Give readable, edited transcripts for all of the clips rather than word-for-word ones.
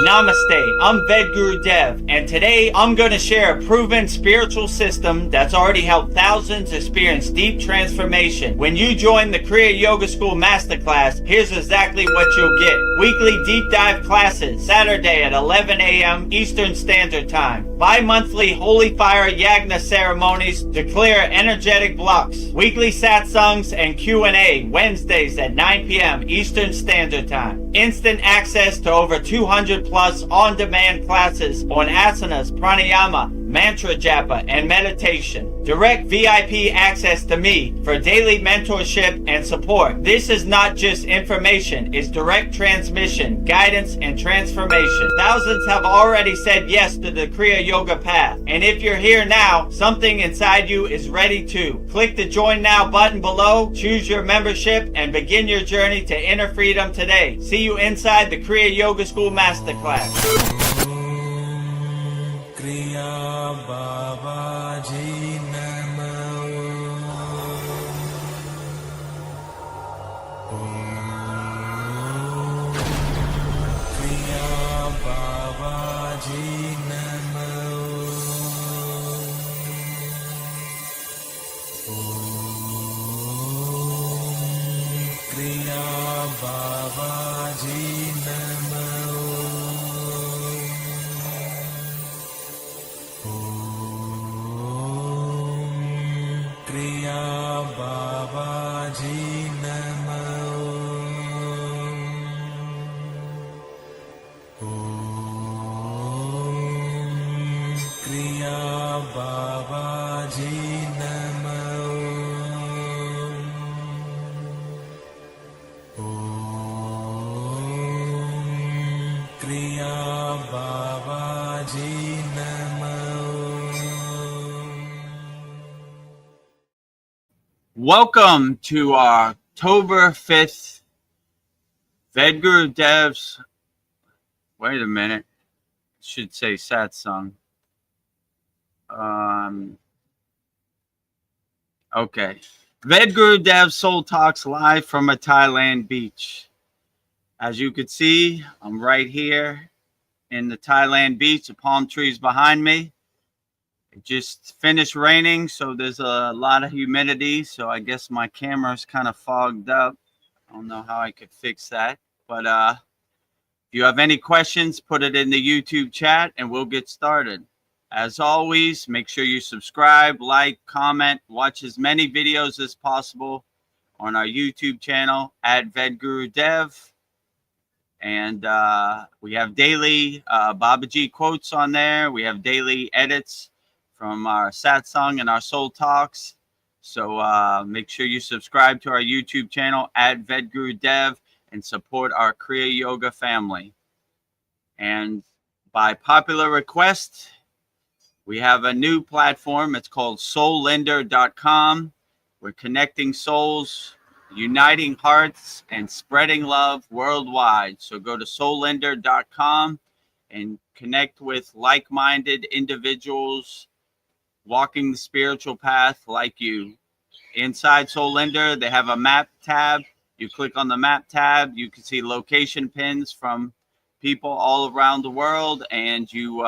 Namaste, I'm Vedagurudev, and today I'm going to share a proven spiritual system that's already helped thousands experience deep transformation. When you join the Kriya Yoga School Masterclass, here's exactly what you'll get. Weekly deep dive classes, Saturday at 11 a.m. Eastern Standard Time. Bi-monthly Holy Fire Yagna ceremonies to clear energetic blocks. Weekly satsangs and Q&A, Wednesdays at 9 p.m. Eastern Standard Time. Instant access to over 200 plus on-demand classes on asanas, pranayama, mantra japa, and meditation. Direct VIP access to me for daily mentorship and support. This is not just information, it's direct transmission, guidance, and transformation. Thousands have already said yes to the Kriya Yoga path. And if you're here now, something inside you is ready to. Click the Join Now button below, choose your membership, and begin your journey to inner freedom today. See you inside the Kriya Yoga School Masterclass. Kriya Babaji Namo. Kriya Babaji Namo. Kriya Babaji Namo. Kriya Babaji Namo. Kriya Babaji Namo. Kriya Babaji Namo. Welcome to October 5th, Vedagurudev's, wait a minute, should say satsang. Okay. Vedagurudev Soul Talks live from a Thailand beach. As you can see, I'm right here in the Thailand beach, the palm trees behind me. It just finished raining, so there's a lot of humidity, so I guess my camera's kind of fogged up. I don't know how I could fix that, but if you have any questions, put it in the YouTube chat and we'll get started. As always, make sure you subscribe, like, comment, watch as many videos as possible on our YouTube channel at Vedagurudev. And we have daily Babaji quotes on there. We have daily edits from our satsang and our soul talks. So make sure you subscribe to our YouTube channel at Vedagurudev and support our Kriya Yoga family. And by popular request, we have a new platform. It's called soullender.com. We're connecting souls, uniting hearts, and spreading love worldwide. So go to soullender.com and connect with like-minded individuals walking the spiritual path like you. Inside Soul Lender, they have a map tab. You click on the map tab, you can see location pins from people all around the world, and you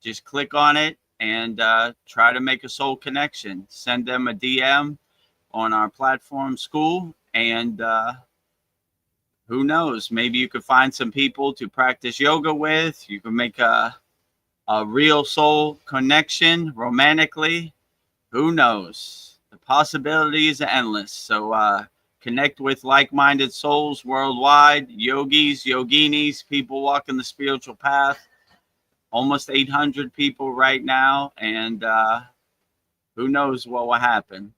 just click on it and try to make a soul connection. Send them a DM on our platform, SKOOL, and who knows, maybe you could find some people to practice yoga with. You can make a real soul connection romantically. Who knows? The possibilities are endless. So connect with like-minded souls worldwide, yogis, yoginis, people walking the spiritual path. Almost 800 people right now, and who knows what will happen.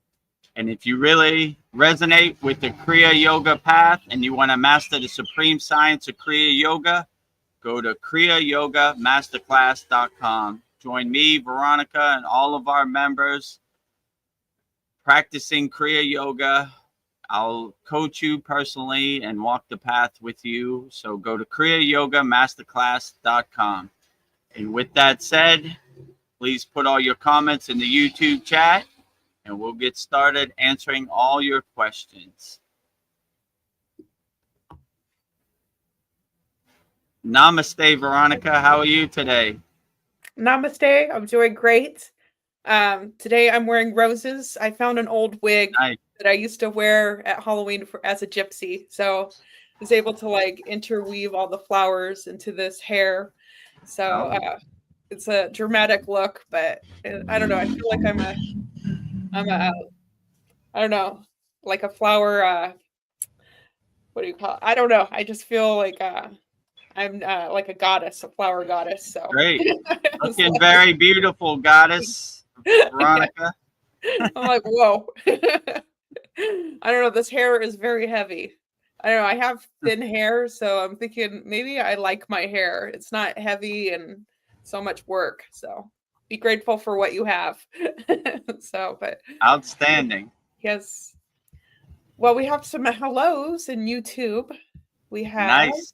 And if you really resonate with the Kriya Yoga path and you want to master the supreme science of Kriya Yoga, go to kriyayogamasterclass.com. Join me, Veronica, and all of our members practicing Kriya Yoga. I'll coach you personally and walk the path with you. So go to kriyayogamasterclass.com. And with that said, please put all your comments in the YouTube chat and we'll get started answering all your questions. Namaste, Veronica. How are you today? Namaste. I'm doing great. Today I'm wearing roses. I found an old wig Nice. that I used to wear at Halloween as a gypsy. So I was able to like interweave all the flowers into this hair. So Oh, it's a dramatic look, but I don't know. I feel like I'm a I don't know, like a flower. What do you call it? I don't know. I just feel like I'm like a goddess, a flower goddess. So great. it's Looking very beautiful, goddess like, Veronica. I'm like, whoa. I don't know. This hair is very heavy. I don't know. I have thin hair, so I'm thinking maybe I like my hair. It's not heavy and so much work. So be grateful for what you have. So, but Outstanding. yes. Well, we have some hellos in YouTube. We have Nice.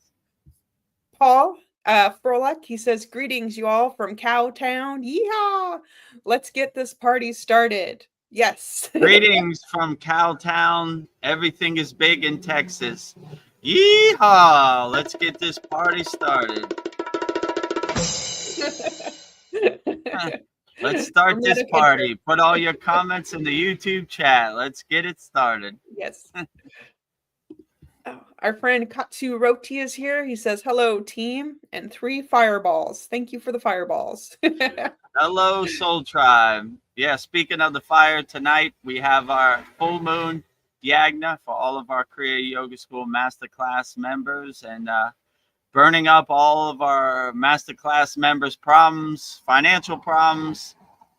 Paul Froelich. He says, "Greetings, you all from Cowtown. Yeehaw! Let's get this party started." Yes. Greetings from Cowtown. Everything is big in Texas. Yeehaw! Let's get this party started. Let's start this party. Put all your comments in the YouTube chat. Let's get it started. Yes. Oh, our friend Katsu Roti is here. He says, "Hello, team," and 3 fireballs. Thank you for the fireballs. Hello, Soul Tribe. Yeah, speaking of the fire, tonight we have our full moon yagna for all of our Kriya Yoga School Masterclass members, and burning up all of our Masterclass members' problems, financial problems,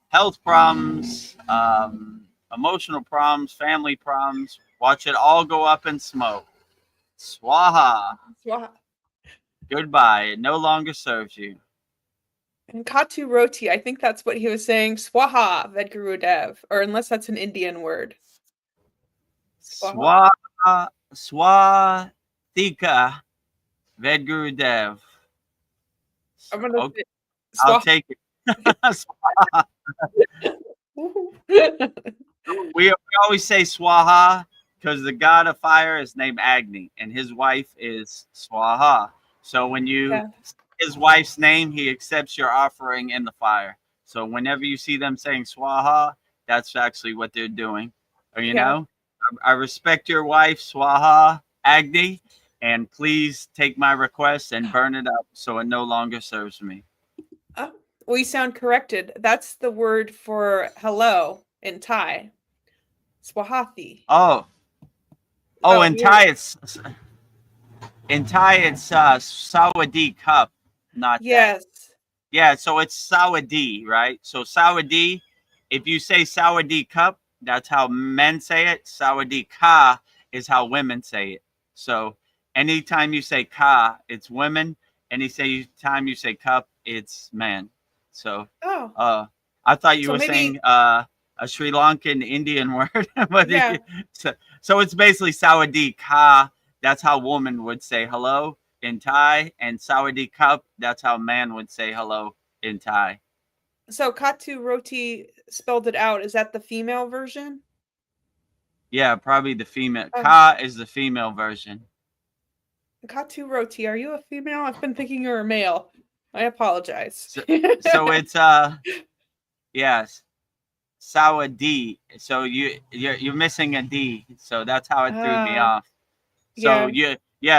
health problems, emotional problems, family problems. Watch it all go up in smoke. Swaha. Swaha. Goodbye. It no longer serves you. And Katu Roti, I think that's what he was saying. Swaha, Vedagurudev, or unless that's an Indian word. Swathika Vedagurudev. I'm gonna Okay, say I'll Swaha. take it. We always say Swaha because the god of fire is named Agni and his wife is Swaha. So when you say his wife's name, he accepts your offering in the fire. So whenever you see them saying Swaha, that's actually what they're doing. Or, you know, I respect your wife, Swaha Agni, and please take my request and burn it up so it no longer serves me. We sound corrected. That's the word for hello in Thai. Swahathi. Oh, in Thai it's Sawadee cup, not yes. That. Yeah, so it's Sawadee, right? So Sawadee, if you say Sawadee cup, that's how men say it. Sawadee ka is how women say it. So anytime you say ka, it's women. Anytime you say cup, it's man. So I thought you were saying a Sri Lankan Indian word, but so it's basically Sawadee ka. That's how woman would say hello in Thai, and Sawadee cup. That's how man would say hello in Thai. So Katu Roti spelled it out. Is that the female version? Yeah, probably the female. Ka is the female version. Katu Roti, are you a female? I've been thinking you're a male. I apologize. So it's yes, Sawadee. So you're missing a D. So that's how it threw me off. So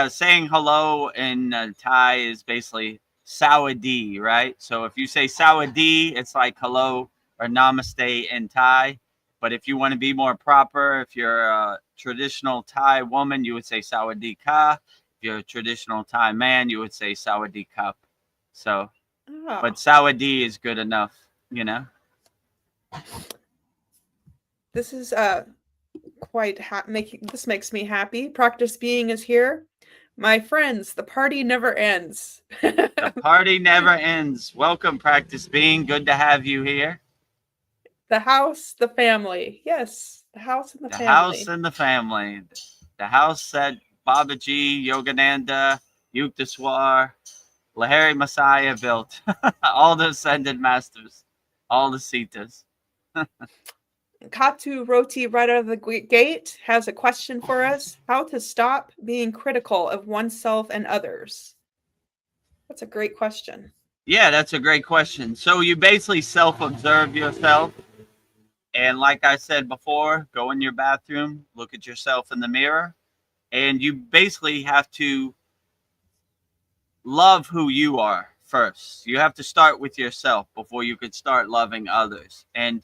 saying hello in Thai is basically Sawadee, right? So if you say Sawadee, it's like hello or namaste in Thai. But if you want to be more proper, if you're a traditional Thai woman, you would say Sawadee ka. If you're a traditional Thai man, you would say Sawadee cup. So, but Sawadee is good enough, you know. This is quite this makes me happy. Practice Being is here. My friends, the party never ends. The party never ends. Welcome, Practice Being. Good to have you here. The house, the family. Yes, the house and the family. The house and the family. The house that Babaji, Yogananda, Yukteswar, Lahari Messiah built. All the ascended masters. All the Sitas. Katu Roti, right out of the gate, has a question for us. How to stop being critical of oneself and others. That's a great question. Yeah, that's a great question. So you basically self-observe yourself. And like I said before, go in your bathroom, look at yourself in the mirror, and you basically have to love who you are first. You have to start with yourself before you could start loving others. And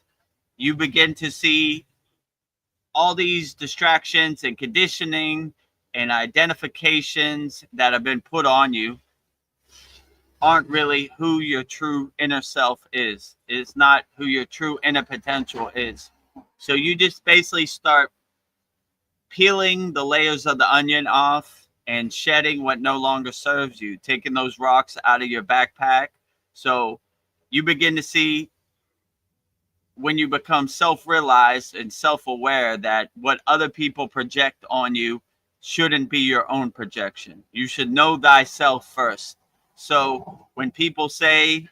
you begin to see all these distractions and conditioning and identifications that have been put on you aren't really who your true inner self is. It's not who your true inner potential is. So you just basically start peeling the layers of the onion off and shedding what no longer serves you, taking those rocks out of your backpack. So you begin to see, when you become self-realized and self-aware, that what other people project on you shouldn't be your own projection. You should know thyself first. So when people say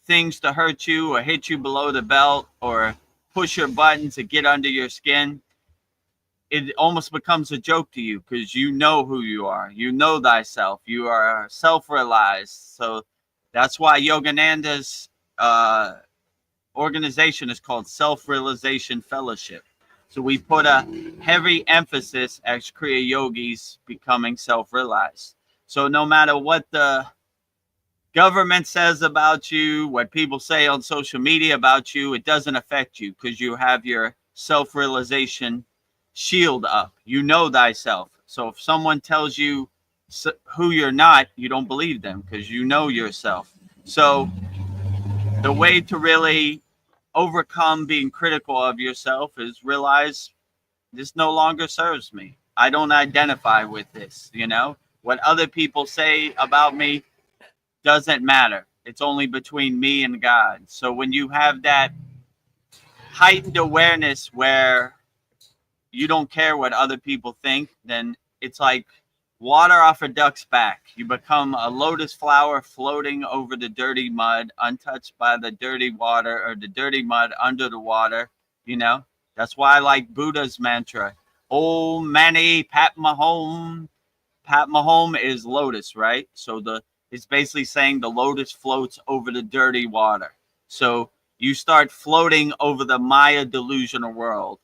things to hurt you or hit you below the belt or push your buttons to get under your skin, it almost becomes a joke to you because you know who you are. You know thyself. You are self-realized. So that's why Yogananda's organization is called Self-Realization Fellowship. So we put a heavy emphasis as Kriya yogis becoming self-realized. So no matter what the government says about you, what people say on social media about you, it doesn't affect you because you have your self-realization shield up. You know thyself. So if someone tells you who you're not, you don't believe them because you know yourself. So the way to really overcome being critical of yourself is realize this no longer serves me. I don't identify with this. What other people say about me doesn't matter. It's only between me and God. So when you have that heightened awareness where you don't care what other people think, then it's like water off a duck's back. You become a lotus flower floating over the dirty mud, untouched by the dirty water or the dirty mud under the water. That's why I like Buddha's mantra, Om Mani Padme Hum. Padme Hum is lotus, right? So it's basically saying the lotus floats over the dirty water. So you start floating over the Maya delusional world,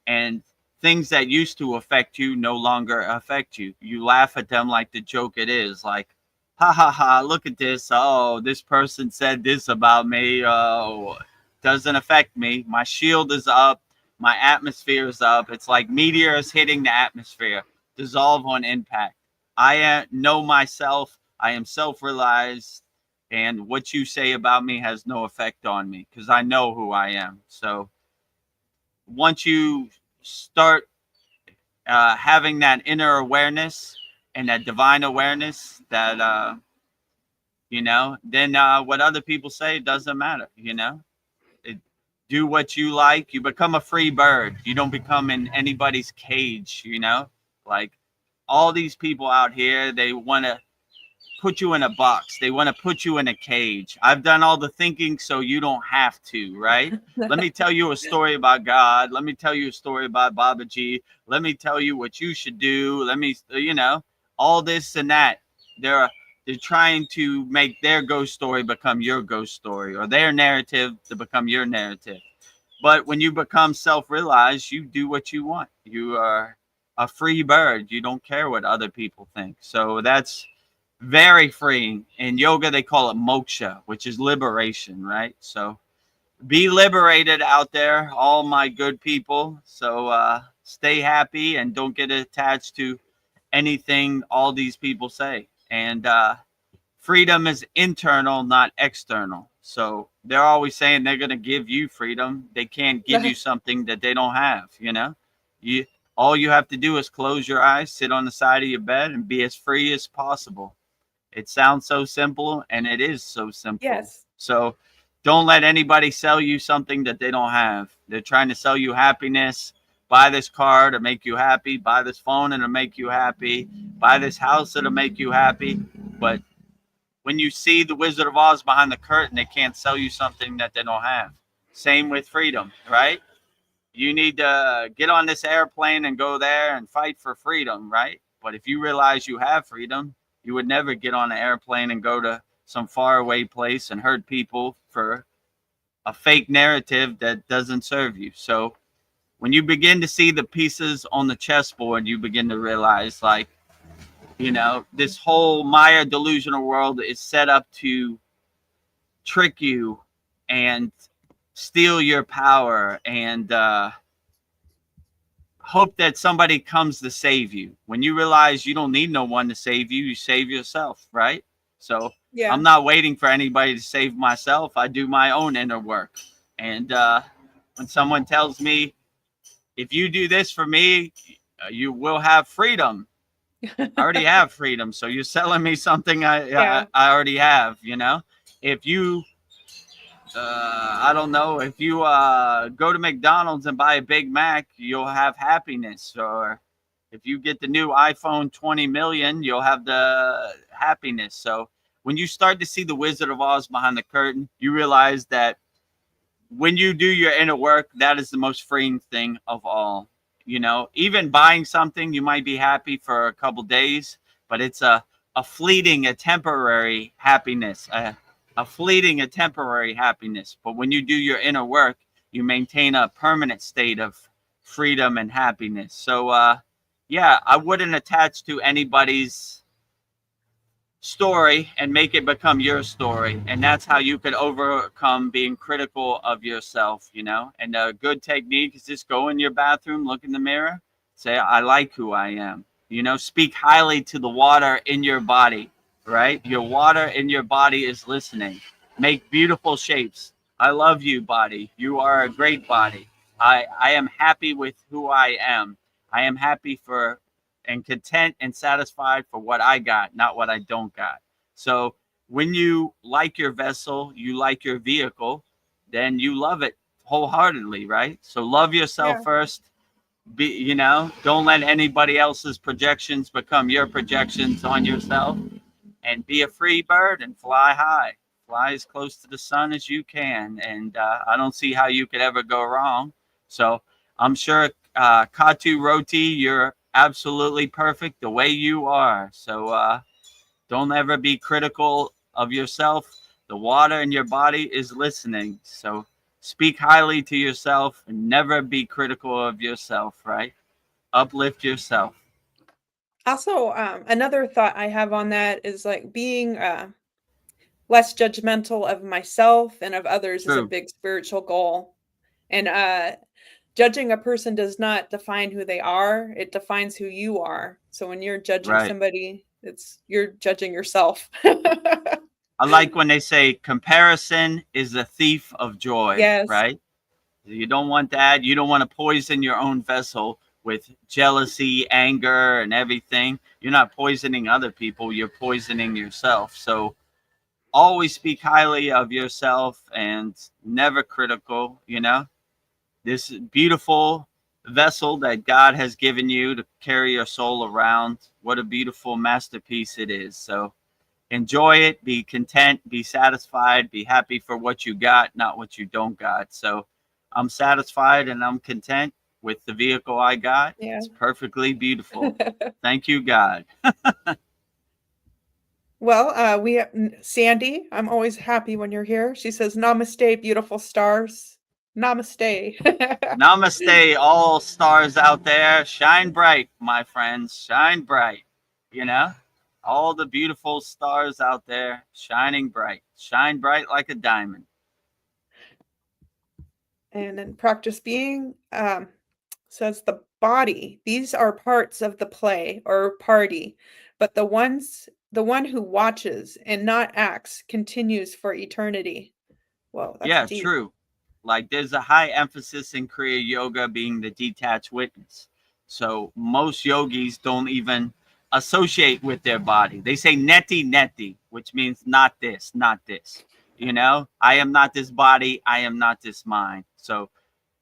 and things that used to affect you no longer affect you. You laugh at them like the joke it is, like, ha ha ha, look at this. Oh, this person said this about me. Oh, doesn't affect me. My shield is up. My atmosphere is up. It's like meteors hitting the atmosphere, dissolve on impact. I know myself. I am self-realized. And what you say about me has no effect on me because I know who I am. So once you start having that inner awareness and that divine awareness, that then what other people say doesn't matter. Do what you like. You become a free bird. You don't become in anybody's cage. Like all these people out here, they want to put you in a box. They want to put you in a cage. I've done all the thinking, so you don't have to, right? Let me tell you a story about God. Let me tell you a story about Babaji. Let me tell you what you should do. Let me, all this and that. They're trying to make their ghost story become your ghost story, or their narrative to become your narrative. But when you become self-realized, you do what you want. You are a free bird. You don't care what other people think. So that's very freeing. In yoga, they call it moksha, which is liberation, right? So be liberated out there, all my good people. So stay happy and don't get attached to anything all these people say. And freedom is internal, not external. So they're always saying they're going to give you freedom. They can't give you something that they don't have. All you have to do is close your eyes, sit on the side of your bed, and be as free as possible. It sounds so simple, and it is so simple. Yes. So don't let anybody sell you something that they don't have. They're trying to sell you happiness. Buy this car to make you happy. Buy this phone and it'll make you happy. Buy this house, it'll make you happy. But when you see the Wizard of Oz behind the curtain, they can't sell you something that they don't have. Same with freedom, right? You need to get on this airplane and go there and fight for freedom, right? But if you realize you have freedom, You would never get on an airplane and go to some faraway place and hurt people for a fake narrative that doesn't serve you. So when you begin to see the pieces on the chessboard, you begin to realize, like, this whole Maya delusional world is set up to trick you and steal your power and hope that somebody comes to save you. When you realize you don't need no one to save you, you save yourself, right? So Yeah. I'm not waiting for anybody to save myself. I do my own inner work. And when someone tells me, if you do this for me, you will have freedom. I already have freedom. So you're selling me something I already have, If you, I don't know, if you go to McDonald's and buy a Big Mac, you'll have happiness. Or if you get the new iPhone 20 million, you'll have the happiness. So when you start to see the Wizard of Oz behind the curtain, you realize that when you do your inner work, that is the most freeing thing of all. Even buying something, you might be happy for a couple days, but it's a fleeting, a temporary happiness, a fleeting, a temporary happiness. But when you do your inner work, you maintain a permanent state of freedom and happiness. So, I wouldn't attach to anybody's story and make it become your story. And that's how you could overcome being critical of yourself, And a good technique is just go in your bathroom, look in the mirror, say, I like who I am. Speak highly to the water in your body, right? Your water in your body is listening. Make beautiful shapes. I love you, body. You are a great body. I am happy with who I am. I am happy for and content and satisfied for what I got, not what I don't got. So when you like your vessel, you like your vehicle, then you love it wholeheartedly, right? So love yourself first. Don't let anybody else's projections become your projections on yourself, and be a free bird and fly high. Fly as close to the sun as you can. And I don't see how you could ever go wrong. So I'm sure, Katu Roti, you're absolutely perfect the way you are. So don't ever be critical of yourself. The water in your body is listening. So speak highly to yourself and never be critical of yourself, right? Uplift yourself. Also, another thought I have on that is like being less judgmental of myself and of others is a True. big spiritual goal. And judging a person does not define who they are. It defines who you are. So when you're judging somebody, you're judging yourself. I like when they say comparison is a thief of joy, Yes. right? You don't want that. You don't want to poison your own vessel with jealousy, anger, and everything. You're not poisoning other people. You're poisoning yourself. So always speak highly of yourself and never critical, This beautiful vessel that God has given you to carry your soul around. What a beautiful masterpiece it is. So enjoy it, be content, be satisfied, be happy for what you got, not what you don't got. So I'm satisfied and I'm content with the vehicle I got. Yeah. It's perfectly beautiful. Thank you, God. Well, we have Sandy. I'm always happy when you're here. She says, "Namaste, beautiful stars." Namaste. Namaste, all stars out there. Shine bright, my friends. Shine bright. All the beautiful stars out there shining bright. Shine bright like a diamond. And then practice being says the body. These are parts of the play or party, but the one who watches and not acts continues for eternity. Well, that's deep. True. Like there's a high emphasis in Kriya yoga being the detached witness. So most yogis don't even associate with their body. They say neti neti, which means not this, not this. I am not this body. I am not this mind. So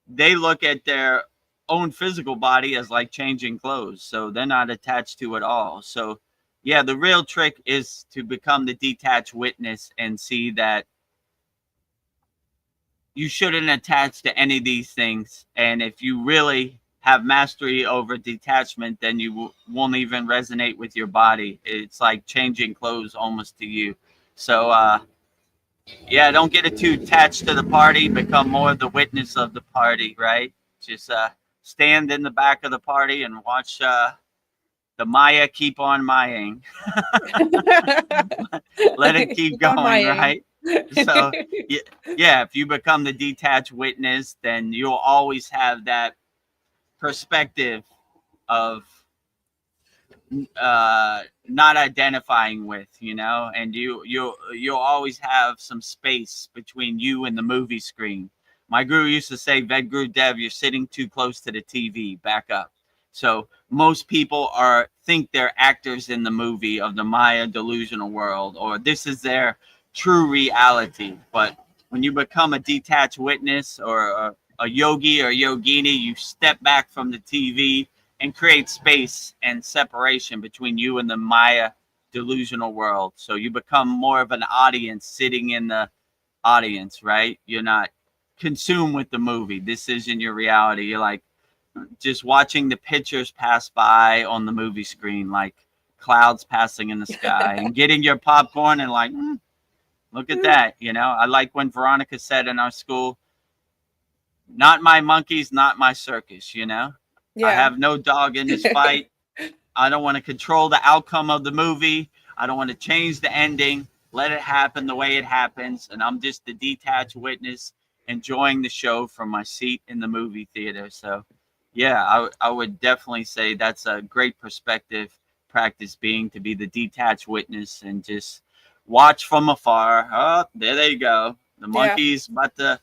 they look at their own physical body as like changing clothes. So they're not attached to it all. So yeah, the real trick is to become the detached witness and see that you shouldn't attach to any of these things. And if you really have mastery over detachment, then you won't even resonate with your body. It's like changing clothes almost to you. So yeah, don't get it too attached to the party. Become more the witness of the party, right? Just stand in the back of the party and watch the Maya keep on Maying. Let it keep On my going, aim. right? So yeah, if you become the detached witness, then you'll always have that perspective of not identifying with, and you'll always have some space between you and the movie screen. My guru used to say, Vedagurudev, you're sitting too close to the TV, back up. So most people think they're actors in the movie of the Maya delusional world, or this is their true reality. But when you become a detached witness or a yogi or yogini, you step back from the TV and create space and separation between you and the Maya delusional world. So you become more of an audience sitting in the audience, right? You're not consumed with the movie. This isn't your reality. You're like just watching the pictures pass by on the movie screen, like clouds passing in the sky, and getting your popcorn and like, look at that. I like when Veronica said in our school, not my monkeys, not my circus, I have no dog in this fight. I don't want to control the outcome of the movie. I don't want to change the ending. Let it happen the way it happens. And I'm just the detached witness enjoying the show from my seat in the movie theater. So, yeah, I would definitely say that's a great perspective practice, being to be the detached witness and just watch from afar. Oh, there they go. The monkey's about to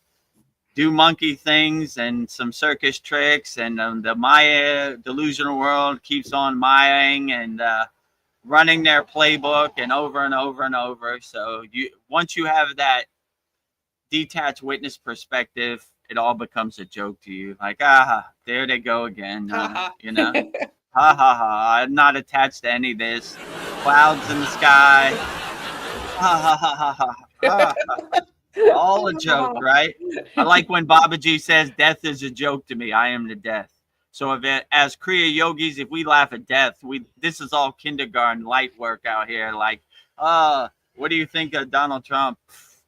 do monkey things and some circus tricks, and the Maya delusional world keeps on Mayaing and running their playbook and over and over and over. So once you have that detached witness perspective, it all becomes a joke to you. Like, there they go again. Ha ha ha. I'm not attached to any of this. Clouds in the sky. Ha ha ha ha ha. All a joke, right? I like when Babaji says death is a joke to me. I am the death. So as Kriya yogis, if we laugh at death, this is all kindergarten light work out here. Like, what do you think of Donald Trump?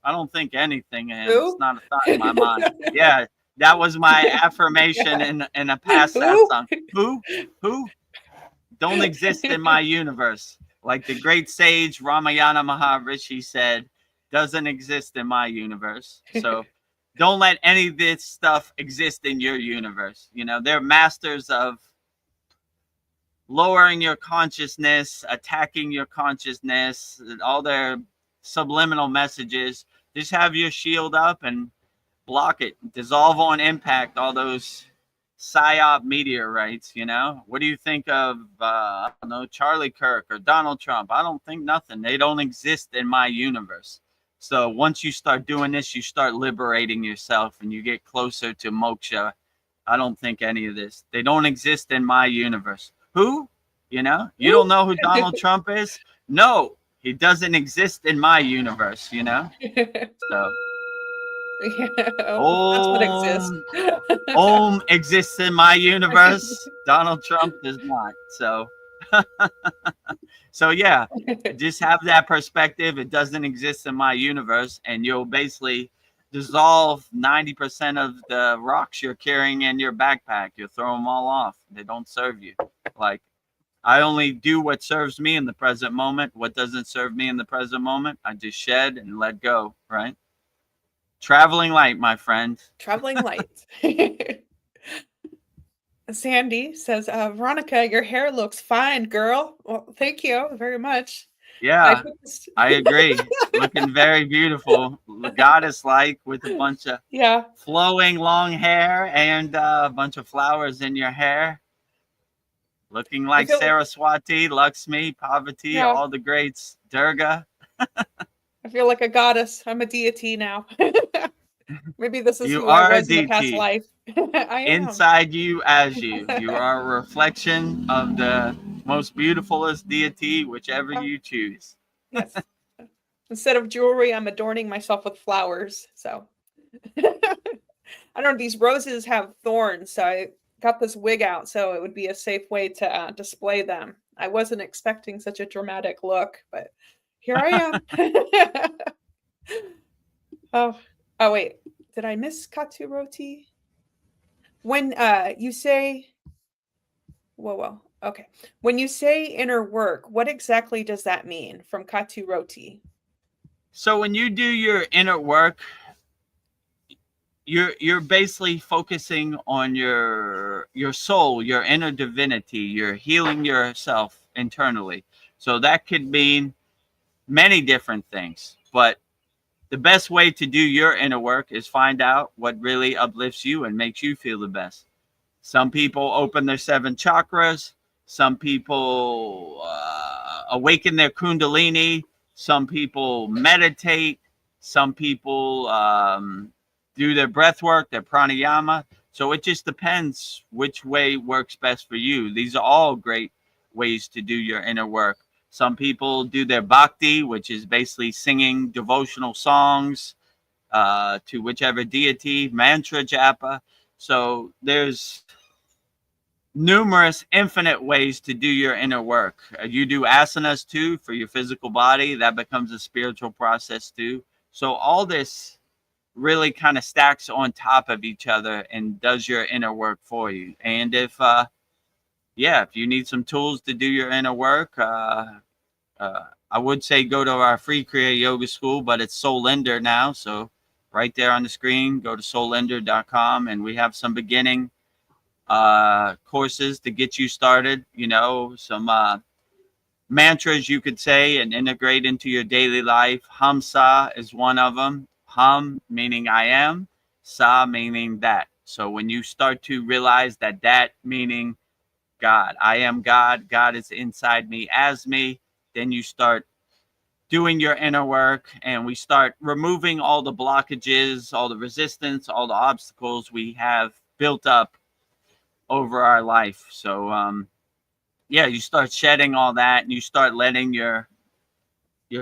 I don't think anything of him. It's not a thought in my mind. Yeah, that was my affirmation in a past song. Who? Don't exist in my universe. Like the great sage Ramayana Maharishi said, doesn't exist in my universe. So don't let any of this stuff exist in your universe. They're masters of lowering your consciousness, attacking your consciousness, all their subliminal messages. Just have your shield up and block it. Dissolve on impact all those psyop meteorites. What do you think of I don't know, Charlie Kirk or Donald Trump? I don't think nothing. They don't exist in my universe. So once you start doing this, you start liberating yourself and you get closer to moksha. I don't think any of this. They don't exist in my universe. Who? You don't know who Donald Trump is? No, he doesn't exist in my universe, So That's what exists. Om exists in my universe. Donald Trump does not. So yeah, just have that perspective. It doesn't exist in my universe, and you'll basically dissolve 90% of the rocks you're carrying in your backpack. You'll throw them all off. They don't serve you. Like, I only do what serves me in the present moment. What doesn't serve me in the present moment, I just shed and let go, right? Traveling light, my friend. Traveling light. Sandy says, Veronica, your hair looks fine, girl. Well, thank you very much. Yeah, I agree. Looking very beautiful. Goddess-like with a bunch of flowing long hair and a bunch of flowers in your hair. Looking like Saraswati, Lakshmi, Parvati, all the greats. Durga. I feel like a goddess. I'm a deity now. Maybe this is you who I are was in the past life. I am. Inside you, as you. You are a reflection of the most beautifulest deity, whichever you choose. Yes. Instead of jewelry, I'm adorning myself with flowers. So I don't know. These roses have thorns, so I got this wig out so it would be a safe way to display them. I wasn't expecting such a dramatic look, but here I am. Oh, oh wait, did I miss Katsu Roti? When you say, whoa, okay. When you say inner work, what exactly does that mean from Katsu Roti? So when you do your inner work, you're basically focusing on your soul, your inner divinity. You're healing yourself internally. So that could mean many different things, but the best way to do your inner work is find out what really uplifts you and makes you feel the best. Some people open their 7 chakras. Some people awaken their kundalini. Some people meditate. Some people do their breath work, their pranayama. So it just depends which way works best for you. These are all great ways to do your inner work. Some people do their bhakti, which is basically singing devotional songs to whichever deity, mantra japa. So there's numerous infinite ways to do your inner work. You do asanas too for your physical body. That becomes a spiritual process too. So all this really kind of stacks on top of each other and does your inner work for you. And if you need some tools to do your inner work, I would say go to our free Kriya Yoga School, but it's Soulinder now. So right there on the screen, go to soulinder.com, and we have some beginning courses to get you started. You know, some mantras you could say and integrate into your daily life. Hamsa is one of them. Hum meaning I am, sa meaning that. So when you start to realize that meaning God, I am God, God is inside me as me, then you start doing your inner work, and we start removing all the blockages, all the resistance, all the obstacles we have built up over our life. So you start shedding all that, and you start letting your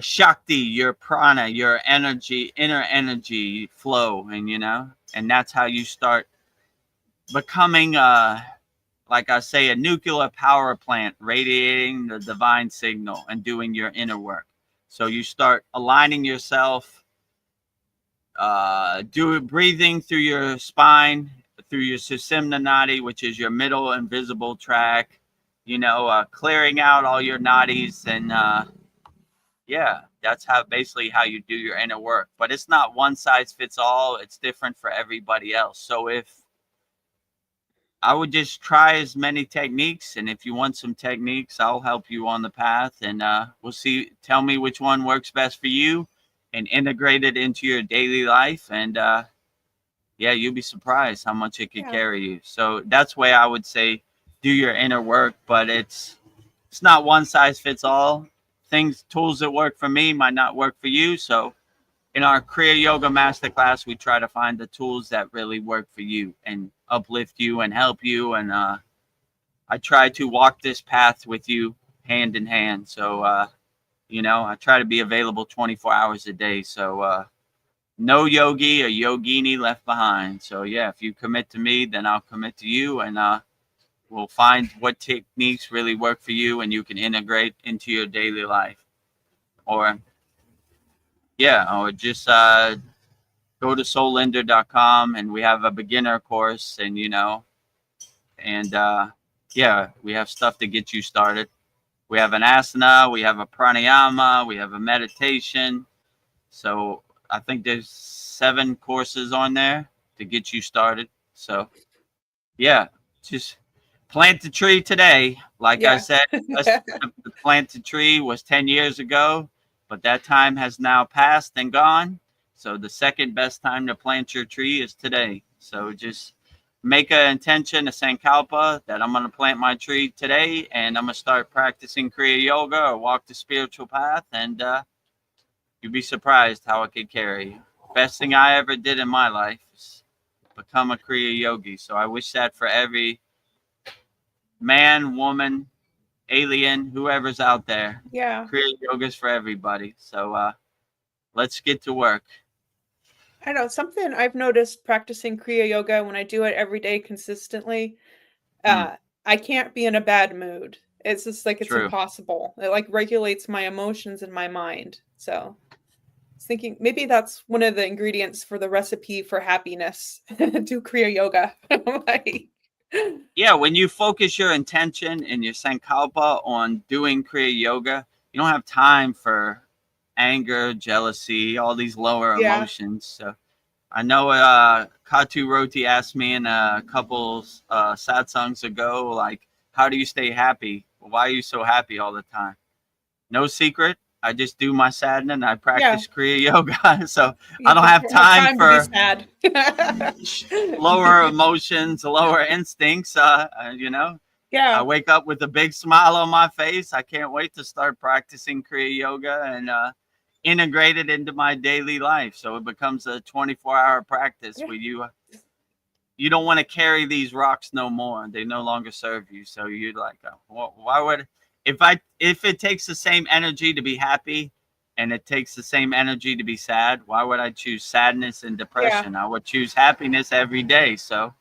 shakti, your prana, your energy, inner energy flow, and that's how you start becoming like I say, a nuclear power plant radiating the divine signal and doing your inner work. So you start aligning yourself, breathing through your spine, through your Sushumna Nadi, which is your middle invisible track, clearing out all your nadis. And that's basically how you do your inner work. But it's not one size fits all. It's different for everybody else. So I would just try as many techniques, and if you want some techniques, I'll help you on the path, and we'll see. Tell me which one works best for you, and integrate it into your daily life, and you'll be surprised how much it could carry you. So that's the way I would say do your inner work, but it's not one size fits all. Tools that work for me might not work for you. So in our Kriya Yoga Masterclass, we try to find the tools that really work for you and uplift you and help you. And I try to walk this path with you hand in hand. So, I try to be available 24 hours a day. So no yogi or yogini left behind. So, if you commit to me, then I'll commit to you. And we'll find what techniques really work for you and you can integrate into your daily life. Or just go to soulinder.com, and we have a beginner course, and we have stuff to get you started. We have an asana, we have a pranayama, we have a meditation. So I think there's 7 courses on there to get you started. So just plant the tree today. Like I said, the plant the tree was 10 years ago, but that time has now passed and gone. So the second best time to plant your tree is today. So just make an intention, a sankalpa, that I'm going to plant my tree today, and I'm going to start practicing Kriya Yoga or walk the spiritual path, and you'd be surprised how it could carry you. Best thing I ever did in my life is become a Kriya Yogi. So I wish that for every man, woman, alien, whoever's out there. Yeah. Kriya Yoga is for everybody. So let's get to work. I know something I've noticed practicing Kriya Yoga when I do it every day consistently. I can't be in a bad mood. It's just like it's True. impossible. It like regulates my emotions and my mind. So I was thinking maybe that's one of the ingredients for the recipe for happiness. Do Kriya yoga. Like, Yeah, when you focus your intention and your sankalpa on doing Kriya yoga, you don't have time for anger, jealousy, all these lower yeah, emotions. So I know Katu Roti asked me in a couple satsangs ago, like, how do you stay happy? Why are you so happy all the time? No secret. I just do my sadhana and I yeah. practice Kriya yoga. So You I don't have don't have time time to be for sad. lower emotions, lower instincts. You know, I Yeah, wake up with a big smile on my face. I can't wait to start practicing Kriya yoga and integrate it into my daily life. So it becomes a 24-hour practice yeah, where you don't want to carry these rocks no more. They no longer serve you. So you're like, why would if it takes the same energy to be happy and it takes the same energy to be sad, why would I choose sadness and yeah. depression? I would choose happiness every day. So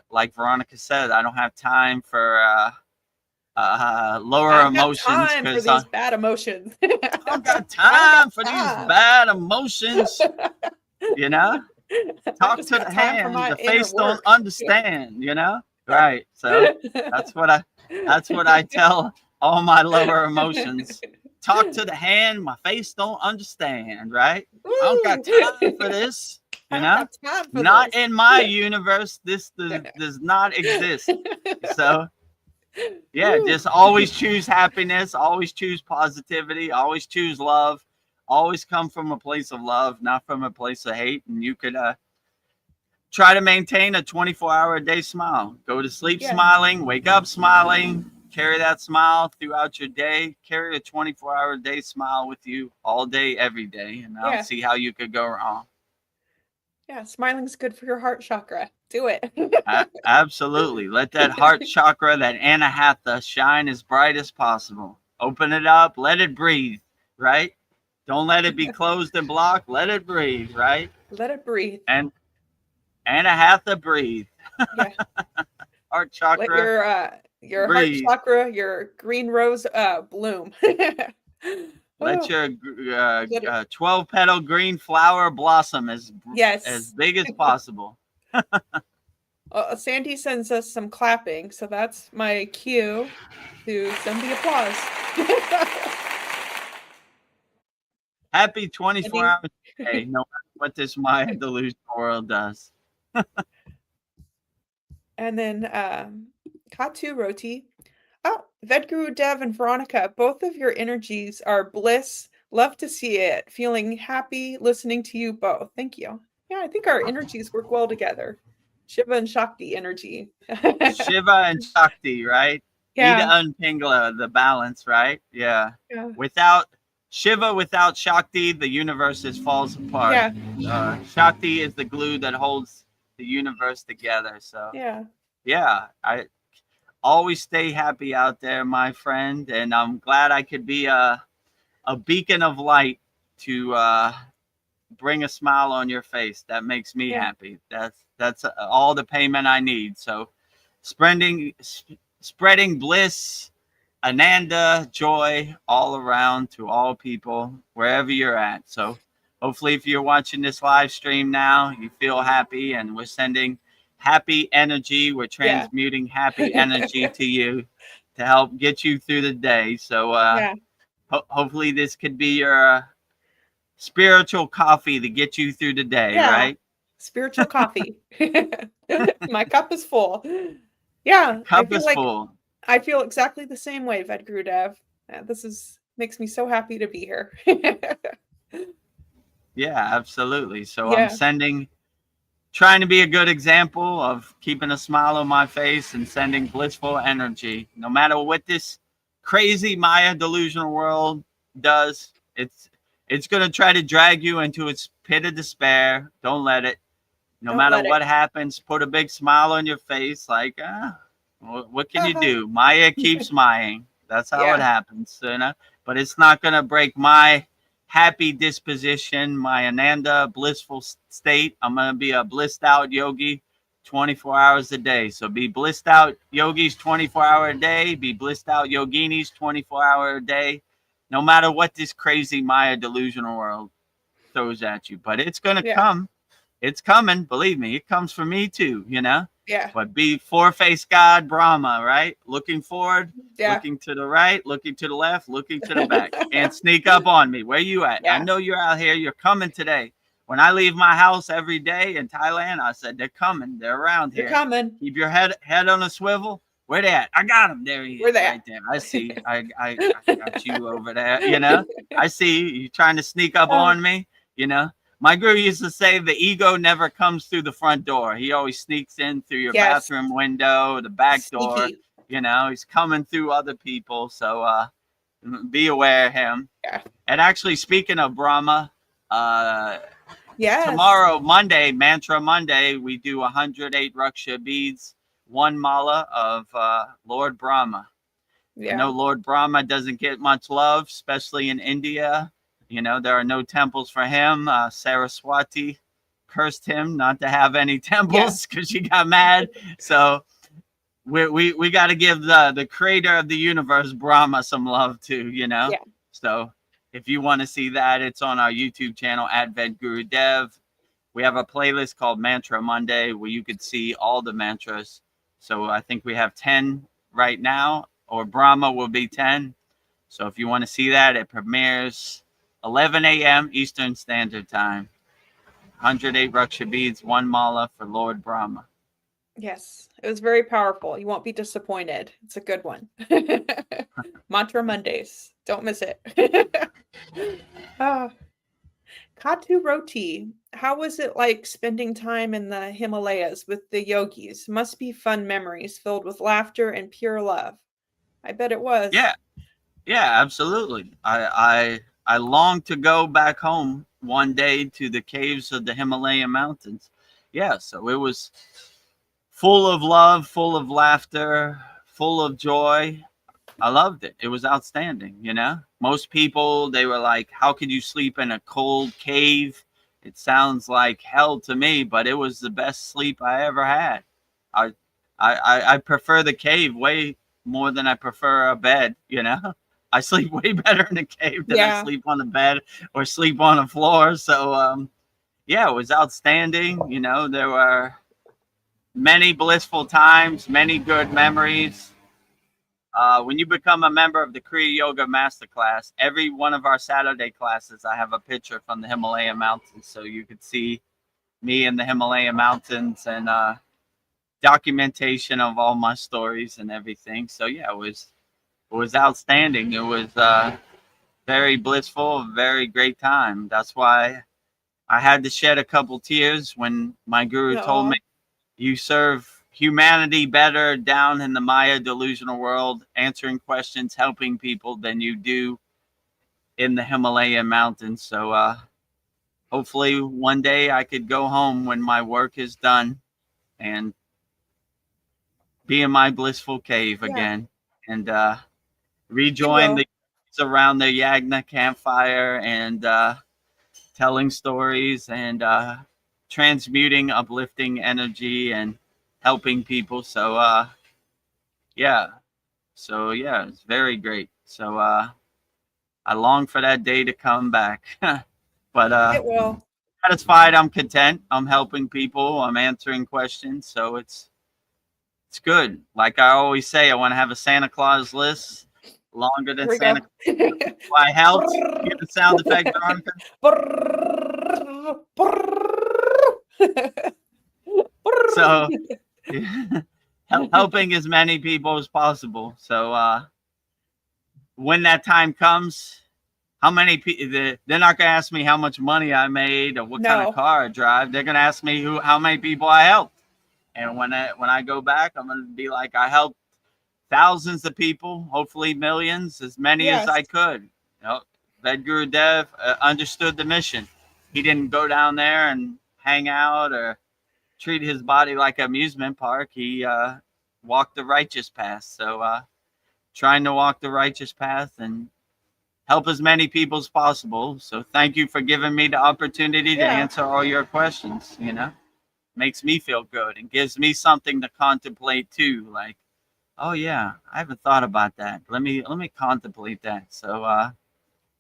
like Veronica said, I don't have time for lower I don't have emotions time for because these bad emotions. I don't got I time don't for these got bad emotions. time. You know, I talk just to got the time for hand. my The inner face don't work. understand. You know, right? So that's what I tell all my lower emotions. Talk to the hand. My face don't understand. Right? I don't got Woo! time for this. I You don't know, got time for not this. in my universe. This does not exist. So yeah, Woo! just always choose happiness, always choose positivity, always choose love, always come from a place of love, not from a place of hate. And you could try to maintain a 24-hour a day smile. Go to sleep Yeah, smiling, wake up smiling, carry that smile throughout your day. Carry a 24-hour a day smile with you all day, every day. And I don't yeah, see how you could go wrong. yeah. Smiling's good for your heart chakra. Do it. Absolutely. Let that heart chakra, that anahata, shine as bright as possible. Open it up, let it breathe, right? Don't let it be closed and blocked. Let it breathe, right? Let it breathe. And anahata, breathe. Yeah. Heart Let chakra, your heart breathe. chakra, your green rose bloom. Let Oh, your let it 12 petal green flower blossom as yes. big as possible. Sandy sends us some clapping, so that's my cue to send the applause. Happy 24 Sandy. hours a day, no matter what this Maya delusional world does. And then Katu Roti. Oh, Vedagurudev and Veronica, both of your energies are bliss. Love to see it. Feeling happy listening to you both. Thank you. Yeah, I think our energies work well together. Shiva and Shakti energy. Shiva and Shakti, right? Ida Yeah, and Pingala, the balance, right? Yeah. yeah, Without Shiva, without Shakti, the universe just falls apart. yeah, Shakti is the glue that holds the universe together. So, yeah, yeah, I always stay happy out there, my friend. And I'm glad I could be a beacon of light to bring a smile on your face. That makes me yeah. happy. That's all the payment I need. So, spreading bliss, ananda, joy all around to all people wherever you're at. So hopefully if you're watching this live stream now, you feel happy, and we're sending happy energy. We're Yeah. transmuting happy energy to you to help get you through the day. So Yeah. hopefully this could be your spiritual coffee to get you through the day, Yeah. right? Spiritual coffee. My cup is full. Yeah, Cup is full. I feel exactly the same way, Vedagurudev. This is makes me so happy to be here. Yeah, absolutely. So I'm Yeah. trying to be a good example of keeping a smile on my face and sending blissful energy. No matter what this crazy Maya delusional world does, it's going to try to drag you into its pit of despair. Don't let it. No Don't matter let it. what happens, put a big smile on your face. Like, what can you Uh-huh. do? Maya keeps Maying. That's how it Yeah. happens, you know. But it's not going to break my happy disposition, my ananda blissful state. I'm going to be a blissed out yogi 24 hours a day. So be blissed out yogis 24-hour a day. Be blissed out yoginis 24-hour a day. No matter what this crazy Maya delusional world throws at you. But it's going to come. It's coming. Believe me, it comes for me too, you know? Yeah. But be four-faced God, Brahma, right? Looking forward, Yeah. looking to the right, looking to the left, looking to the back. And sneak up on me. Where you at? Yeah. I know you're out here. You're coming today. When I leave my house every day in Thailand, I said, they're coming. They're around here. They're coming. Keep your head on a swivel. Where they at? I got him. There he is. Where they right at? there. I see. I got you over there. You know, I see you trying to sneak up on me. You know, my guru used to say the ego never comes through the front door. He always sneaks in through your bathroom window, the back door. You know, he's coming through other people. So be aware of him. Yeah. And actually, speaking of Brahma, yes. Tomorrow, Monday, Mantra Monday, we do 108 Raksha beads, 1 mala of Lord Brahma. Yeah. I know Lord Brahma doesn't get much love, especially in India. You know, there are no temples for him. Saraswati cursed him not to have any temples because she got mad. So we got to give the creator of the universe, Brahma, some love too, you know? Yeah. So if you want to see that, it's on our YouTube channel at Vedagurudev. We have a playlist called Mantra Monday where you could see all the mantras. So I think we have 10 right now, or Brahma will be 10. So if you want to see that, it premieres 11 a.m. Eastern Standard Time. 108 Raksha beads, 1 mala for Lord Brahma. Yes, it was very powerful. You won't be disappointed. It's a good one. Mantra Mondays. Don't miss it. Katu Roti, how was it like spending time in the Himalayas with the yogis? Must be fun memories filled with laughter and pure love. I bet it was. Yeah, absolutely. I long to go back home one day to the caves of the Himalayan mountains. Yeah, so it was full of love, full of laughter, full of joy. I loved it. It was outstanding, you know? Most people, they were like, how could you sleep in a cold cave? It sounds like hell to me, but it was the best sleep I ever had. I prefer the cave way more than I prefer a bed, you know? I sleep way better in the cave than I sleep on the bed or sleep on the floor. So, yeah, it was outstanding. You know, there were many blissful times, many good memories. When you become a member of the Kriya Yoga Masterclass, every one of our Saturday classes, I have a picture from the Himalayan mountains. So you could see me in the Himalayan mountains and documentation of all my stories and everything. So yeah, it was outstanding. It was very blissful, very great time. That's why I had to shed a couple tears when my guru told me, you serve humanity better down in the Maya delusional world, answering questions, helping people than you do in the Himalayan mountains. So hopefully one day I could go home when my work is done and be in my blissful cave again and rejoin the around the Yagna campfire and telling stories and transmuting uplifting energy and helping people. So yeah, it's very great. So I long for that day to come back. But it will. Satisfied, I'm content. I'm helping people, I'm answering questions, so it's good. Like I always say, I want to have a Santa Claus list longer than Santa Claus. I helped. Get the sound effect, Veronica. So helping as many people as possible. So when that time comes, how many people, they're not going to ask me how much money I made or what kind of car I drive. They're going to ask me how many people I helped. And when I go back, I'm going to be like, I helped thousands of people, hopefully millions, as many as I could. You know, Vedagurudev understood the mission. He didn't go down there and hang out or treat his body like an amusement park. He walked the righteous path. So trying to walk the righteous path and help as many people as possible. So thank you for giving me the opportunity to answer all your questions, you know? makes me feel good and gives me something to contemplate too. Like, oh yeah, I haven't thought about that. Let me contemplate that. So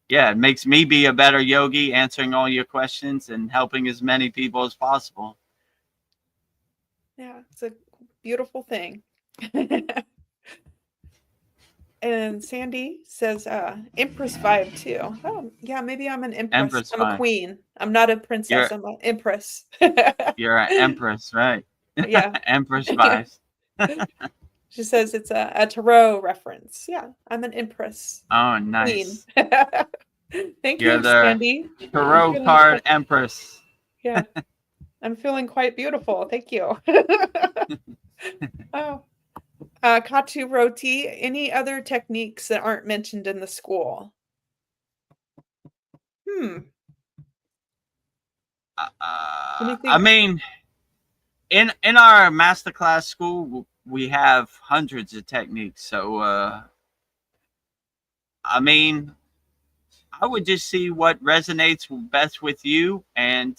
yeah, it makes me be a better yogi, answering all your questions and helping as many people as possible. Yeah, it's a beautiful thing. And Sandy says, Empress vibe too. Oh, yeah, maybe I'm an Empress. Empress I'm a vibe. queen. I'm not a princess. You're I'm an Empress. you're an empress, right? Yeah. Empress vibes. She says it's a tarot reference. Yeah, I'm an Empress. Oh, Queen. nice. Thank You're you, the Sandy. I'm tarot feeling card quite, empress. yeah, I'm feeling quite beautiful. Thank you. Oh. Katu Roti, any other techniques that aren't mentioned in the school? Hmm. I Anything? mean, in our masterclass school, we have hundreds of techniques. So I mean, I would just see what resonates best with you and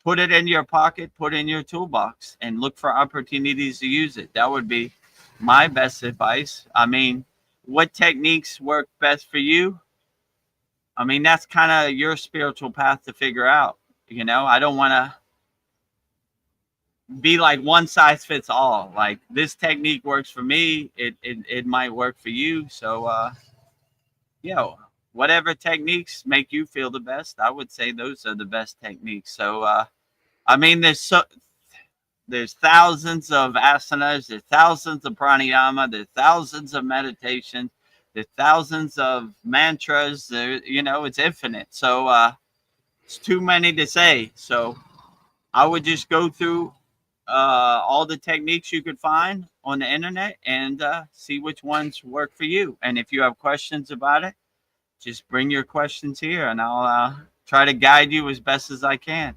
put it in your pocket, put it in your toolbox, and look for opportunities to use it. That would be my best advice. I mean, what techniques work best for you? I mean, that's kind of your spiritual path to figure out. You know, I don't want to be like one size fits all. Like this technique works for me, it might work for you. So you know, whatever techniques make you feel the best, I would say those are the best techniques. So I mean, there's thousands of asanas, there's thousands of pranayama, there's thousands of meditations, there's thousands of mantras. There, you know, it's infinite. So it's too many to say. So I would just go through all the techniques you could find on the internet and see which ones work for you. And if you have questions about it, just bring your questions here, and I'll try to guide you as best as I can.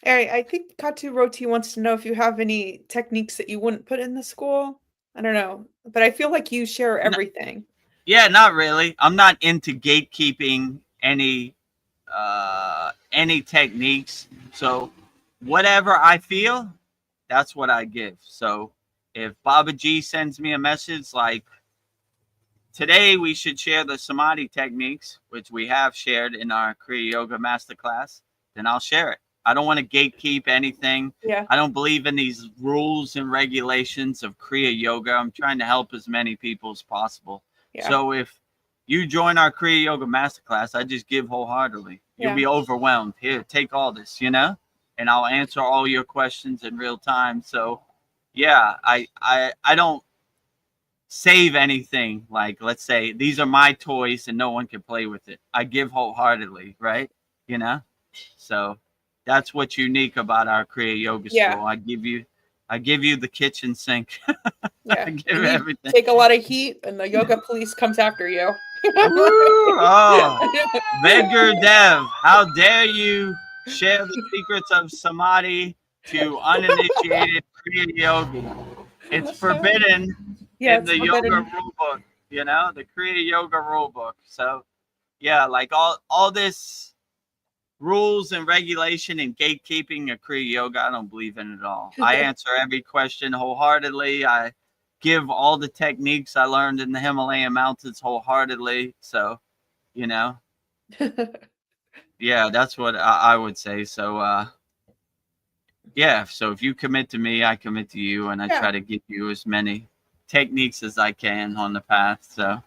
I think Katu Roti wants to know if you have any techniques that you wouldn't put in the school. I don't know, but I feel like you share No, everything. yeah, not really. I'm not into gatekeeping any techniques. So whatever I feel, that's what I give. So if Baba G sends me a message like today we should share the samadhi techniques, which we have shared in our Kriya Yoga Masterclass, then I'll share it. I don't want to gatekeep anything. Yeah. I don't believe in these rules and regulations of Kriya Yoga. I'm trying to help as many people as possible. Yeah. So if you join our Kriya Yoga Masterclass, I just give wholeheartedly. You'll be overwhelmed. Here, take all this, you know, and I'll answer all your questions in real time. So yeah, I don't save anything. Like, let's say these are my toys and no one can play with it. I give wholeheartedly, right? You know, so that's what's unique about our Kriya Yoga school. I give you the kitchen sink. Yeah. I give everything. Take a lot of heat and the yoga police comes after you. Oh, Vedagurudev, how dare you share the secrets of samadhi to uninitiated Kriya yogi? It's forbidden in the yoga rule book, you know, the Kriya yoga rule book. So yeah, like all this rules and regulation and gatekeeping of Kriya yoga, I don't believe in it at all. I answer every question wholeheartedly. I give all the techniques I learned in the Himalayan mountains wholeheartedly. So, you know, yeah, that's what I would say. So yeah, so if you commit to me, I commit to you, and I try to give you as many techniques as I can on the path. So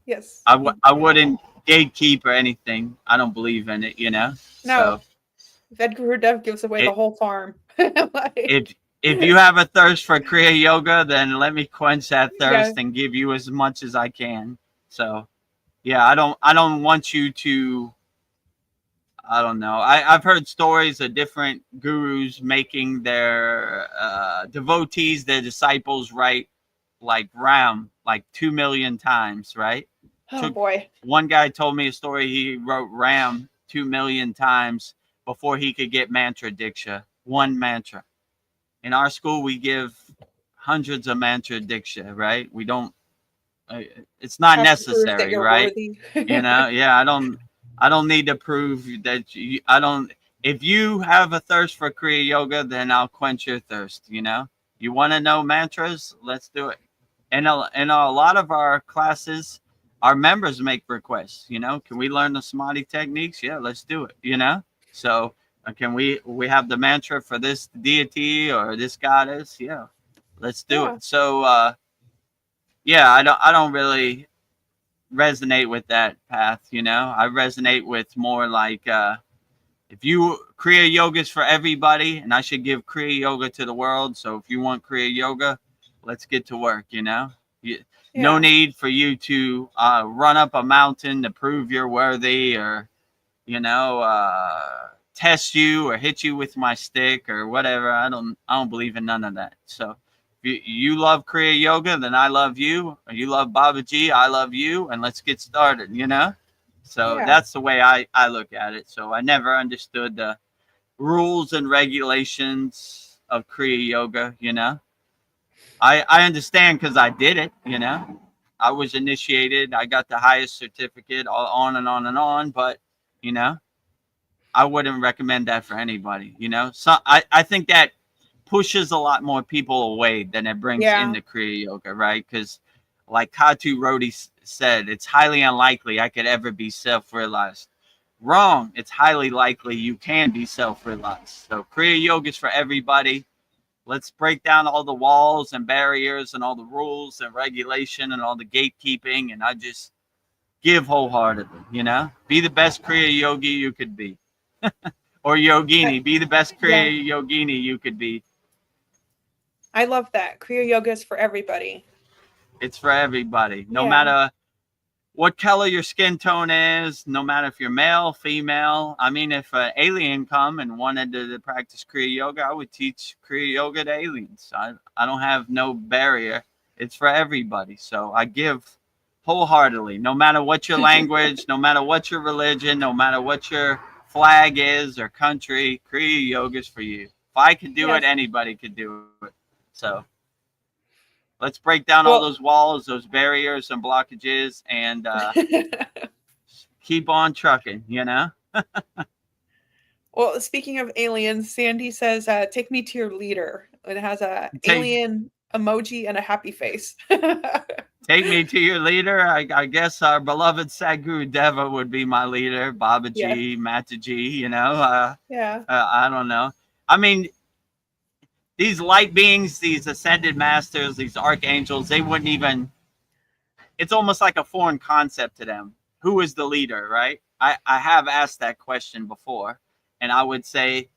yes, I wouldn't gatekeep or anything. I don't believe in it, you know. No, so Vedagurudev gives away the whole farm. If you have a thirst for Kriya yoga, then let me quench that thirst and give you as much as I can. So yeah, I don't want you to. I don't know. I've heard stories of different gurus making their devotees, their disciples, write like Ram like 2 million times, right? Boy. One guy told me a story. He wrote Ram 2 million times before he could get mantra diksha, one mantra. In our school, we give hundreds of mantra diksha, right? We don't. It's not necessary, right? You know, yeah. I don't need to prove that I don't. if you have a thirst for Kriya Yoga, then I'll quench your thirst. You know, you want to know mantras? Let's do it. And a lot of our classes, our members make requests. You know, can we learn the Samadhi techniques? Yeah, let's do it. You know, so can we have the mantra for this deity or this goddess? Yeah, let's do Yeah. it. So yeah, I don't really resonate with that path. You know, I resonate with more like if you Kriya Yoga is for everybody, and I should give Kriya Yoga to the world. So if you want Kriya Yoga, let's get to work. You know, no Yeah. need for you to run up a mountain to prove you're worthy, or you know, test you or hit you with my stick or whatever. I don't believe in none of that. So if you love Kriya Yoga, then I love you. Or you love Babaji, I love you, and let's get started. You know. So Yeah. that's the way I look at it. So I never understood the rules and regulations of Kriya Yoga. You know, I understand because I did it. You know, I was initiated. I got the highest certificate, on and on and on. But you know, I wouldn't recommend that for anybody. You know, so I think that pushes a lot more people away than it brings Yeah. into Kriya Yoga, right? Because like Katu Rodi said, it's highly unlikely I could ever be self-realized. Wrong. It's highly likely you can be self-realized. So Kriya Yoga is for everybody. Let's break down all the walls and barriers and all the rules and regulation and all the gatekeeping. And I just give wholeheartedly, you know? Be the best Kriya Yogi you could be. Or Yogini. Be the best Yeah. Kriya Yogini you could be. I love that. Kriya Yoga is for everybody. It's for everybody. No Yeah. matter what color your skin tone is, no matter if you're male, female. I mean, if an alien come and wanted to practice Kriya Yoga, I would teach Kriya Yoga to aliens. I don't have no barrier. It's for everybody. So I give wholeheartedly, no matter what your language, no matter what your religion, no matter what your flag is or country, Kriya Yoga is for you. If I could do it, Yes. anybody could do it. So let's break down all Well, those walls, those barriers and blockages, and keep on trucking, you know? well, speaking of aliens, Sandy says, take me to your leader. It has a Take, alien emoji and a happy face. take me to your leader. I guess our beloved Sadgurudeva would be my leader, Yeah. Babaji, Mataji, you know? Yeah. I don't know. I mean, these light beings, these ascended masters, these archangels, they wouldn't even, it's almost like a foreign concept to them. Who is the leader, right? I have asked that question before, and I would say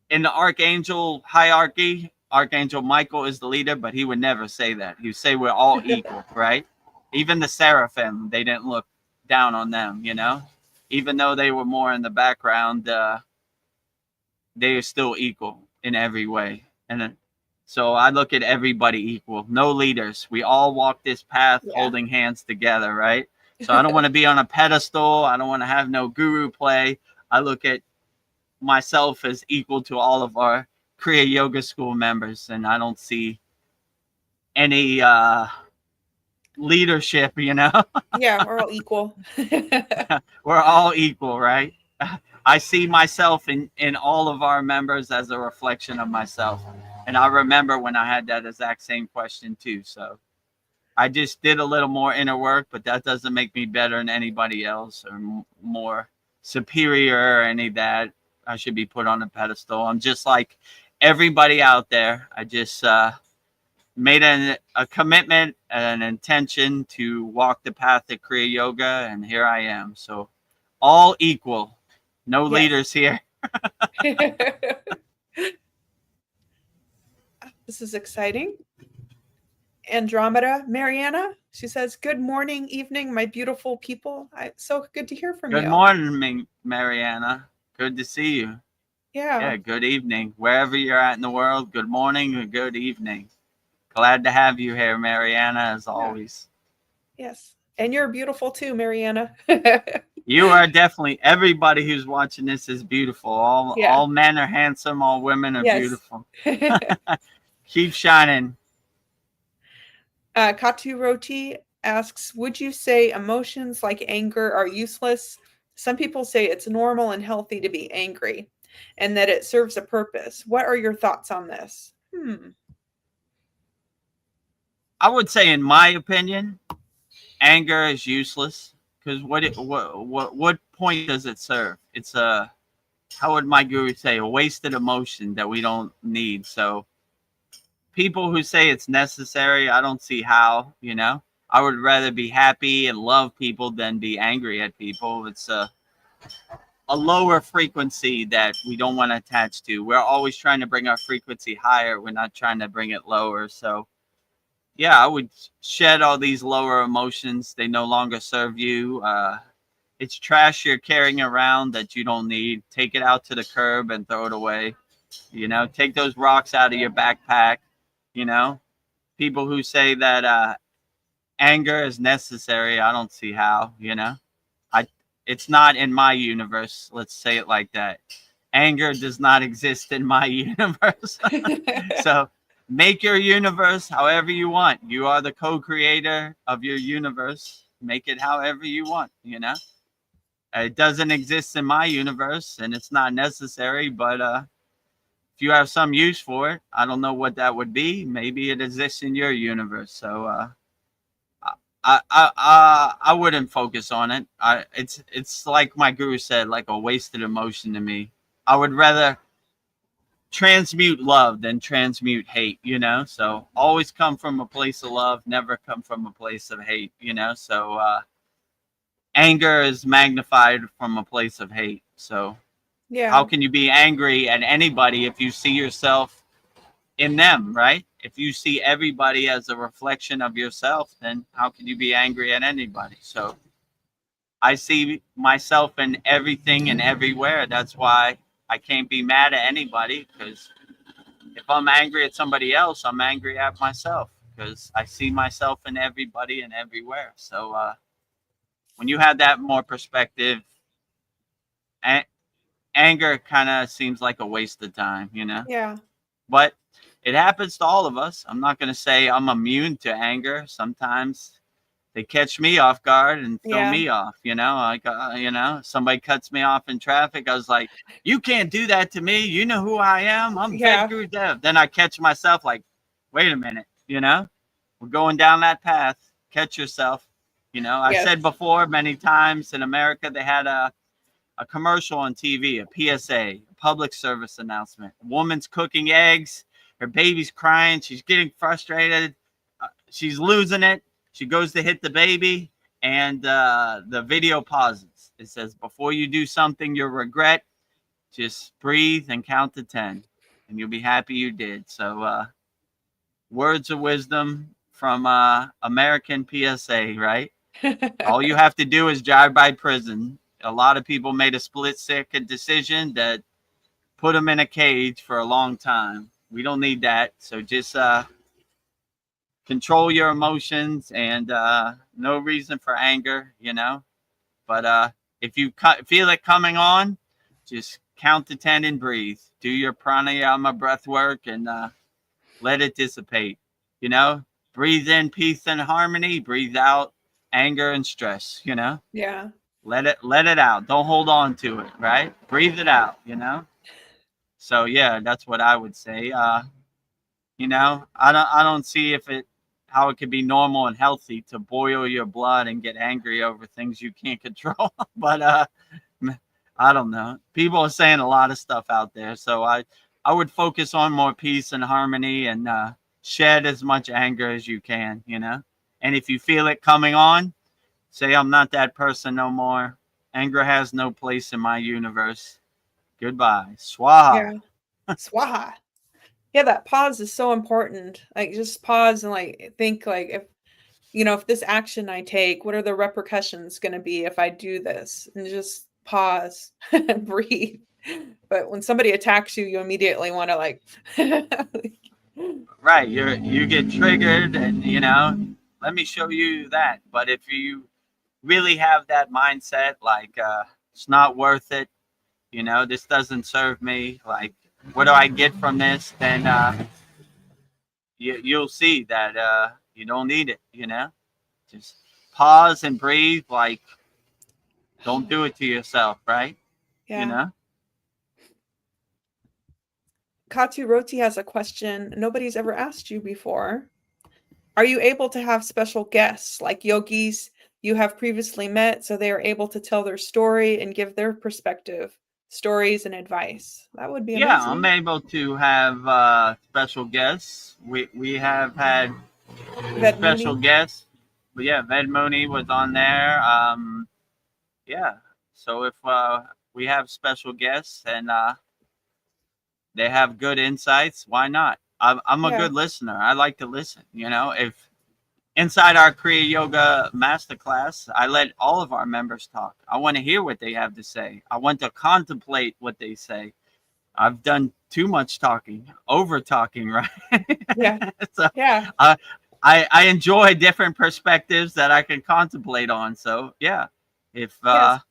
in the archangel hierarchy, Archangel Michael is the leader, but he would never say that. He would say we're all equal, right? Even the seraphim, they didn't look down on them, you know? Even though they were more in the background, they are still equal in every way. And so I look at everybody equal. No leaders. We all walk this path holding hands together, right? So I don't want to be on a pedestal. I don't want to have no guru play. I look at myself as equal to all of our Kriya Yoga School members, and I don't see any leadership, you know? Yeah, we're all equal. We're all equal, right? I see myself in all of our members as a reflection of myself. And I remember when I had that exact same question too. So I just did a little more inner work, but that doesn't make me better than anybody else or more superior or any of that. I should be put on a pedestal. I'm just like everybody out there. I just made a commitment and an intention to walk the path of Kriya Yoga, and here I am. So all equal. No leaders here. This is exciting. Andromeda Mariana, she says, good morning, evening, my beautiful people. So good to hear from you. Good morning, Mariana. Good to see you. Yeah. Good evening. Wherever you're at in the world, good morning or good evening. Glad to have you here, Mariana, as always. Yes. And you're beautiful too, Mariana. You are definitely, everybody who's watching this is beautiful. All men are handsome, all women are beautiful. Keep shining. Katu Roti asks, would you say emotions like anger are useless Some people say it's normal and healthy to be angry and that it serves a purpose. What are your thoughts on this? I would say, in my opinion, anger is useless because what point does it serve? It's a, how would my guru say, a wasted emotion that we don't need. So people who say it's necessary, I don't see how, you know. I would rather be happy and love people than be angry at people. It's a lower frequency that we don't want to attach to. We're always trying to bring our frequency higher. We're not trying to bring it lower. So yeah, I would shed all these lower emotions. They no longer serve you. It's trash you're carrying around that you don't need. Take it out to the curb and throw it away. You know, take those rocks out of your backpack. You know, people who say that anger is necessary, I don't see how. You know, it's not in my universe. Let's say it like that. Anger does not exist in my universe. So make your universe however you want. You are the co-creator of your universe. Make it however you want, you know. It doesn't exist in my universe and it's not necessary, but if you have some use for it, I don't know what that would be. Maybe it exists in your universe. So I wouldn't focus on it. It's like my guru said, like a wasted emotion to me. I would rather transmute love than transmute hate, you know. So always come from a place of love, never come from a place of hate, you know. So anger is magnified from a place of hate. So Yeah. how can you be angry at anybody if you see yourself in them, right? If you see everybody as a reflection of yourself, then how can you be angry at anybody? So I see myself in everything and everywhere. That's why I can't be mad at anybody, because if I'm angry at somebody else, I'm angry at myself because I see myself in everybody and everywhere. So when you have that more perspective, anger kind of seems like a waste of time, you know? Yeah. But it happens to all of us. I'm not going to say I'm immune to anger. Sometimes they catch me off guard and throw Yeah. me off, you know, like, you know, somebody cuts me off in traffic. I was like, you can't do that to me. You know who I am. I'm Yeah. Vedagurudev. Then I catch myself like, wait a minute, you know, we're going down that path. Catch yourself. You know, I Yes. said before many times in America, they had a commercial on TV, a PSA, a public service announcement. A woman's cooking eggs. Her baby's crying. She's getting frustrated. She's losing it. She goes to hit the baby, and the video pauses. It says, before you do something you'll regret, just breathe and count to 10, and you'll be happy you did. So words of wisdom from American PSA, right? All you have to do is drive by prison. A lot of people made a split-second decision that put them in a cage for a long time. We don't need that. So just control your emotions, and no reason for anger, you know. But if you feel it coming on, just count to 10 and breathe. Do your pranayama breath work and let it dissipate. You know, breathe in peace and harmony, breathe out anger and stress, you know. Yeah. Let it out. Don't hold on to it, right? Breathe it out, you know. So yeah, that's what I would say. You know, I don't see how it could be normal and healthy to boil your blood and get angry over things you can't control. But I don't know. People are saying a lot of stuff out there, so I would focus on more peace and harmony and shed as much anger as you can, you know. And if you feel it coming on, say, I'm not that person no more. Anger has no place in my universe. Goodbye. Swaha. Yeah. Swaha. Yeah, that pause is so important. Like, just pause and like think, like, if this action I take, what are the repercussions going to be if I do this? And just pause and breathe. But when somebody attacks you, you immediately want to like Right. You get triggered and, you know, let me show you that. But if you really have that mindset, like, it's not worth it, you know, this doesn't serve me, like, what do I get from this? Then you'll see that you don't need it, you know. Just pause and breathe, like Don't do it to yourself, right? Yeah. You know? Katu Roti has a question nobody's ever asked you before. Are you able to have special guests like yogis you have previously met so they are able to tell their story and give their perspective, stories, and advice? That would be Yeah, I'm amazing. able to have special guests. We have had Ved special Mooney? guests. But yeah, Ved Mooney was on there. Yeah. So if we have special guests and they have good insights, why not? I'm a Yeah. good listener. I like to listen. You know, if inside our Kriya Yoga Masterclass, I let all of our members talk. I want to hear what they have to say. I want to contemplate what they say. I've done too much talking, over talking, right? Yeah. So Yeah. I enjoy different perspectives that I can contemplate on. So yeah, if Yes.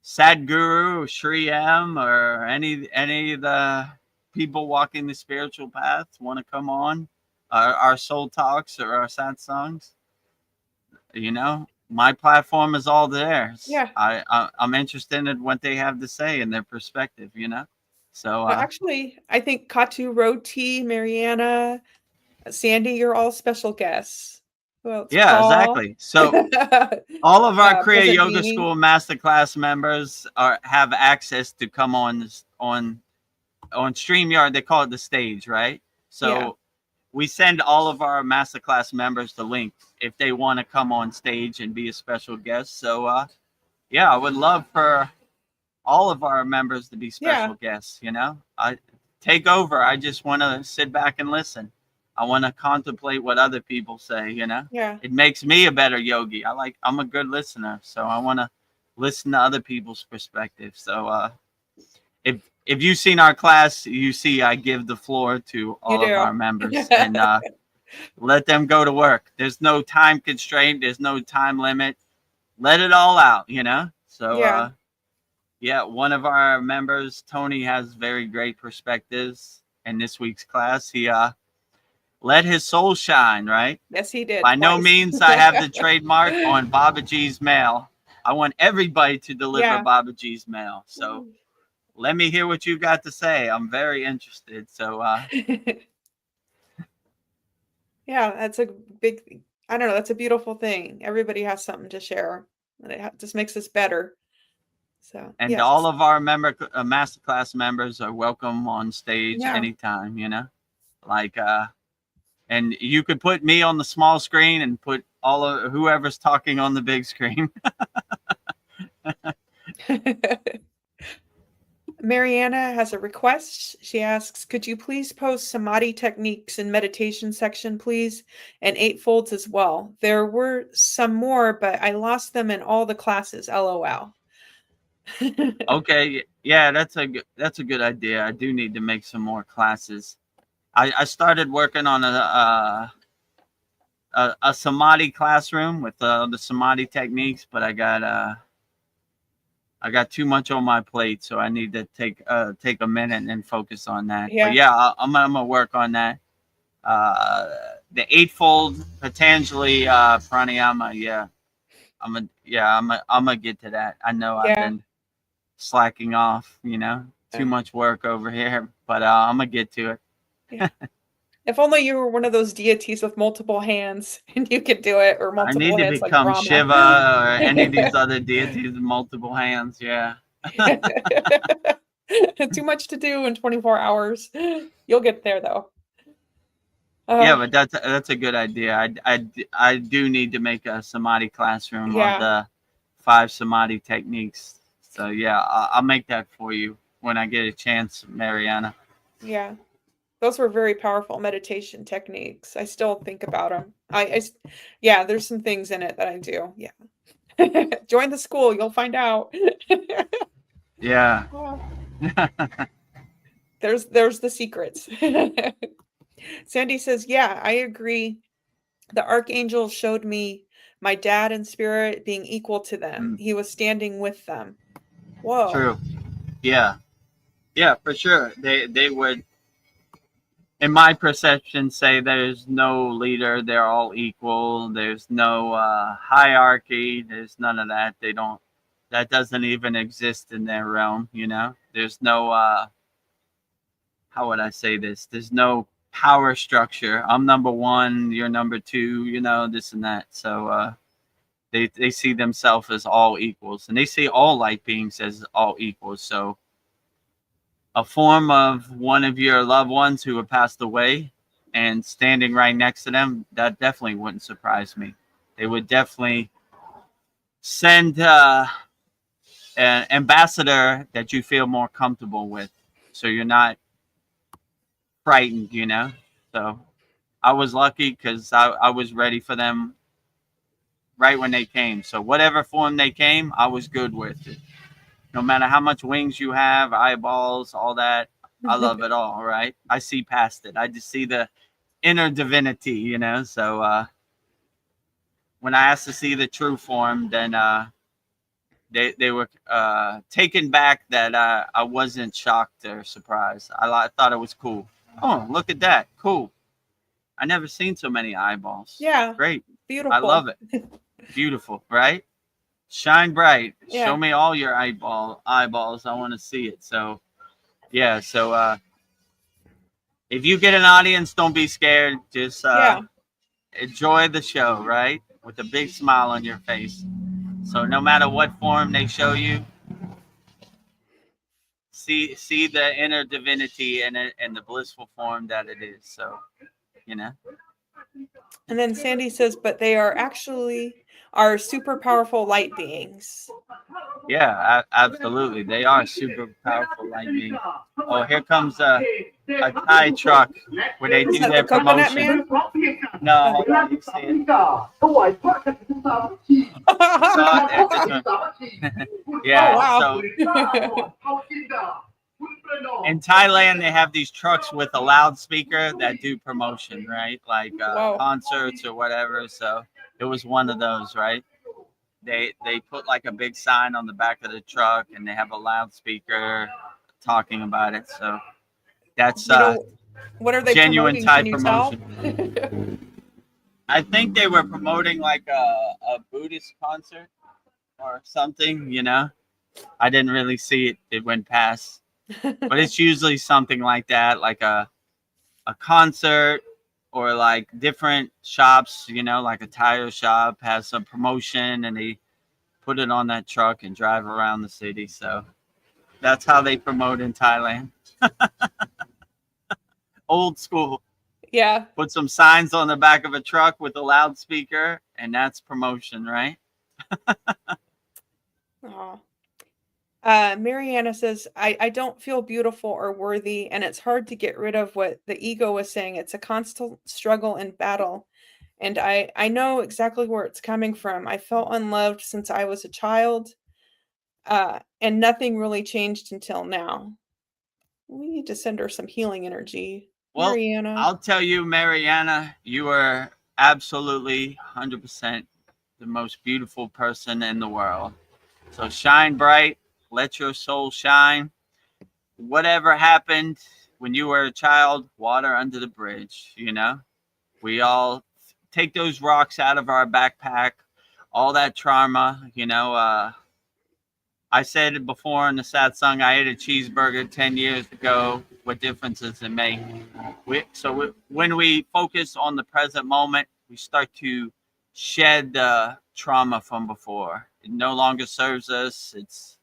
Sadhguru, Sri M, or any of the people walking the spiritual path want to come on our soul talks or our sad songs, you know, my platform is all theirs. Yeah. I'm interested in what they have to say and their perspective, you know. So Actually, I think Katu Roti, Mariana, Sandy, you're all special guests. Who else? yeah, Paul. exactly. So all of our Kriya Present Yoga Beanie. School Masterclass members have access to come on StreamYard. They call it the stage, right? So Yeah. we send all of our Masterclass members the link if they want to come on stage and be a special guest. So yeah, I would love for all of our members to be special Yeah. guests. You know, I take over. I just want to sit back and listen. I want to contemplate what other people say. You know, Yeah. it makes me a better yogi. I'm a good listener, so I want to listen to other people's perspectives. So if you've seen our class, you see I give the floor to You all of do. our members and let them go to work. There's no time constraint. There's no time limit. Let it all out. You know. So Yeah. yeah, one of our members, Tony, has very great perspectives. In this week's class, he let his soul shine, right? Yes, he did By no twice. means I have the trademark on Babaji's mail. I want everybody to deliver Yeah. Babaji's mail. So let me hear what you got to say. I'm very interested. So Yeah, that's a big, I don't know, that's a beautiful thing. Everybody has something to share, and it just makes us better. So, and yes. all of our masterclass members are welcome on stage Yeah. anytime, you know. Like and you could put me on the small screen and put all of whoever's talking on the big screen. Mariana has a request. She asks, could you please post samadhi techniques in meditation section, please? And eightfolds as well. There were some more, but I lost them in all the classes. LOL. Okay, yeah, that's a good idea. I do need to make some more classes. I started working on a samadhi classroom with the samadhi techniques, but I got too much on my plate, so I need to take a minute and focus on that. But Yeah. yeah, I'm gonna work on that. The eightfold Patanjali pranayama. Yeah, I'm gonna get to that. I know I've Yeah. been slacking off, you know, too much work over here, but I'm gonna get to it. Yeah. If only you were one of those deities with multiple hands and you could do it, or I multiple need to hands like become Brahma. Shiva or any of these other deities with multiple hands. Yeah. Too much to do in 24 hours. You'll get there though. Yeah, Uh, but that's a good idea. I do need to make a samadhi classroom of yeah, the 5 samadhi techniques. So yeah, I'll make that for you when I get a chance, Mariana. yeah. Those were very powerful meditation techniques. I still think about them. Yeah, there's some things in it that I do. Yeah. Join the school, you'll find out. Yeah. Oh, there's the secrets. Sandy says, "Yeah, I agree. The archangel showed me my dad in spirit being equal to them. Mm, He was standing with them." Whoa. true. Yeah. Yeah, for sure. They would, in my perception, say there's no leader. They're all equal. There's no hierarchy. There's none of that. They don't. that doesn't even exist in their realm. There's no how would I say this? There's no power structure. I'm number one, you're number two, this and that. So they see themselves as all equals, and they see all light beings as all equals. So a form of one of your loved ones who have passed away and standing right next to them, that definitely wouldn't surprise me. They would definitely send an ambassador that you feel more comfortable with, so you're not frightened. So I was lucky because I was ready for them right when they came. So whatever form they came, I was good with it. No matter how much wings you have, eyeballs, all that, I love it all, right? I see past it. I just see the inner divinity, So when I asked to see the true form, then they were taken back that I wasn't shocked or surprised. I thought it was cool. Oh, look at that. Cool. I never seen so many eyeballs. Yeah. Great. Beautiful. I love it. Beautiful, right? Shine bright. Yeah. Show me all your eyeballs. I want to see it. So, yeah. So, if you get an audience, don't be scared. Just enjoy the show, right? With a big smile on your face. So, no matter what form they show you, see the inner divinity and the blissful form that it is. So, And then Sandy says, but they are actually are super powerful light beings. Yeah, absolutely. They are super powerful light beings. Oh, here comes a Thai truck where they do their promotion. No, hold on, you see it. Yeah, so in Thailand, they have these trucks with a loudspeaker that do promotion, right? Like concerts or whatever. So it was one of those, right? They put like a big sign on the back of the truck, and they have a loudspeaker talking about it. So that's what are they genuine promoting? Thai Can you promotion. tell? I think they were promoting like a Buddhist concert or something. I didn't really see it. It went past. But it's usually something like that, like a concert, or like different shops, like a tire shop has some promotion and they put it on that truck and drive around the city. So that's how they promote in Thailand. Old school. Yeah. Put some signs on the back of a truck with a loudspeaker, and that's promotion, right? Oh. Mariana says, I don't feel beautiful or worthy, and it's hard to get rid of what the ego was saying. It's a constant struggle and battle. And I know exactly where it's coming from. I felt unloved since I was a child, and nothing really changed until now. We need to send her some healing energy. Well, Mariana. I'll tell you, Mariana, you are absolutely 100% the most beautiful person in the world. So shine bright. Let your soul shine. Whatever happened when you were a child, water under the bridge, We all take those rocks out of our backpack, all that trauma, I said it before in the satsang, I ate a cheeseburger 10 years ago. What difference does it make? When we focus on the present moment, we start to shed the trauma from before. It no longer serves us. It's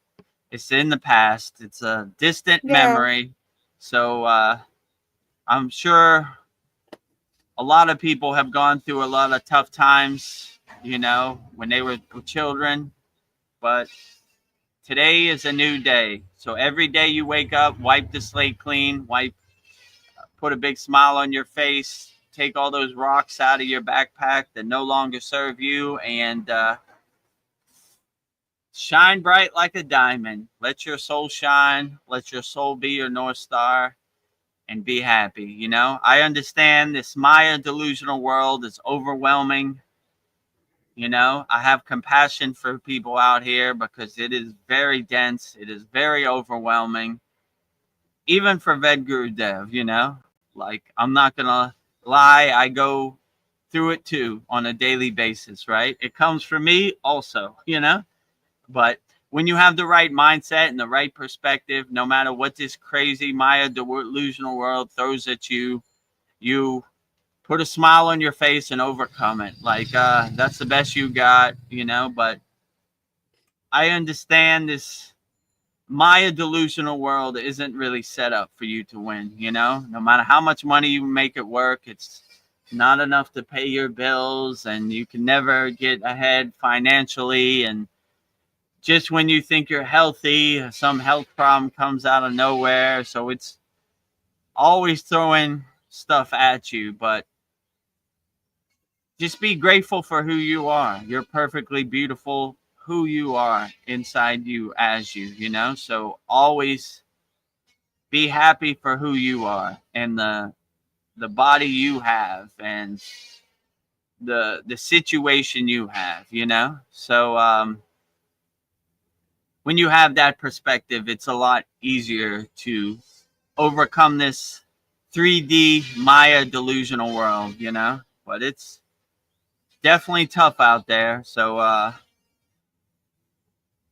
in the past. It's a distant memory. So I'm sure a lot of people have gone through a lot of tough times, when they were children. But today is a new day. So every day you wake up, wipe the slate clean, put a big smile on your face, take all those rocks out of your backpack that no longer serve you, and shine bright like a diamond. Let your soul shine. Let your soul be your North Star, and be happy. I understand this Maya delusional world is overwhelming. I have compassion for people out here because it is very dense. It is very overwhelming. Even for Vedagurudev, like, I'm not going to lie. I go through it too on a daily basis, right? It comes from me also, But when you have the right mindset and the right perspective, no matter what this crazy Maya delusional world throws at you, you put a smile on your face and overcome it. Like, that's the best you got, you know. But I understand this Maya delusional world isn't really set up for you to win, you know. No matter how much money you make it work, it's not enough to pay your bills, and you can never get ahead financially. And just when you think you're healthy, some health problem comes out of nowhere. So it's always throwing stuff at you. But just be grateful for who you are. You're perfectly beautiful who you are inside you as you, you know. So always be happy for who you are and the body you have and the situation you have, you know. So when you have that perspective, it's a lot easier to overcome this 3D Maya delusional world, you know. But it's definitely tough out there. So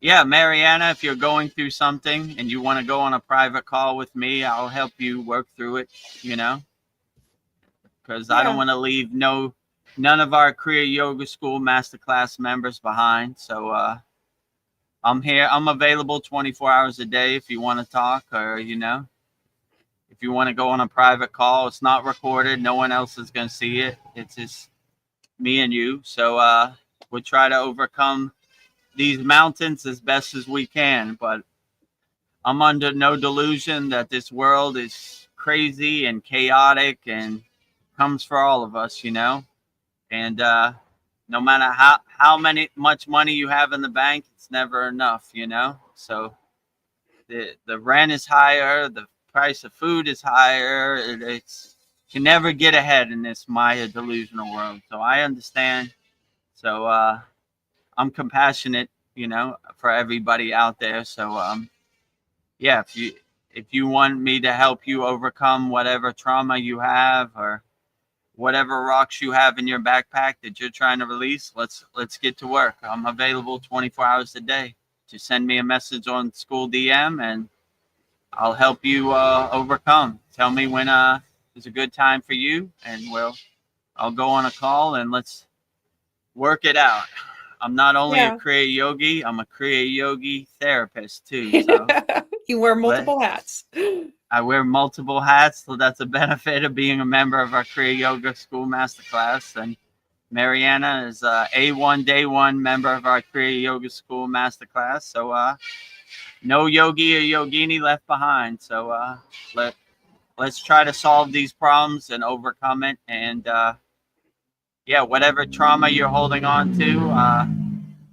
yeah, Mariana, if you're going through something and you want to go on a private call with me, I'll help you work through it, you know, because I don't Yeah. want to leave none of our Kriya Yoga School Masterclass members behind. So I'm here. I'm available 24 hours a day if you want to talk, or, you know, if you want to go on a private call. It's not recorded. No one else is going to see it. It's just me and you. So we'll try to overcome these mountains as best as we can. But I'm under no delusion that this world is crazy and chaotic and comes for all of us, you know. And no matter how much money you have in the bank, it's never enough, you know. So the rent is higher, the price of food is higher. It's you can never get ahead in this Maya delusional world. So I understand. So I'm compassionate, you know, for everybody out there. So yeah, if you want me to help you overcome whatever trauma you have or whatever rocks you have in your backpack that you're trying to release, let's get to work. I'm available 24 hours a day. Just send me a message on SKOOL DM and I'll help you overcome. Tell me when is a good time for you, and I'll go on a call and let's work it out. I'm not only a Yeah. Kriya yogi, I'm a Kriya yogi therapist too. So You wear let, multiple hats. I wear multiple hats, so that's a benefit of being a member of our Kriya Yoga School Masterclass. And Mariana is a A1 Day 1 member of our Kriya Yoga School Masterclass. So no yogi or yogini left behind. So let's try to solve these problems and overcome it. And yeah, whatever trauma you're holding on to,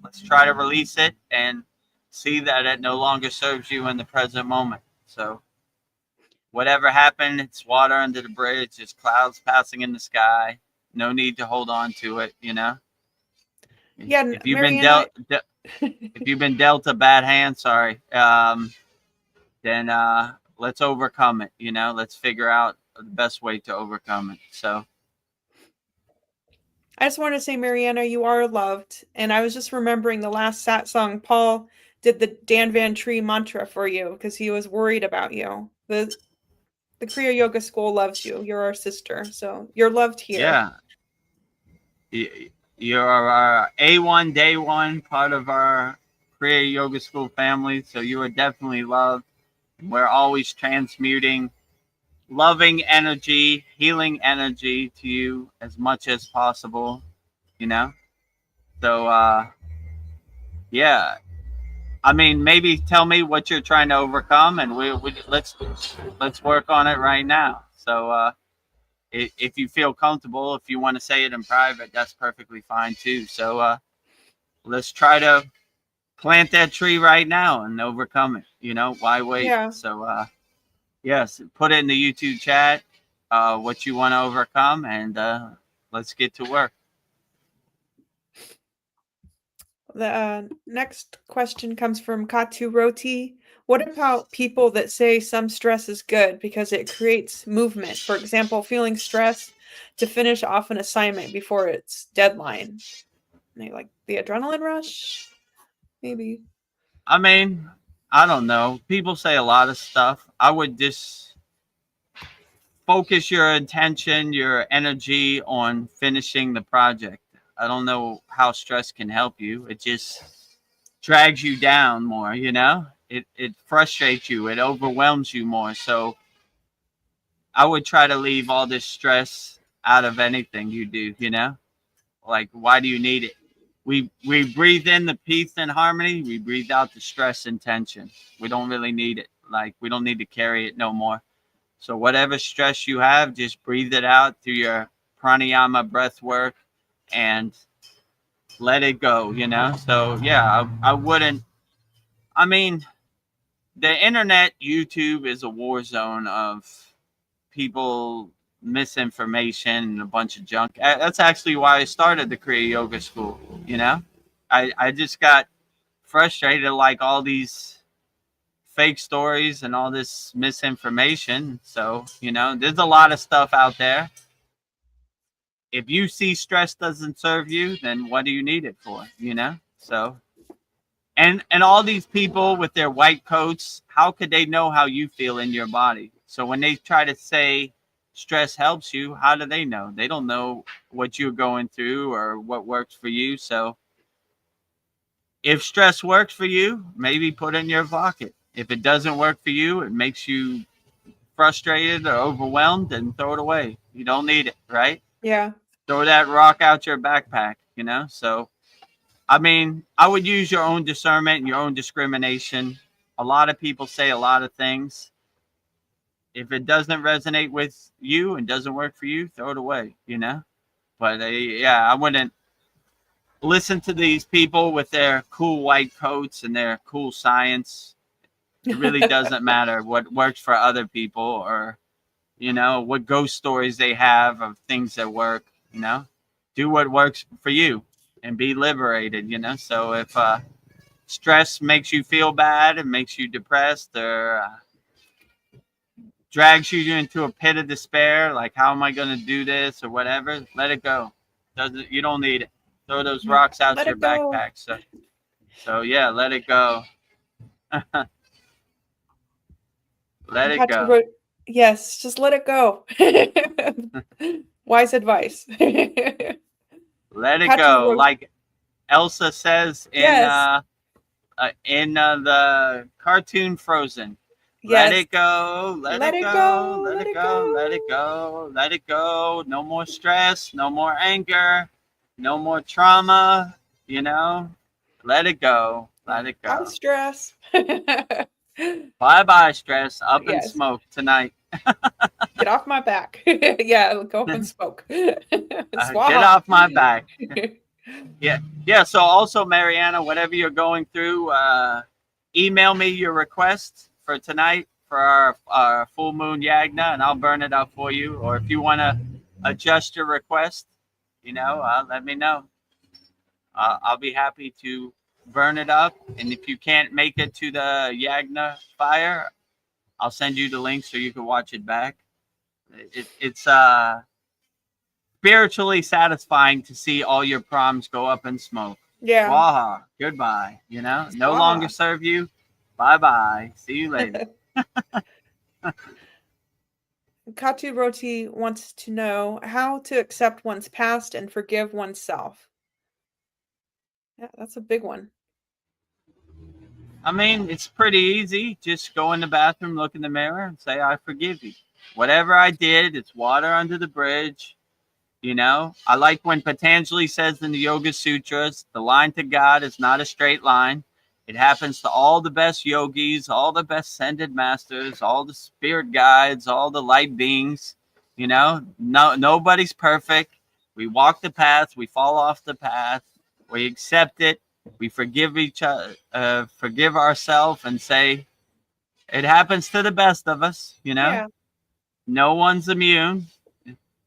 let's try to release it and see that it no longer serves you in the present moment. So whatever happened, it's water under the bridge, it's clouds passing in the sky. No need to hold on to it, you know. Yeah, If you've been Mariana. dealt a bad hand, sorry, then let's overcome it. You know, let's figure out the best way to overcome it. So I just want to say, Mariana, you are loved. And I was just remembering the last Sat song. Paul did the Dan Van Tree mantra for you because he was worried about you. The Kriya Yoga School loves you. You're our sister, so you're loved here. yeah, you're our A1 Day 1 part of our Kriya Yoga School family. So you are definitely loved. We're always transmuting loving energy, healing energy to you as much as possible, you know? So, yeah. I mean, maybe tell me what you're trying to overcome, and let's work on it right now. So, if you feel comfortable, if you want to say it in private, that's perfectly fine too. So, let's try to plant that tree right now and overcome it. You know, why wait? Yeah. So, yes, put it in the YouTube chat, what you want to overcome, and let's get to work. The next question comes from Katu Roti. What about people that say some stress is good because it creates movement? For example, feeling stressed to finish off an assignment before its deadline. They like the adrenaline rush, maybe. I mean, I don't know. People say a lot of stuff. I would just focus your attention, your energy on finishing the project. I don't know how stress can help you. It just drags you down more, you know? It frustrates you, it overwhelms you more. So I would try to leave all this stress out of anything you do, you know? Like, why do you need it? We breathe in the peace and harmony, we breathe out the stress and tension. We don't really need it. Like, we don't need to carry it no more. So whatever stress you have, just breathe it out through your pranayama breath work and let it go, you know? So yeah, I wouldn't, I mean, the internet, YouTube is a war zone of people misinformation and a bunch of junk. That's actually why I started the Kriya Yoga School, you know? I just got frustrated, like all these fake stories and all this misinformation. So, you know, there's a lot of stuff out there. If you see stress doesn't serve you, then what do you need it for, you know? So, and all these people with their white coats, how could they know how you feel in your body? So when they try to say stress helps you, how do they know? They don't know what you're going through or what works for you. So if stress works for you, maybe put it in your pocket. If it doesn't work for you, it makes you frustrated or overwhelmed, then throw it away. You don't need it, right? Yeah. Throw that rock out your backpack, you know? So I mean, I would use your own discernment and your own discrimination. A lot of people say a lot of things. If it doesn't resonate with you and doesn't work for you, throw it away, you know? But yeah, I wouldn't listen to these people with their cool white coats and their cool science. It really doesn't matter what works for other people or, you know, what ghost stories they have of things that work, you know? Do what works for you and be liberated, you know? So if stress makes you feel bad and makes you depressed or drags you into a pit of despair, like how am I going to do this or whatever, let it go. Doesn't, you don't need it. Throw those rocks out Let your it go. backpack. So yeah, let it go. Let it Katu go. wrote, yes, just let it go. Wise advice. Let it Katu go. wrote, Like Elsa says yes, in the cartoon Frozen. Let yes. it go, let Let it it go, go. let Let it it go, let it go. go, let it go. No more stress, no more anger, no more trauma, you know? Let it go, let it Bye, go. stress. Bye bye, stress. Up in Yes. smoke tonight. Get off my back. Yeah, go up and smoke. Get Swaha. off my back. Yeah, yeah. So also, Mariana, whatever you're going through, email me your request for tonight for our full moon yagna, and I'll burn it up for you. Or if you want to adjust your request, you know, let me know. I'll be happy to burn it up. And if you can't make it to the yagna fire, I'll send you the link so you can watch it back. It's spiritually satisfying to see all your problems go up in smoke. Yeah. Swaha. Goodbye. You know, no Swaha. longer serve you. Bye bye. See you later. Katu Roti wants to know how to accept one's past and forgive oneself. Yeah, that's a big one. I mean, it's pretty easy. Just go in the bathroom, look in the mirror, and say, I forgive you. Whatever I did, it's water under the bridge. You know, I like when Patanjali says in the Yoga Sutras, the line to God is not a straight line. It happens to all the best yogis, all the best ascended masters, all the spirit guides, all the light beings. You know, nobody's perfect. We walk the path, we fall off the path, we accept it, we forgive each other, forgive ourselves, and say it happens to the best of us. You know, Yeah. no one's immune.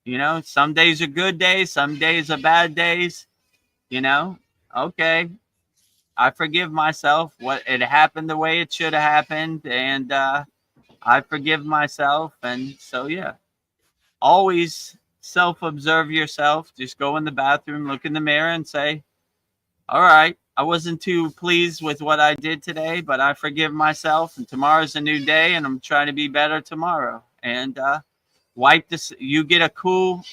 You know, some days are good days, some days are bad days. You know, okay, I forgive myself. What it happened the way it should have happened, and I forgive myself. And so, yeah, always self-observe yourself. Just go in the bathroom, look in the mirror, and say, "All right, I wasn't too pleased with what I did today, but I forgive myself, and tomorrow's a new day, and I'm trying to be better tomorrow. And wipe this. You get a cool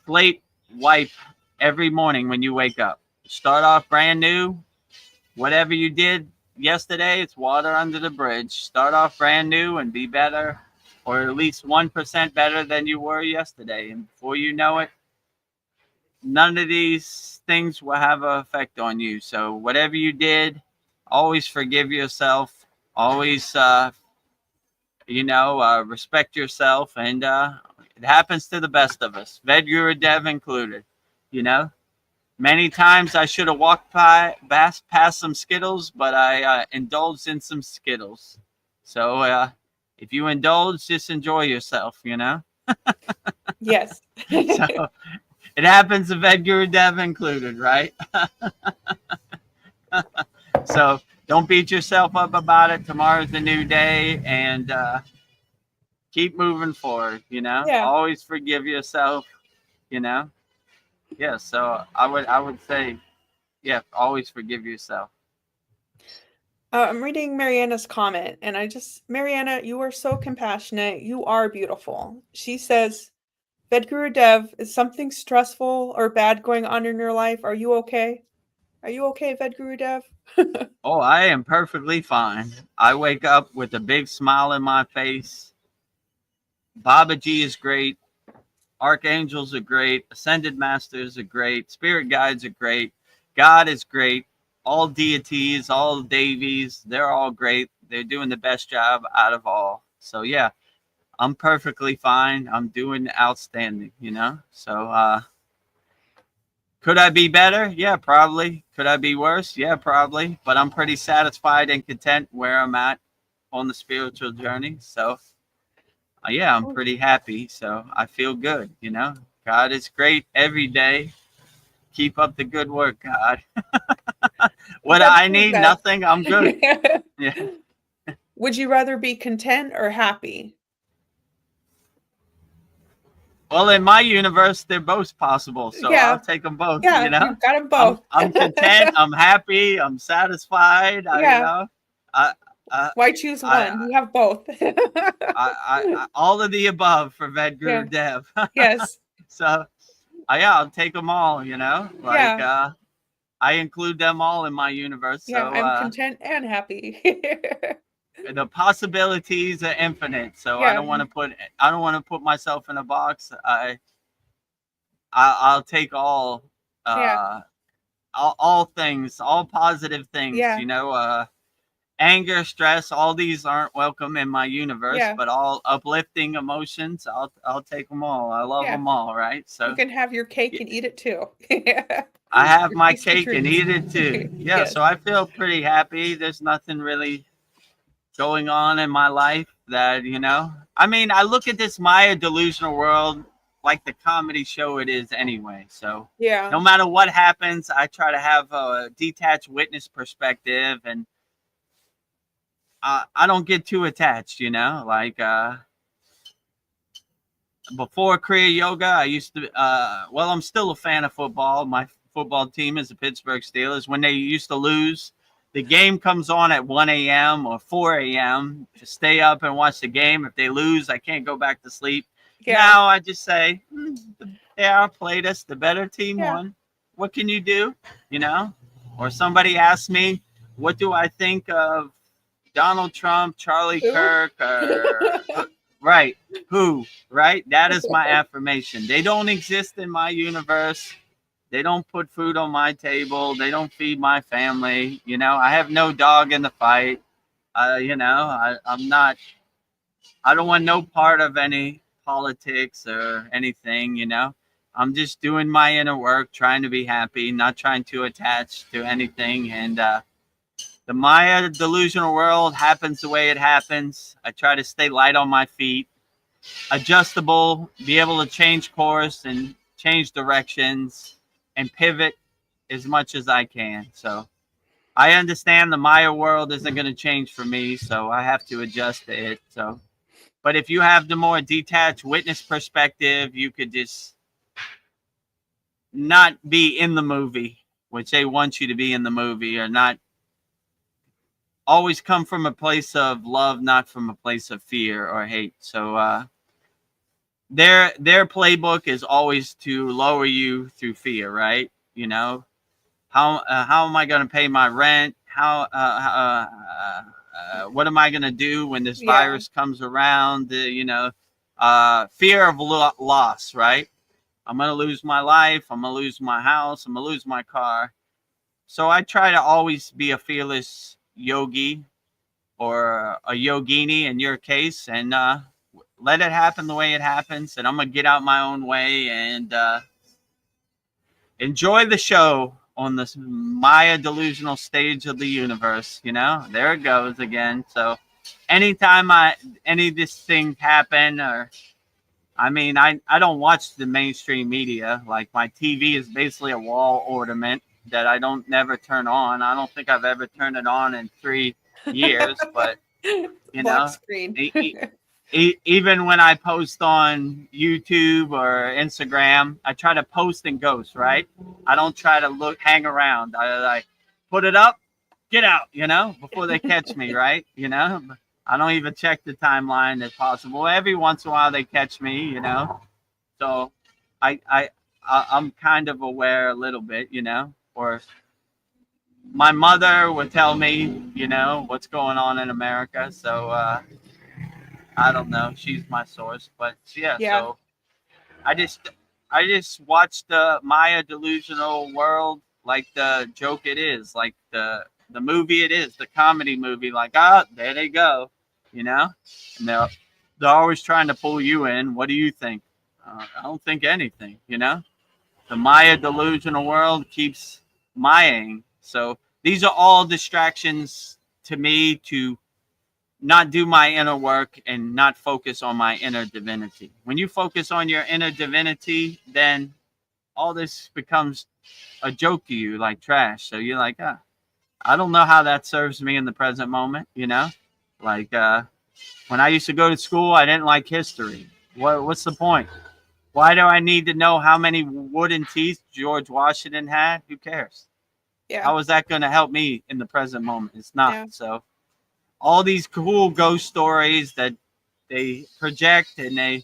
slate wipe every morning when you wake up. Start off brand new. Whatever you did yesterday, it's water under the bridge. Start off brand new and be better, or at least 1% better than you were yesterday. And before you know it, none of these things will have an effect on you. So whatever you did, always forgive yourself. Always, respect yourself. And it happens to the best of us, Vedagurudev included. Many times I should have walked past some Skittles, but I indulged in some Skittles. So if you indulge, just enjoy yourself, Yes. So it happens to Vedagurudev included, right? So don't beat yourself up about it. Tomorrow's a new day, and keep moving forward, Yeah. Always forgive yourself, Yeah, so I would say, yeah, always forgive yourself. I'm reading Mariana's comment, and Mariana, you are so compassionate. You are beautiful. She says, Vedagurudev, is something stressful or bad going on in your life? Are you okay? Are you okay, Vedagurudev? Oh, I am perfectly fine. I wake up with a big smile in my face. Babaji is great. Archangels are great. Ascended masters are great. Spirit guides are great. God is great. All deities, all Devis, they're all great. They're doing the best job out of all. So yeah, I'm perfectly fine. I'm doing outstanding, So could I be better? Yeah, probably. Could I be worse? Yeah, probably. But I'm pretty satisfied and content where I'm at on the spiritual journey. So yeah, I'm pretty happy. So I feel good, God is great every day. Keep up the good work, God. What I need, nothing. I'm good. Yeah. Would you rather be content or happy? Well, in my universe, they're both possible. So Yeah. I'll take them both, Yeah, you've got them both. I'm content. I'm happy. I'm satisfied. Yeah. I, Why choose one? You have both. all of the above for Vedagurudev. Yes. So, yeah, I'll take them all, I include them all in my universe. Yeah, so I'm content and happy. the possibilities are infinite. So Yeah. I don't want to put myself in a box. I'll take all all things, all positive things, Yeah. Anger, stress, all these aren't welcome in my universe, Yeah. but all uplifting emotions, I'll take them all. I love them all, right? So you can have your cake and eat it too. I have Your my piece of cake and treats. eat it too. Yeah, Yes. so I feel pretty happy. There's nothing really going on in my life that, I mean, I look at this Maya delusional world like the comedy show it is anyway. So Yeah. no matter what happens, I try to have a detached witness perspective, and I don't get too attached, like before Kriya Yoga, I used to, I'm still a fan of football. My football team is the Pittsburgh Steelers. When they used to lose, the game comes on at 1 a.m. or 4 a.m. to stay up and watch the game. If they lose, I can't go back to sleep. Yeah. Now I just say, yeah, played us. The better team Yeah. won. What can you do? Or somebody asked me, what do I think of Donald Trump, Charlie Kirk, right? Who? Right? That is my affirmation. They don't exist in my universe. They don't put food on my table. They don't feed my family. I have no dog in the fight. I'm not. I don't want no part of any politics or anything. I'm just doing my inner work, trying to be happy, not trying to attach to anything, and the Maya delusional world happens the way it happens. I try to stay light on my feet, adjustable, be able to change course and change directions and pivot as much as I can. So I understand the Maya world isn't going to change for me, so I have to adjust to it. So, but if you have the more detached witness perspective, you could just not be in the movie. which they want you to be in the movie, are not always come from a place of love, not from a place of fear or hate. So their playbook is always to lower you through fear, right? You know, how am I going to pay my rent? What am I going to do when this Yeah. virus comes around? Fear of loss, right? I'm going to lose my life. I'm going to lose my house. I'm going to lose my car. So I try to always be a fearless yogi or a yogini in your case, and let it happen the way it happens. And I'm going to get out my own way and enjoy the show on this Maya delusional stage of the universe. You know, there it goes again. So anytime any of this thing happen, or I mean, I don't watch the mainstream media. Like, my TV is basically a wall ornament that I don't never turn on. I don't think I've ever turned it on in 3 years, but you Black know, screen. even when I post on YouTube or Instagram, I try to post in ghost, right? I don't try to hang around. I like put it up, get out, you know, before they catch me, right? You know, I don't even check the timeline if possible. Every once in a while they catch me, you know. So I'm kind of aware a little bit, you know, or my mother would tell me, you know, what's going on in America. So I don't know. She's my source, but yeah. Yeah. So I just watch the Maya delusional world like the joke it is, like the movie it is, the comedy movie. Like, there they go, you know. And they're always trying to pull you in. What do you think? I don't think anything, you know. The Maya delusional world keeps Mayaing. So these are all distractions to me to not do my inner work and not focus on my inner divinity. When you focus on your inner divinity, then all this becomes a joke to you, like trash. So you're like, I don't know how that serves me in the present moment, you know? Like when I used to go to school, I didn't like history. What's the point? Why do I need to know how many wooden teeth George Washington had? Who cares? Yeah. How is that going to help me in the present moment? It's not. Yeah. So all these cool ghost stories that they project and they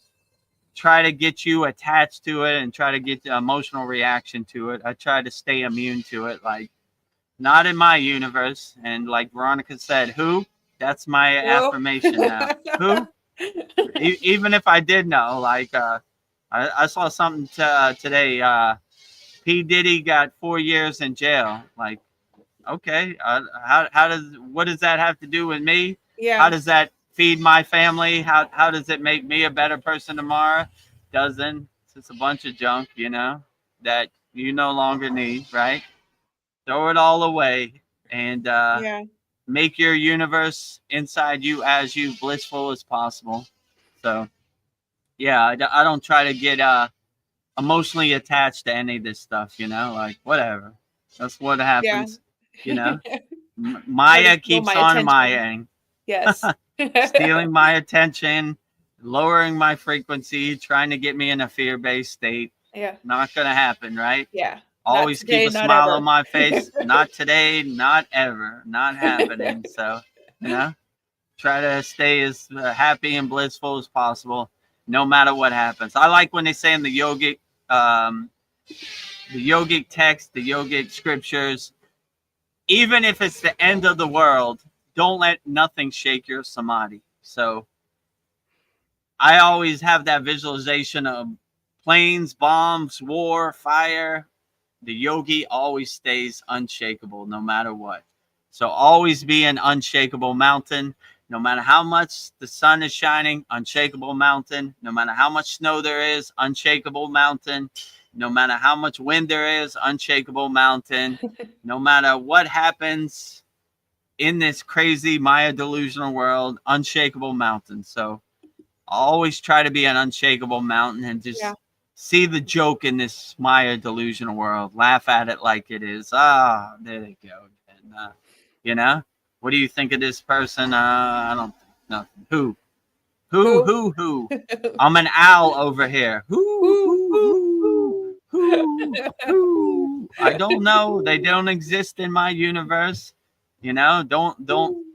try to get you attached to it and try to get the emotional reaction to it. I try to stay immune to it. Like, not in my universe. And like Veronica said, who? That's my affirmation now. Who? Even if I did know, like, I saw something today. P. Diddy got 4 years in jail. Like, okay, what does that have to do with me? Yeah. How does that feed my family? How does it make me a better person tomorrow? Doesn't. It's just a bunch of junk, you know, that you no longer need, right? Throw it all away and Yeah. make your universe inside you as you blissful as possible. So yeah, I don't try to get emotionally attached to any of this stuff, you know, like whatever. That's what happens, you know. Maya keeps on Mayaing. Yes. Stealing my attention, lowering my frequency, trying to get me in a fear-based state. Yeah. Not going to happen, right? Yeah. Always today, keep a smile on my face. Not today, not ever, not happening. So, you know, try to stay as happy and blissful as possible, no matter what happens. I like when they say in the yogic text, the yogic scriptures, even if it's the end of the world, don't let nothing shake your samadhi. So I always have that visualization of planes, bombs, war, fire. The yogi always stays unshakable no matter what. So always be an unshakable mountain. No matter how much the sun is shining, unshakable mountain. No matter how much snow there is, unshakable mountain. No matter how much wind there is, unshakable mountain. No matter what happens in this crazy Maya delusional world, unshakable mountain. So always try to be an unshakable mountain and just see the joke in this Maya delusional world. Laugh at it like it is. There they go. And, you know, what do you think of this person? I don't think nothing. Who? I'm an owl over here. Who? I don't know. They don't exist in my universe. You know, don't.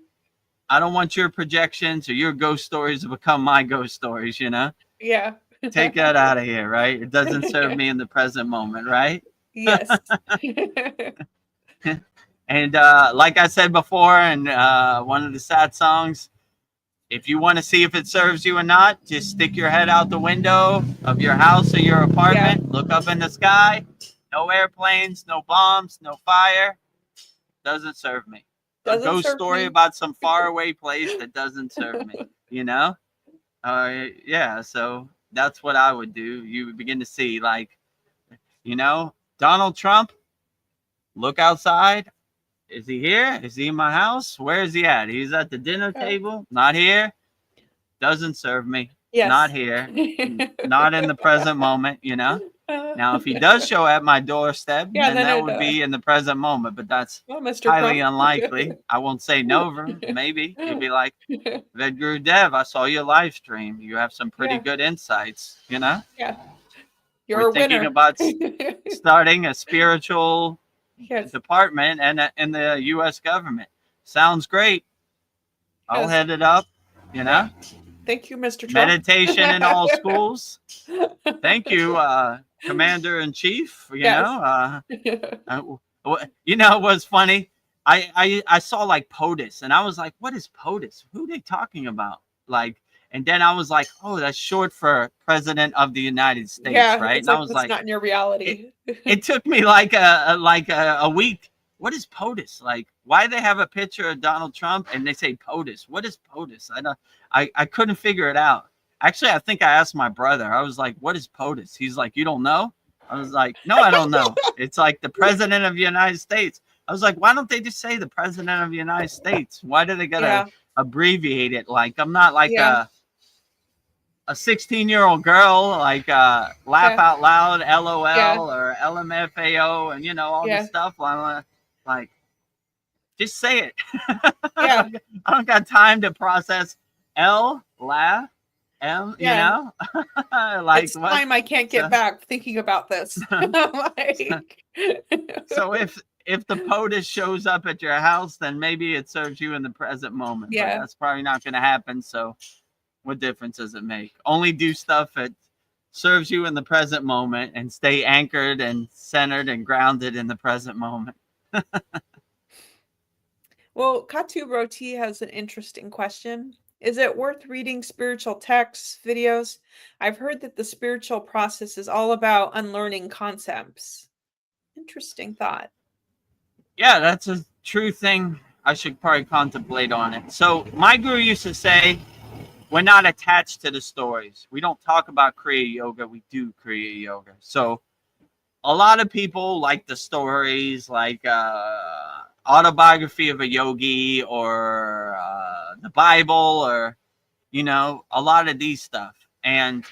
I don't want your projections or your ghost stories to become my ghost stories. You know, Yeah. take that out of here, right? It doesn't serve me in the present moment, right? Yes. And like I said before, in one of the sad songs, if you want to see if it serves you or not, just stick your head out the window of your house or your apartment, look up in the sky. No airplanes, no bombs, no fire. Doesn't serve me. A Doesn't ghost serve story me. about some faraway place that doesn't serve me. You know? Yeah. So that's what I would do. You begin to see, like, you know, Donald Trump. Look outside. Is he here? Is he in my house? Where is he at? He's at the dinner table. Not here. Doesn't serve me. Not Yes. here. Not in the present moment, you know? Now, if he does show at my doorstep, Yeah, then then that it, would be in the present moment, but that's well, Mr. highly Trump. unlikely. I won't say never. Maybe. You'd be like, Vedagurudev, I saw your live stream. You have some pretty Yeah. good insights, you know? Yeah. You're We're a thinking winner. about starting a spiritual Yes. department and in the U.S. government. Sounds great. I'll Yes. head it up, you know? Thank you, Mr. Trump. Meditation in all schools. Thank you, Commander in Chief. You Yes. know, you know what's funny? I saw like POTUS, and I was like, "What is POTUS? Who are they talking about?" Like, and then I was like, "Oh, that's short for President of the United States, Yeah, right?" it's And I like was that's like, not in your reality. it took me like a week. What is POTUS? Like, why they have a picture of Donald Trump and they say POTUS? What is POTUS? I couldn't figure it out. Actually, I think I asked my brother. I was like, "What is POTUS?" He's like, "You don't know?" I was like, "No, I don't know." It's like the President of the United States. I was like, "Why don't they just say the President of the United States? Why do they gotta Yeah. abbreviate it? Like, I'm not like Yeah. a 16-year-old girl, like laugh Yeah. out loud, Yeah. LOL or LMFAO, and you know all this Yeah. stuff. I'm like, just say it. Yeah. I don't got time to process L, laugh, M. You Yeah. know, like It's what? time I can't get So, back thinking about this. Like, so if the POTUS shows up at your house, then maybe it serves you in the present moment. But yeah. that's probably not going to happen. So what difference does it make? Only do stuff that serves you in the present moment and stay anchored and centered and grounded in the present moment. Well, Katu Roti has an interesting question. Is it worth reading spiritual texts, videos? I've heard that the spiritual process is all about unlearning concepts. Interesting thought. Yeah, that's a true thing. I should probably contemplate on it. So my guru used to say, we're not attached to the stories. We don't talk about Kriya yoga. We do Kriya yoga. So a lot of people like the stories, like autobiography of a yogi or the Bible or, you know, a lot of these stuff. And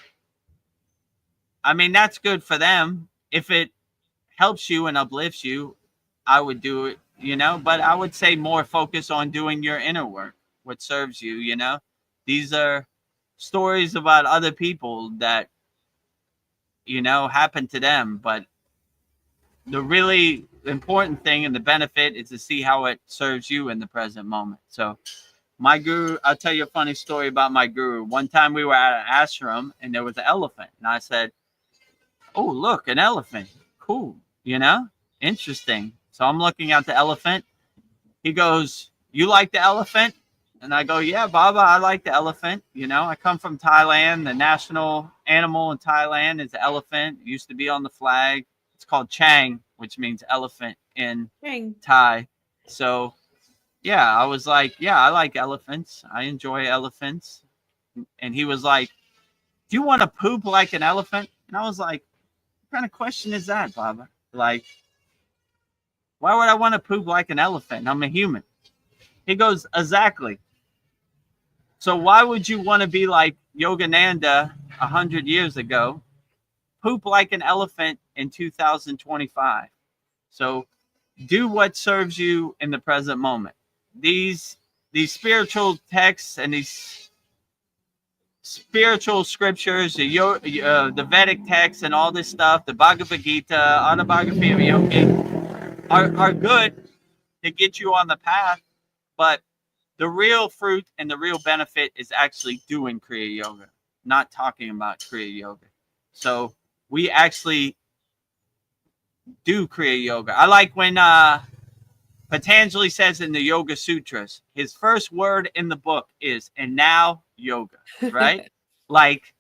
I mean, that's good for them. If it helps you and uplifts you, I would do it, you know, but I would say more focus on doing your inner work, what serves you, you know. These are stories about other people that, you know, happened to them, but the really important thing and the benefit is to see how it serves you in the present moment. So my guru, I'll tell you a funny story about my guru. One time we were at an ashram and there was an elephant, and I said, "Oh, look, an elephant. Cool, you know, interesting." So I'm looking at the elephant. He goes, "You like the elephant?" And I go, "Yeah, Baba, I like the elephant. You know, I come from Thailand. The national animal in Thailand is the elephant. It used to be on the flag. It's called Chang, which means elephant in Dang. Thai." So, yeah, I was like, "Yeah, I like elephants. I enjoy elephants." And he was like, "Do you want to poop like an elephant?" And I was like, "What kind of question is that, Baba? Like, why would I want to poop like an elephant? I'm a human." He goes, "Exactly. So why would you want to be like Yogananda 100 years ago, poop like an elephant in 2025? So do what serves you in the present moment." These spiritual texts and these spiritual scriptures, the Vedic texts, and all this stuff, the Bhagavad Gita, autobiography of a yogi, are good to get you on the path, but the real fruit and the real benefit is actually doing Kriya Yoga, not talking about Kriya Yoga. So we actually do Kriya Yoga. I like when Patanjali says in the Yoga Sutras, his first word in the book is, and now yoga, right? Like,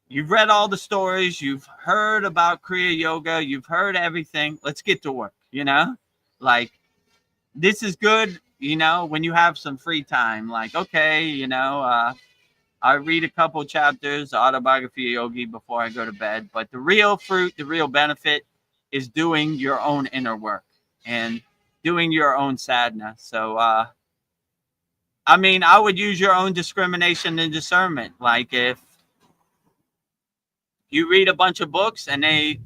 you've read all the stories, you've heard about Kriya Yoga, you've heard everything. Let's get to work, you know? Like, this is good, you know, when you have some free time. Like, okay, you know, I read a couple chapters, Autobiography of Yogi, before I go to bed. But the real fruit, the real benefit is doing your own inner work and doing your own sadhana. So, I mean, I would use your own discrimination and discernment. Like, if you read a bunch of books and it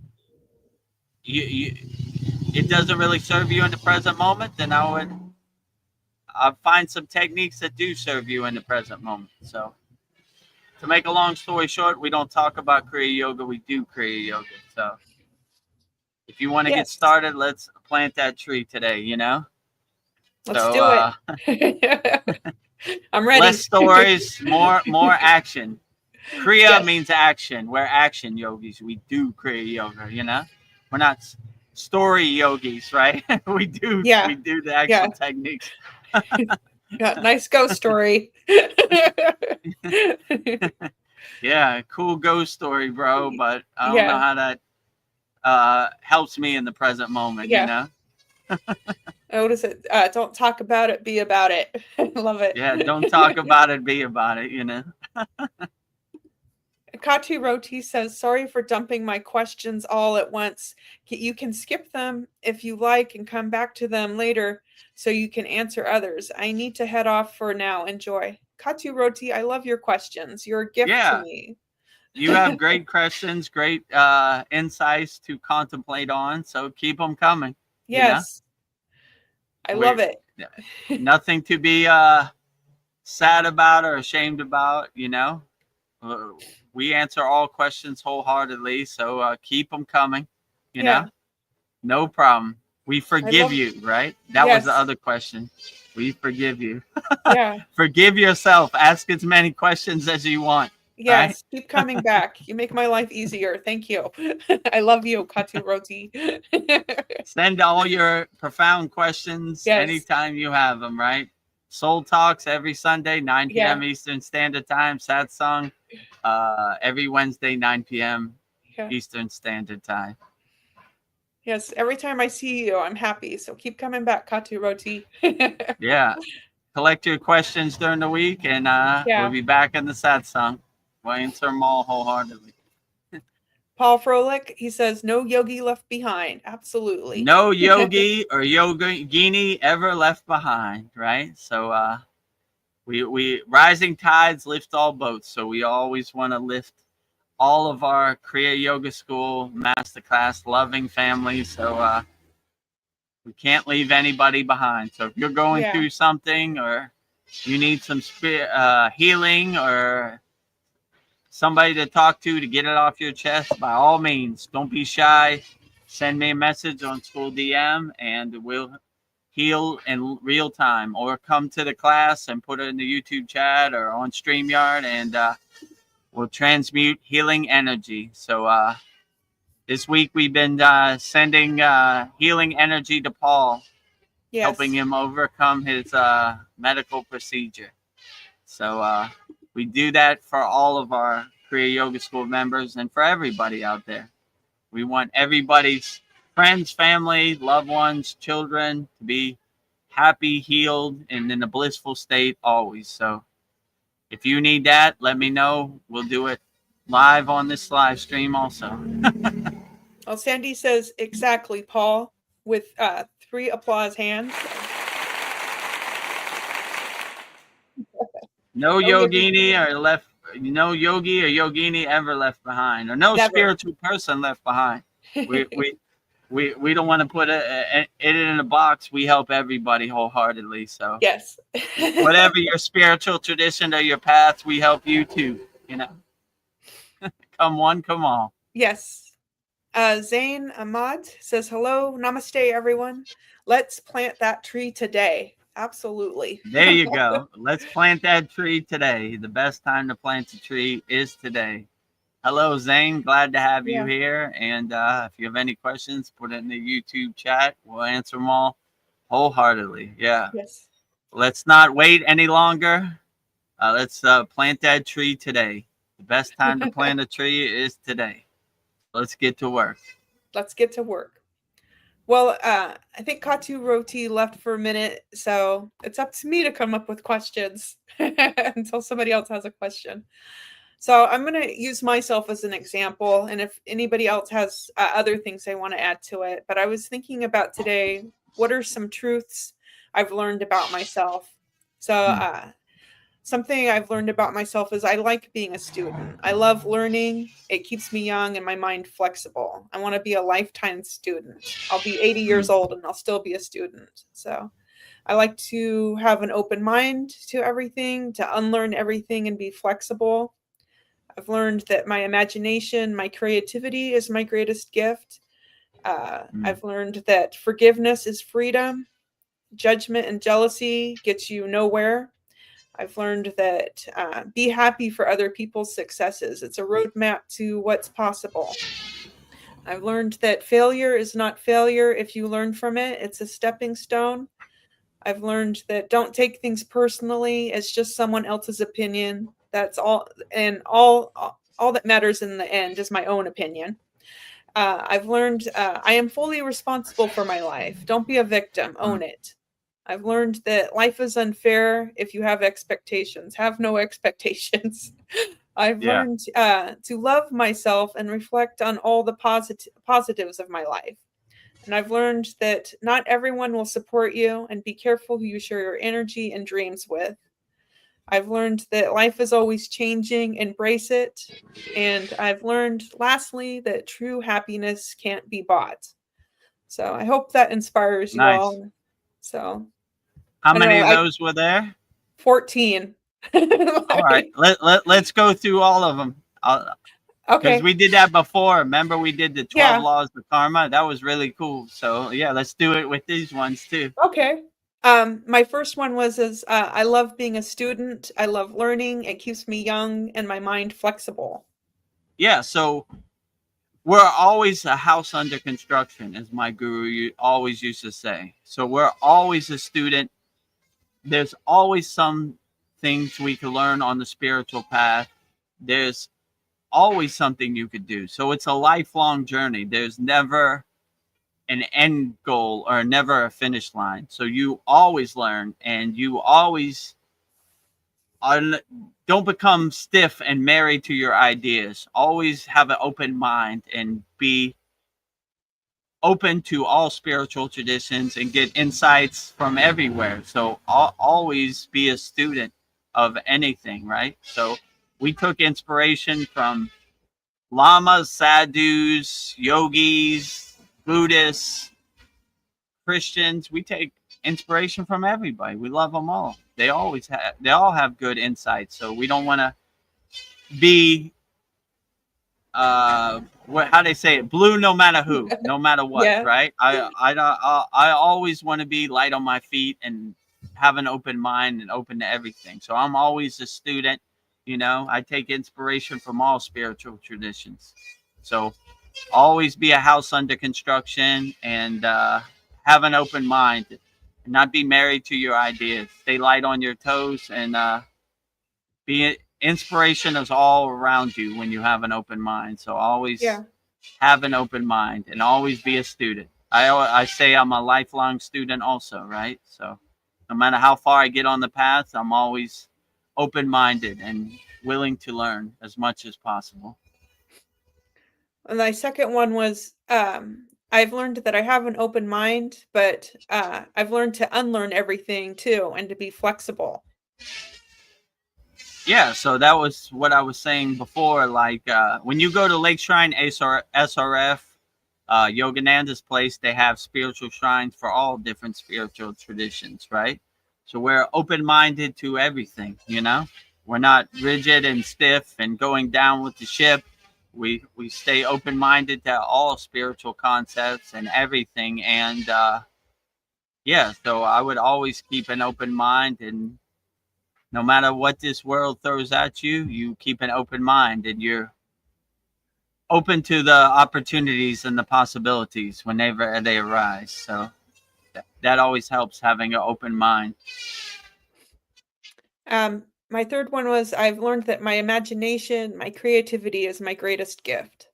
doesn't really serve you in the present moment, then I'll find some techniques that do serve you in the present moment. So, to make a long story short, we don't talk about Kriya Yoga, we do Kriya Yoga. So, if you want to get started, let's plant that tree today, you know? Let's do it. I'm ready. Less stories, more action. Kriya means action. We're action yogis. We do Kriya Yoga, you know? We're not story yogis, right? we do the actual techniques. Nice ghost story. Yeah, cool ghost story, bro. But I don't know how that helps me in the present moment, you know? What is it? Don't talk about it, be about it. I love it. Yeah, don't talk about it, be about it, you know? Katu Roti says, sorry for dumping my questions all at once. You can skip them if you like and come back to them later so you can answer others. I need to head off for now. Enjoy. Katu Roti, I love your questions. You're a gift to me. You have great questions, great insights to contemplate on. So keep them coming. Yes. You know? I love it. Nothing to be sad about or ashamed about, you know. We answer all questions wholeheartedly, so keep them coming, you know. No problem. We forgive you, right? That was the other question. We forgive you. Forgive yourself. Ask as many questions as you want. Yes, right? Keep coming back. You make my life easier. Thank you. I love you, Katu Roti. Send all your profound questions anytime you have them, right? Soul Talks every Sunday, 9 p.m. Eastern Standard Time. Satsang every Wednesday, 9 p.m. Eastern Standard Time. Yes, every time I see you, I'm happy. So keep coming back, Katu Roti. Collect your questions during the week, and we'll be back in the Satsang. We'll answer them all wholeheartedly. Paul Froelich, he says, no yogi left behind. Absolutely. No yogi or yogini ever left behind, right? So we rising tides lift all boats. So we always want to lift all of our Kriya Yoga School, Masterclass, loving families. So we can't leave anybody behind. So if you're going through something, or you need some healing, or somebody to talk to get it off your chest, by all means, don't be shy. Send me a message on School DM, and we'll heal in real time, or come to the class and put it in the YouTube chat or on StreamYard, and we'll transmute healing energy. So this week we've been sending healing energy to Paul, helping him overcome his medical procedure. So we do that for all of our Kriya Yoga School members and for everybody out there. We want everybody's friends, family, loved ones, children to be happy, healed, and in a blissful state always. So if you need that, let me know. We'll do it live on this live stream also. Well, Sandy says, exactly, Paul, with 3 applause hands. No yogini or left, no yogi or yogini ever left behind, or no spiritual person left behind. We don't want to put it in a box. We help everybody wholeheartedly. So whatever your spiritual tradition or your path, we help you too. You know, come one, come all. Yes. Zain Ahmad says, hello, namaste, everyone. Let's plant that tree today. Absolutely. There you go. Let's plant that tree today. The best time to plant a tree is today. Hello, Zane. Glad to have you Yeah. here. And if you have any questions, put it in the YouTube chat. We'll answer them all wholeheartedly. Yeah. Yes. Let's not wait any longer. Let's plant that tree today. The best time to plant a tree is today. Let's get to work. Let's get to work. Well, I think Katu Roti left for a minute, so it's up to me to come up with questions until somebody else has a question. So I'm going to use myself as an example, and if anybody else has other things they want to add to it. But I was thinking about today, what are some truths I've learned about myself? So something I've learned about myself is I like being a student. I love learning. It keeps me young and my mind flexible. I want to be a lifetime student. I'll be 80 years old and I'll still be a student. So I like to have an open mind to everything, to unlearn everything and be flexible. I've learned that my imagination, my creativity is my greatest gift. I've learned that forgiveness is freedom. Judgment and jealousy gets you nowhere. I've learned that be happy for other people's successes. It's a roadmap to what's possible. I've learned that failure is not failure if you learn from it. It's a stepping stone. I've learned that don't take things personally. It's just someone else's opinion. That's all. And all that matters in the end is my own opinion. I've learned I am fully responsible for my life. Don't be a victim. Own it. I've learned that life is unfair if you have expectations. Have no expectations. I've learned to love myself and reflect on all the positives of my life. And I've learned that not everyone will support you, and be careful who you share your energy and dreams with. I've learned that life is always changing. Embrace it. And I've learned, lastly, that true happiness can't be bought. So I hope that inspires you all. So how many of those were there? 14. All right. Let's go through all of them. Okay. Because we did that before. Remember, we did the 12 laws of karma. That was really cool. So yeah, let's do it with these ones too. Okay. My first one was I love being a student. I love learning. It keeps me young and my mind flexible. Yeah. So we're always a house under construction, as my guru always used to say. So we're always a student. There's always some things we can learn on the spiritual path. There's always something you could do. So it's a lifelong journey. There's never an end goal or never a finish line. So you always learn, and you always don't become stiff and married to your ideas. Always have an open mind and be open to all spiritual traditions and get insights from everywhere. So always be a student of anything, right? So we took inspiration from lamas, sadhus, yogis, Buddhists, Christians. We take inspiration from everybody. We love them all. They all have good insights. So we don't want to be how they say it, blue no matter who, no matter what, right? I always want to be light on my feet and have an open mind and open to everything. So I'm always a student. I take inspiration from all spiritual traditions. So always be a house under construction and have an open mind and not be married to your ideas. Stay light on your toes and be inspiration is all around you when you have an open mind. So always have an open mind and always be a student. I say I'm a lifelong student also, right? So no matter how far I get on the path, I'm always open-minded and willing to learn as much as possible. And my second one was I've learned that I have an open mind, but I've learned to unlearn everything too and to be flexible. Yeah, so that was what I was saying before. Like when you go to Lake Shrine SRF, Yogananda's place, they have spiritual shrines for all different spiritual traditions, right? So we're open-minded to everything, We're not rigid and stiff and going down with the ship. We stay open-minded to all spiritual concepts and everything. And yeah, so I would always keep an open mind, and no matter what this world throws at you, you keep an open mind, and you're open to the opportunities and the possibilities whenever they arise. So that always helps, having an open mind. My third one was I've learned that my imagination, my creativity is my greatest gift.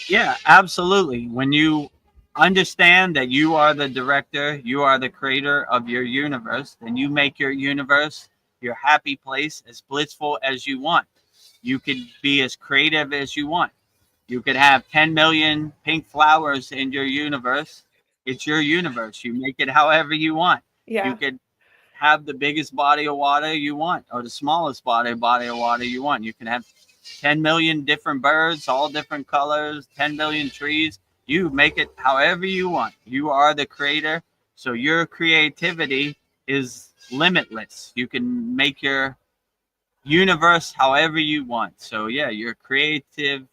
Yeah, absolutely. When you understand that you are the director, you are the creator of your universe, then you make your universe your happy place, as blissful as you want. You could be as creative as you want. You could have 10 million pink flowers in your universe. It's your universe. You make it however you want. You Yeah. could have the biggest body of water you want, or the smallest body of water you want. You can have 10 million different birds, all different colors, 10 million trees. You make it however you want. You are the creator. So your creativity is limitless. You can make your universe however you want. So yeah, your creativity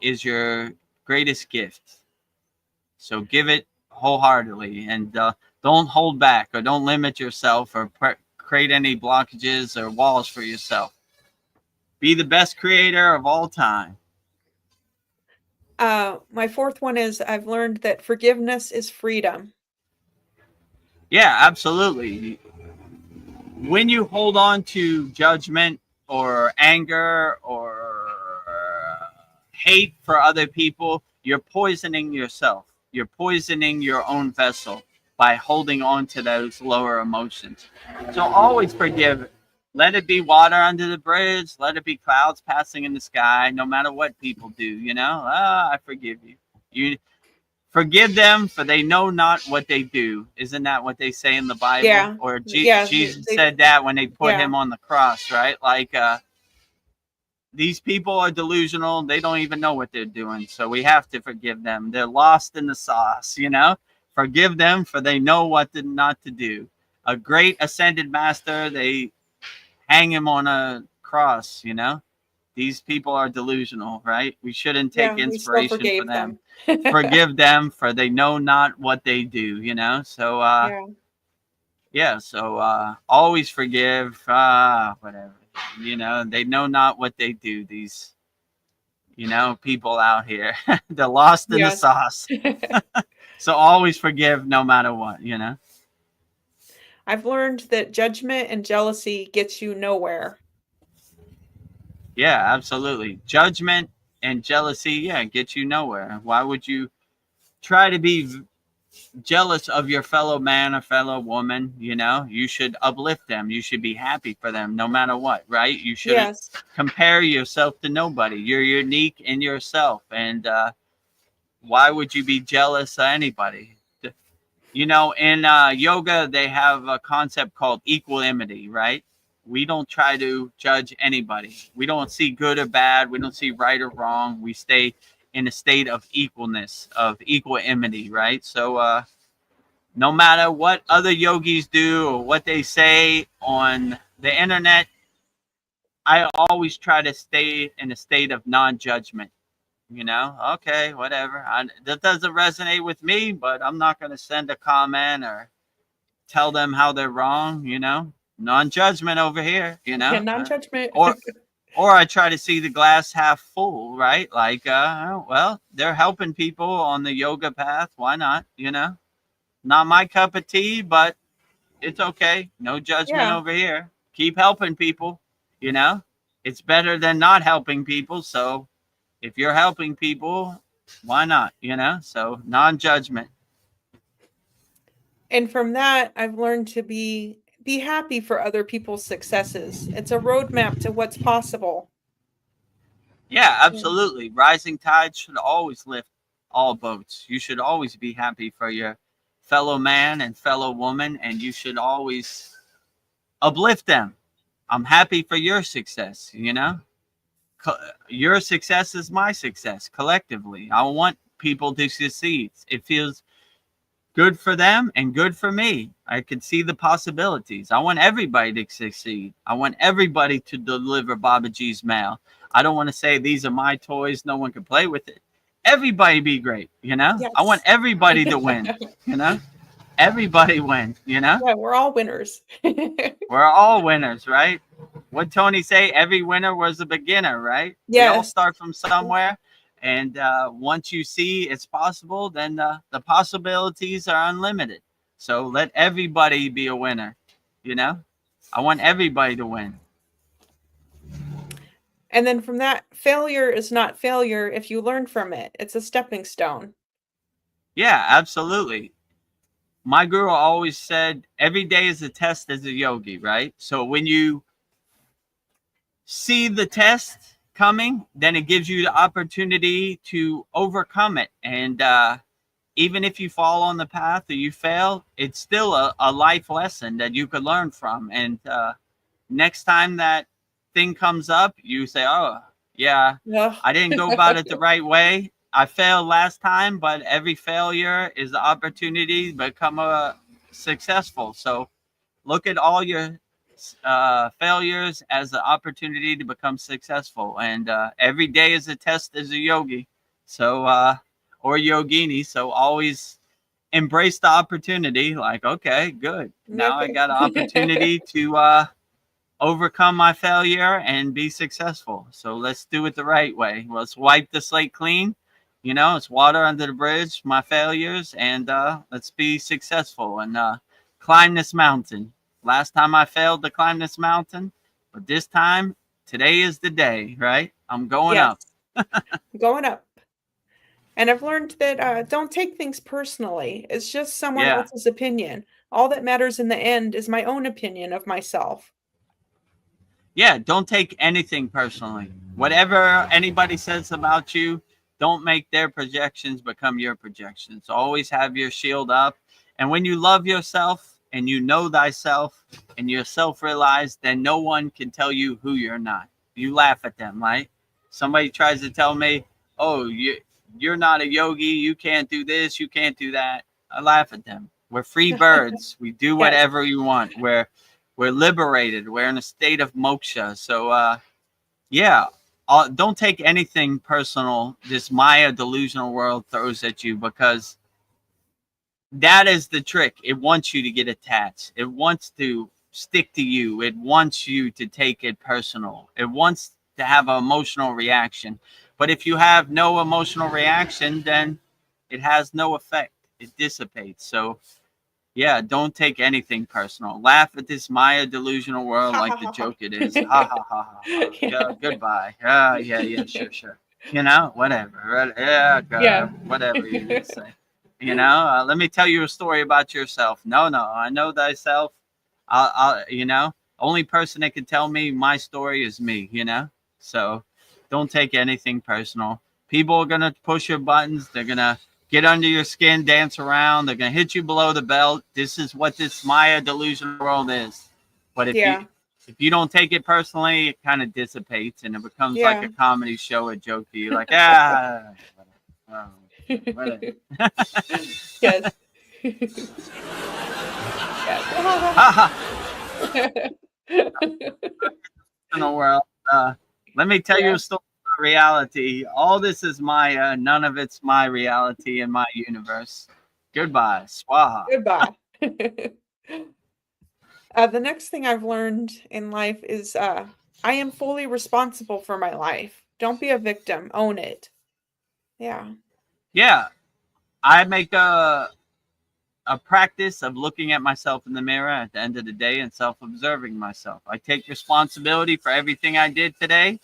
is your greatest gift. So give it wholeheartedly, and don't hold back, or don't limit yourself, or create any blockages or walls for yourself. Be the best creator of all time. My fourth one is I've learned that forgiveness is freedom. Yeah, absolutely. When you hold on to judgment or anger or hate for other people, you're poisoning yourself. You're poisoning your own vessel by holding on to those lower emotions. So always forgive. Let it be water under the bridge. Let it be clouds passing in the sky. No matter what people do, I forgive you. You forgive them, for they know not what they do. Isn't that what they say in the Bible? Yeah. Or Yeah. Jesus said that when they put Yeah. him on the cross, right? Like, these people are delusional. They don't even know what they're doing. So we have to forgive them. They're lost in the sauce, Forgive them, for they know what not to do. A great ascended master, they hang him on a cross, These people are delusional, right? We shouldn't take Yeah. We still inspiration for forgave them. them. Forgive them, for they know not what they do, So Yeah. yeah, so always forgive, whatever. They know not what they do, these people out here. They're lost in the Yes. sauce. So always forgive, no matter what. I've learned that judgment and jealousy gets you nowhere. Yeah, absolutely. Judgment and jealousy, yeah, get you nowhere. Why would you try to be jealous of your fellow man or fellow woman? You should uplift them. You should be happy for them, no matter what, right? You shouldn't Yes. compare yourself to nobody. You're unique in yourself, and why would you be jealous of anybody? In yoga, they have a concept called equanimity, right? We don't try to judge anybody. We don't see good or bad. We don't see right or wrong. We stay in a state of equalness, of equanimity, right? So no matter what other yogis do or what they say on the internet, I always try to stay in a state of non-judgment. Okay, whatever. That doesn't resonate with me, but I'm not going to send a comment or tell them how they're wrong. Non-judgment over here. Yeah, non-judgment. Or I try to see the glass half full, right? Like, well, they're helping people on the yoga path. Why not? Not my cup of tea, but it's okay. No judgment Yeah. over here. Keep helping people. It's better than not helping people. So if you're helping people, why not? So non-judgment. And from that, I've learned to be happy for other people's successes. It's a roadmap to what's possible. Yeah, Yeah. absolutely. Rising tide should always lift all boats. You should always be happy for your fellow man and fellow woman, and you should always uplift them. I'm happy for your success. Your success is my success collectively. I want people to succeed. It feels good for them and good for me. I could see the possibilities. I want everybody to succeed. I want everybody to deliver Baba G's mail. I don't want to say these are my toys, no one can play with it. Everybody be great, you know? I want Yes. everybody to win, you know? Everybody win, you know? Yeah, we're all winners. We're all winners, right? What Tony say? Every winner was a beginner, right? We all Yes. start from somewhere, and once you see it's possible, then the possibilities are unlimited. So let everybody be a winner. You know, I want everybody to win. And then from that, failure is not failure if you learn from it. It's a stepping stone. Yeah, absolutely. My guru always said every day is a test as a yogi, right? So when you see the test coming, then it gives you the opportunity to overcome it. And even if you fall on the path or you fail, it's still a life lesson that you could learn from. And next time that thing comes up, you say, oh, yeah, Yeah. I didn't go about it the right way. I failed last time, but every failure is the opportunity to become a successful. So look at all your failures as an opportunity to become successful. And every day is a test as a yogi. So, or yogini. So always embrace the opportunity. Like, okay, good. Now I Okay. got an opportunity to overcome my failure and be successful. So let's do it the right way. Let's wipe the slate clean. You know, it's water under the bridge, my failures, and let's be successful and climb this mountain. Last time I failed to climb this mountain, but this time, today is the day, right? I'm going Yes. up. Going up. And I've learned that don't take things personally. It's just someone Yeah. else's opinion. All that matters in the end is my own opinion of myself. Yeah, don't take anything personally. Whatever anybody says about you, don't make their projections become your projections. Always have your shield up. And when you love yourself and you know thyself and you're self-realized, then no one can tell you who you're not. You laugh at them, right? Somebody tries to tell me, oh, you're not a yogi, you can't do this, you can't do that. I laugh at them. We're free birds. We do Yes. whatever we want. We're liberated. We're in a state of moksha. So, yeah, don't take anything personal this Maya delusional world throws at you, because that is the trick. It wants you to get attached. It wants to stick to you. It wants you to take it personal. It wants to have an emotional reaction. But if you have no emotional reaction, then it has no effect. It dissipates. So, yeah, don't take anything personal. Laugh at this Maya delusional world Ha like ha the ha ha. joke it is. Ha ha ha ha ha. Yeah, goodbye. Yeah, sure. You know, whatever. Yeah, Yeah. whatever you need to say. You know, let me tell you a story about yourself. No, I know thyself. You know, only person that can tell me my story is me, you know? So don't take anything personal. People are going to push your buttons. They're going to get under your skin, dance around. They're going to hit you below the belt. This is what this Maya delusion world is. But Yeah. if you don't take it personally, it kind of dissipates and it becomes like Yeah. a comedy show, a joke to you. Like, whatever. Yes. Yes. In the world. Let me tell you Yeah. a story about reality. All this is Maya. None of it's my reality in my universe. Goodbye. Swaha. Goodbye. The next thing I've learned in life is I am fully responsible for my life. Don't be a victim. Own it. Yeah. Yeah. I make a practice of looking at myself in the mirror at the end of the day and self-observing myself. I take responsibility for everything I did today.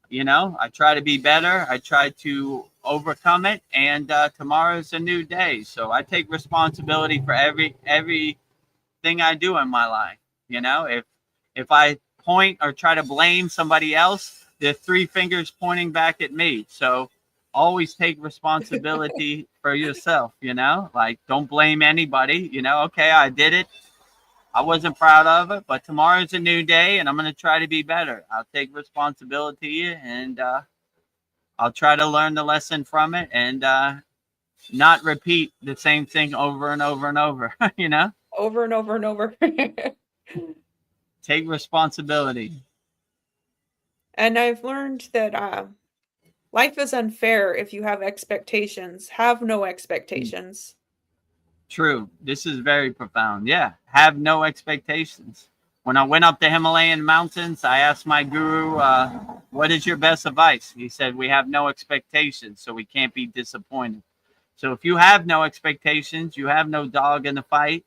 You know, I try to be better. I try to overcome it, and tomorrow's a new day. So I take responsibility for everything I do in my life. You know, if I point or try to blame somebody else, there's three fingers pointing back at me. So always take responsibility for yourself. You know, like don't blame anybody. You know, okay, I did it. I wasn't proud of it, but tomorrow's a new day, and I'm going to try to be better. I'll take responsibility, and I'll try to learn the lesson from it, and not repeat the same thing over and over and over, you know? Over and over and over. Take responsibility. And I've learned that life is unfair if you have expectations. Have no expectations. True. This is very profound. Yeah. Have no expectations. When I went up the Himalayan mountains, I asked my guru, what is your best advice? He said, we have no expectations, so we can't be disappointed. So if you have no expectations, you have no dog in the fight,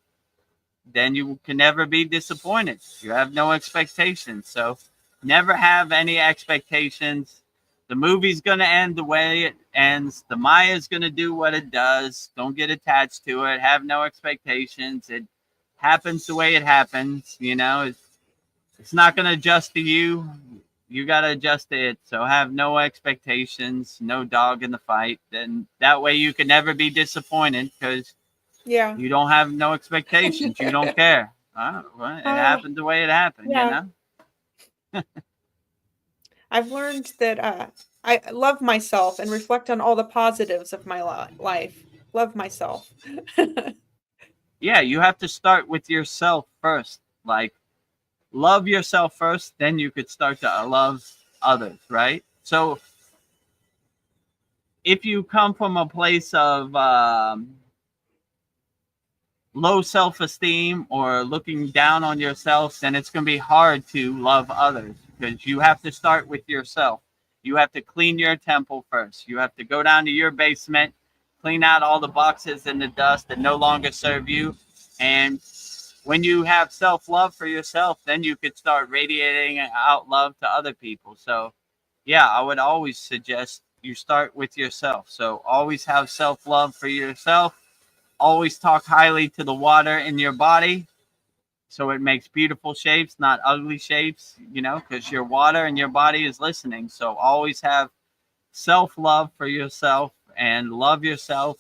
then you can never be disappointed. You have no expectations. So never have any expectations. The movie's going to end the way it ends. The Maya's going to do what it does. Don't get attached to it. Have no expectations. It happens the way it happens. You know, it's not going to adjust to you. You got to adjust to it. So have no expectations, no dog in the fight. Then that way you can never be disappointed because Yeah. you don't have no expectations. You don't care. Well, it happened the way it happened, yeah. you know? I've learned that I love myself and reflect on all the positives of my life. Love myself. Yeah, you have to start with yourself first. Like, love yourself first, then you could start to love others, right? So if you come from a place of low self-esteem or looking down on yourself, then it's going to be hard to love others because you have to start with yourself. You have to clean your temple first. You have to go down to your basement, clean out all the boxes and the dust that no longer serve you. And when you have self-love for yourself, then you could start radiating out love to other people. So yeah, I would always suggest you start with yourself. So always have self-love for yourself. Always talk highly to the water in your body so it makes beautiful shapes, not ugly shapes, you know, because your water and your body is listening. So always have self-love for yourself and love yourself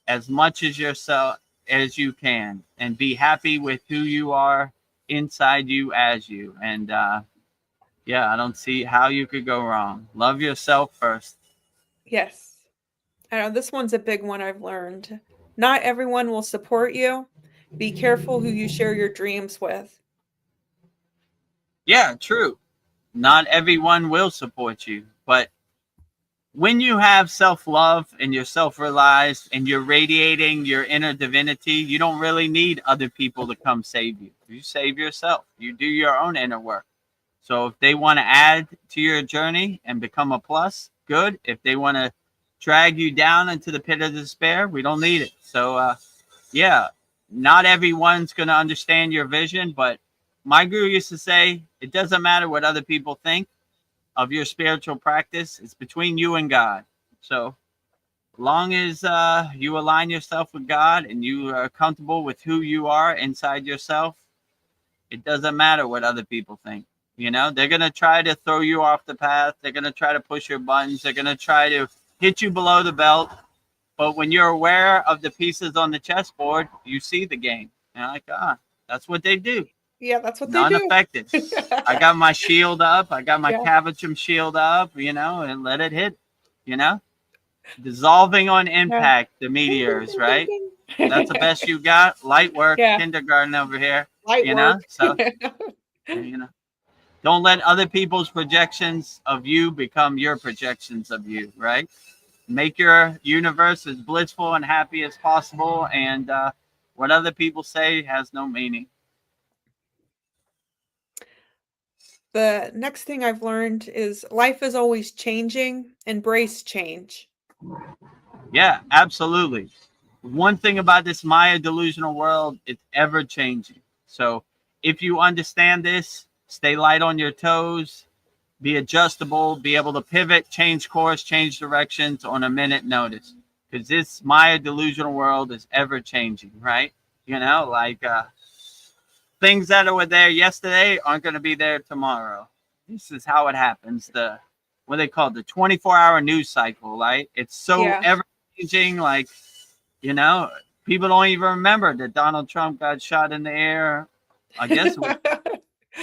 as much as yourself as you can and be happy with who you are inside you as you. And yeah, I don't see how you could go wrong. Love yourself first. Yes. I know this one's a big one I've learned. Not everyone will support you. Be careful who you share your dreams with. Yeah, true. Not everyone will support you, but when you have self-love and you're self-realized and you're radiating your inner divinity, you don't really need other people to come save you. You save yourself. You do your own inner work. So if they want to add to your journey and become a plus, good. If they want to drag you down into the pit of despair, we don't need it. So yeah, not everyone's going to understand your vision, but my guru used to say, it doesn't matter what other people think of your spiritual practice. It's between you and God. So long as you align yourself with God and you are comfortable with who you are inside yourself, it doesn't matter what other people think. You know, they're going to try to throw you off the path. They're going to try to push your buttons. They're going to try to hit you below the belt. But when you're aware of the pieces on the chessboard, you see the game. And you're like, that's what they do. Yeah, that's what they do. Unaffected. I got my shield up. I got my Yeah. Cavachum shield up, you know, and let it hit, you know. Dissolving on impact, the meteors, right? That's the best you got. Light work, Yeah. kindergarten over here, Light you know. work. So, you know, don't let other people's projections of you become your projections of you, right? Make your universe as blissful and happy as possible, and what other people say has no meaning. The next thing I've learned is life is always changing. Embrace change. Yeah, absolutely. One thing about this Maya delusional world, it's ever changing. So if you understand this, stay light on your toes, be adjustable, be able to pivot, change course, change directions on a minute notice. Because this Maya delusional world is ever changing, right? You know, like things that were there yesterday aren't going to be there tomorrow. This is how it happens. What they call the 24-hour news cycle, right? It's so ever changing. Like, you know, people don't even remember that Donald Trump got shot in the air. I guess,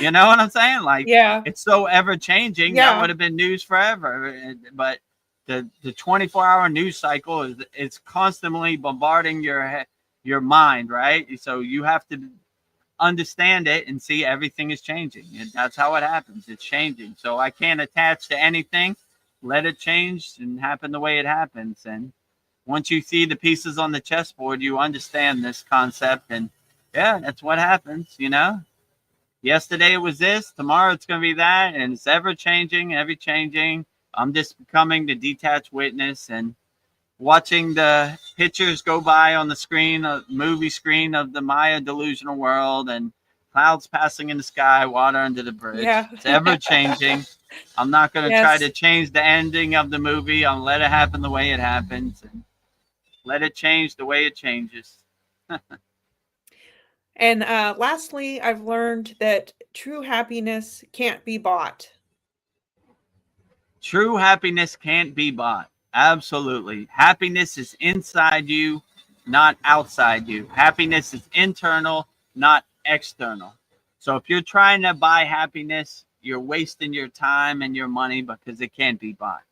you know what I'm saying? Like, Yeah. it's so ever changing. Yeah. That would have been news forever. But the 24-hour news cycle is constantly bombarding your mind, right? So you have to understand it and see everything is changing, and that's how it happens. It's changing. So I can't attach to anything. Let it change and happen the way it happens. And once you see the pieces on the chessboard, you understand this concept. And yeah, that's what happens, you know. Yesterday it was this, tomorrow it's going to be that, and it's ever changing, ever changing. I'm just becoming the detached witness and watching the pictures go by on the screen, a movie screen of the Maya delusional world, and clouds passing in the sky, water under the bridge. Yeah. It's ever changing. I'm not going to try Yes. to change the ending of the movie. I'll let it happen the way it happens and let it change the way it changes. And lastly, I've learned that true happiness can't be bought. True happiness can't be bought. Absolutely. Happiness is inside you, not outside you. Happiness is internal, not external. So if you're trying to buy happiness, you're wasting your time and your money because it can't be bought.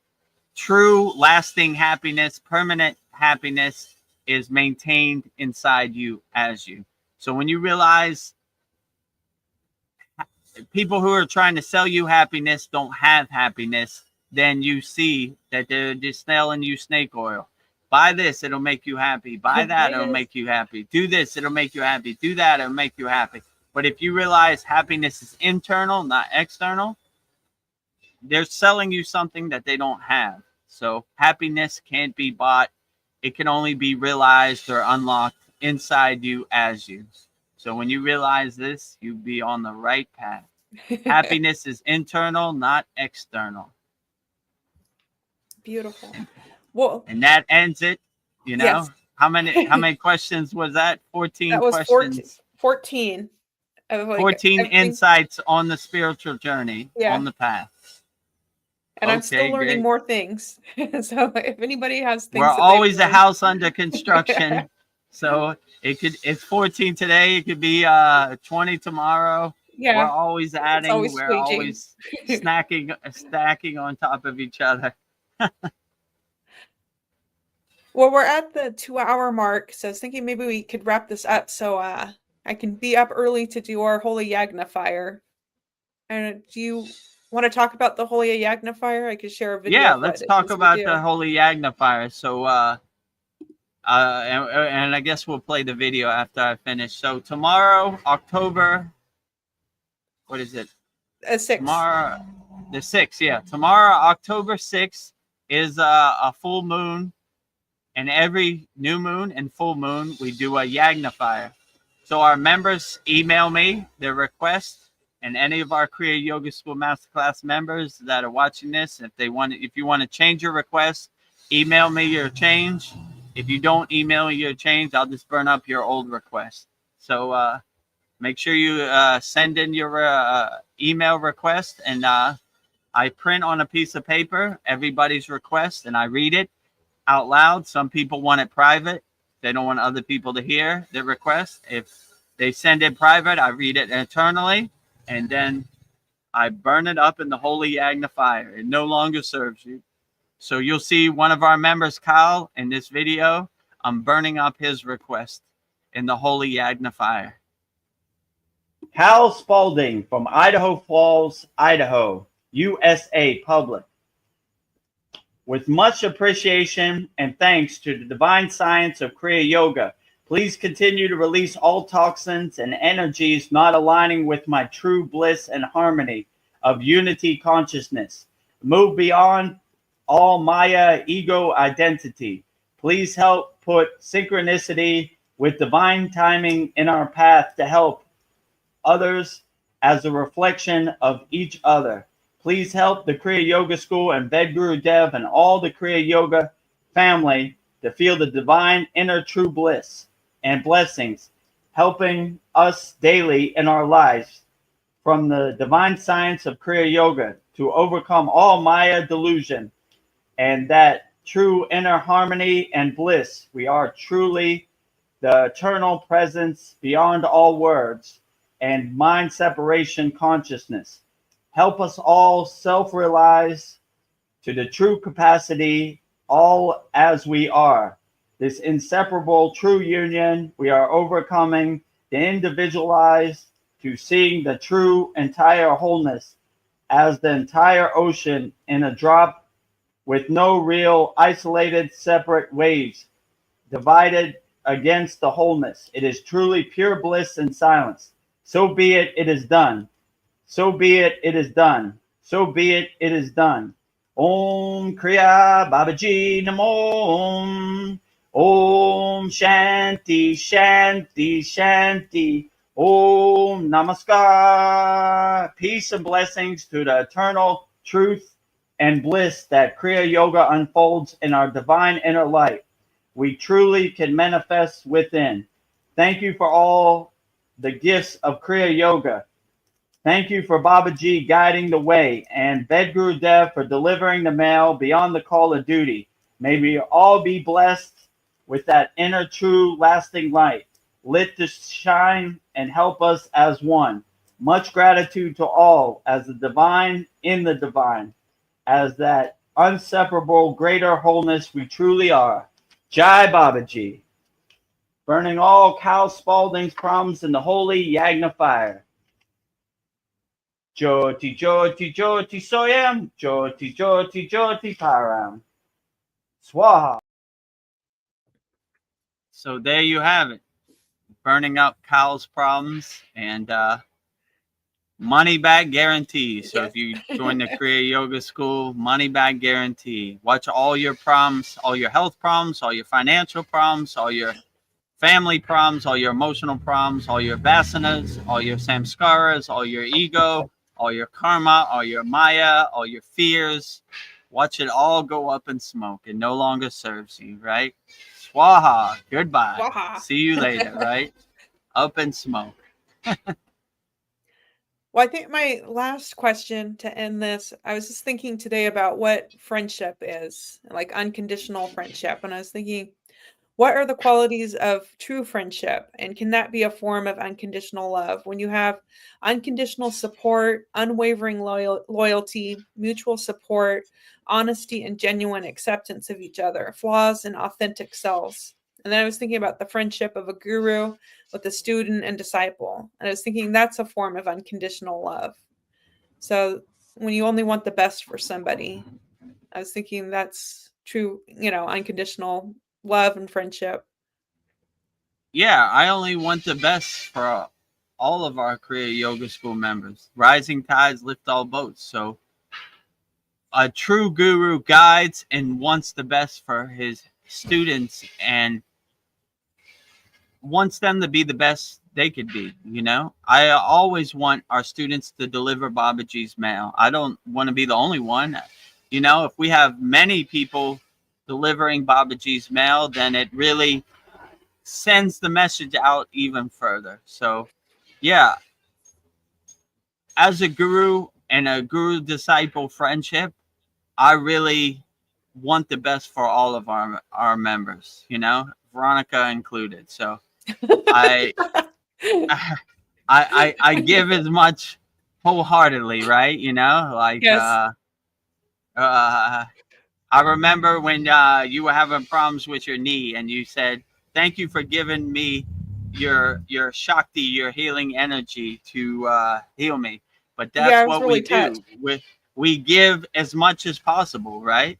True, lasting happiness, permanent happiness is maintained inside you as you. So when you realize people who are trying to sell you happiness don't have happiness, then you see that they're just selling you snake oil. Buy this, it'll make you happy. Buy that, it'll make you happy. Do this, it'll make you happy. Do that, it'll make you happy. But if you realize happiness is internal, not external, they're selling you something that they don't have. So happiness can't be bought. It can only be realized or unlocked inside you as you. So when you realize this, you'll be on the right path. Happiness is internal, not external. Beautiful. Well, And that ends it. You know, yes. how many questions was that? 14 That was questions. 14. 14 insights on the spiritual journey, Yeah. on the path. And I'm still learning more things. So if anybody has things, we're always a house under construction. So it's 14 today. It could be 20 tomorrow. Yeah. We're always adding. Always we're always stacking on top of each other. Well, we're at the 2-hour mark, so I was thinking maybe we could wrap this up so I can be up early to do our Holy Yagna fire. And do you want to talk about the Holy Yagna fire? I could share a video. Yeah, let's talk about the Holy Yagna fire. So, and I guess we'll play the video after I finish. So tomorrow, October, what is it? 6th. Tomorrow, the 6th. Yeah, tomorrow, October 6th is a full moon, and every new moon and full moon we do a Yagna fire. So our members email me their request. And any of our Kriya Yoga School Masterclass members that are watching this, if you want to change your request, email me your change. If you don't email me your change, I'll just burn up your old request. So make sure you send in your email request, and I print on a piece of paper everybody's request, and I read it out loud. Some people want it private. They don't want other people to hear their request. If they send it private, I read it internally. And then I burn it up in the Holy Yagna fire. It no longer serves you. So you'll see one of our members, Kyle, in this video. I'm burning up his request in the Holy Yagna fire. Hal Spalding from Idaho Falls, Idaho, USA Public. With much appreciation and thanks to the divine science of Kriya Yoga, please continue to release all toxins and energies not aligning with my true bliss and harmony of unity consciousness. Move beyond all Maya ego identity. Please help put synchronicity with divine timing in our path to help others as a reflection of each other. Please help the Kriya Yoga School and Vedagurudev and all the Kriya Yoga family to feel the divine inner true bliss and blessings, helping us daily in our lives from the divine science of Kriya Yoga to overcome all Maya delusion and that true inner harmony and bliss. We are truly the eternal presence beyond all words and mind separation consciousness. Help us all self-realize to the true capacity, all as we are. This inseparable true union, we are overcoming the individualized to seeing the true entire wholeness as the entire ocean in a drop with no real isolated separate waves divided against the wholeness. It is truly pure bliss and silence. So be it, it is done. So be it, it is done. So be it, it is done. Om Kriya Babaji Namo. Om Shanti Shanti Shanti. Om Namaskar. Peace and blessings to the eternal truth and bliss that Kriya Yoga unfolds in our divine inner light. We truly can manifest within. Thank you for all the gifts of Kriya Yoga. Thank you for Babaji guiding the way and Vedagurudev for delivering the mail beyond the call of duty. May we all be blessed with that inner true lasting light, lit to shine and help us as one. Much gratitude to all as the divine in the divine, as that inseparable greater wholeness we truly are. Jai Babaji. Burning all Cal Spalding's problems in the holy Yagna fire. Jyoti, Jyoti, Jyoti Soyam, Jyoti, Jyoti, Jyoti Param. Swaha. So there you have it. Burning up Cal's problems and money back guarantee. So if you join the Kriya Yoga School, money back guarantee. Watch all your problems, all your health problems, all your financial problems, all your family problems, all your emotional problems, all your vasanas, all your samskaras, all your ego, all your karma, all your maya, all your fears. Watch it all go up in smoke. It no longer serves you, right? Swaha. Goodbye. Swaha. See you later, right? Up in smoke. Well, I think my last question to end this, I was just thinking today about what friendship is, like unconditional friendship. And I was thinking, what are the qualities of true friendship? And can that be a form of unconditional love? When you have unconditional support, unwavering loyalty, mutual support, honesty, and genuine acceptance of each other, flaws and authentic selves. And then I was thinking about the friendship of a guru with a student and disciple. And I was thinking that's a form of unconditional love. So when you only want the best for somebody, I was thinking that's true, unconditional love and friendship. Yeah, I only want the best for all of our Kriya Yoga School members. Rising tides lift all boats. So a true guru guides and wants the best for his students and wants them to be the best they could be. I always want our students to deliver Babaji's mail. I don't want to be the only one. If we have many people delivering Babaji's mail, then it really sends the message out even further. So yeah, as a guru and a guru disciple friendship, I really want the best for all of our members, Veronica included. So I give as much wholeheartedly, right? Yes. I remember when you were having problems with your knee and you said, thank you for giving me your Shakti, your healing energy to heal me. But that's I was what really we do. touched. We give as much as possible, right?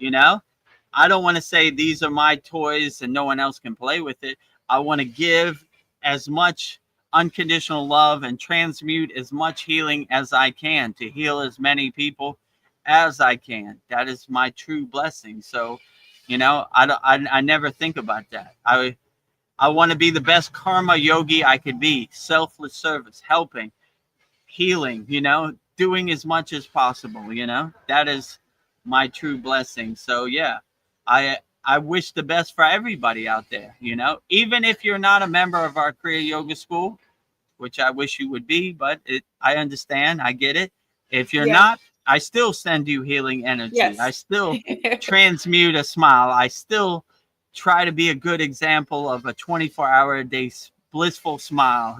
I don't want to say these are my toys and no one else can play with it. I want to give as much unconditional love and transmute as much healing as I can to heal as many people as I can. That is my true blessing. So, I never think about that. I want to be the best karma yogi I could be. Selfless service, helping, healing, doing as much as possible, that is my true blessing. So yeah, I wish the best for everybody out there, even if you're not a member of our Kriya Yoga School, which I wish you would be, but I understand, I get it. If you're not, I still send you healing energy. Yes. I still transmute a smile. I still try to be a good example of a 24-hour-a-day blissful smile,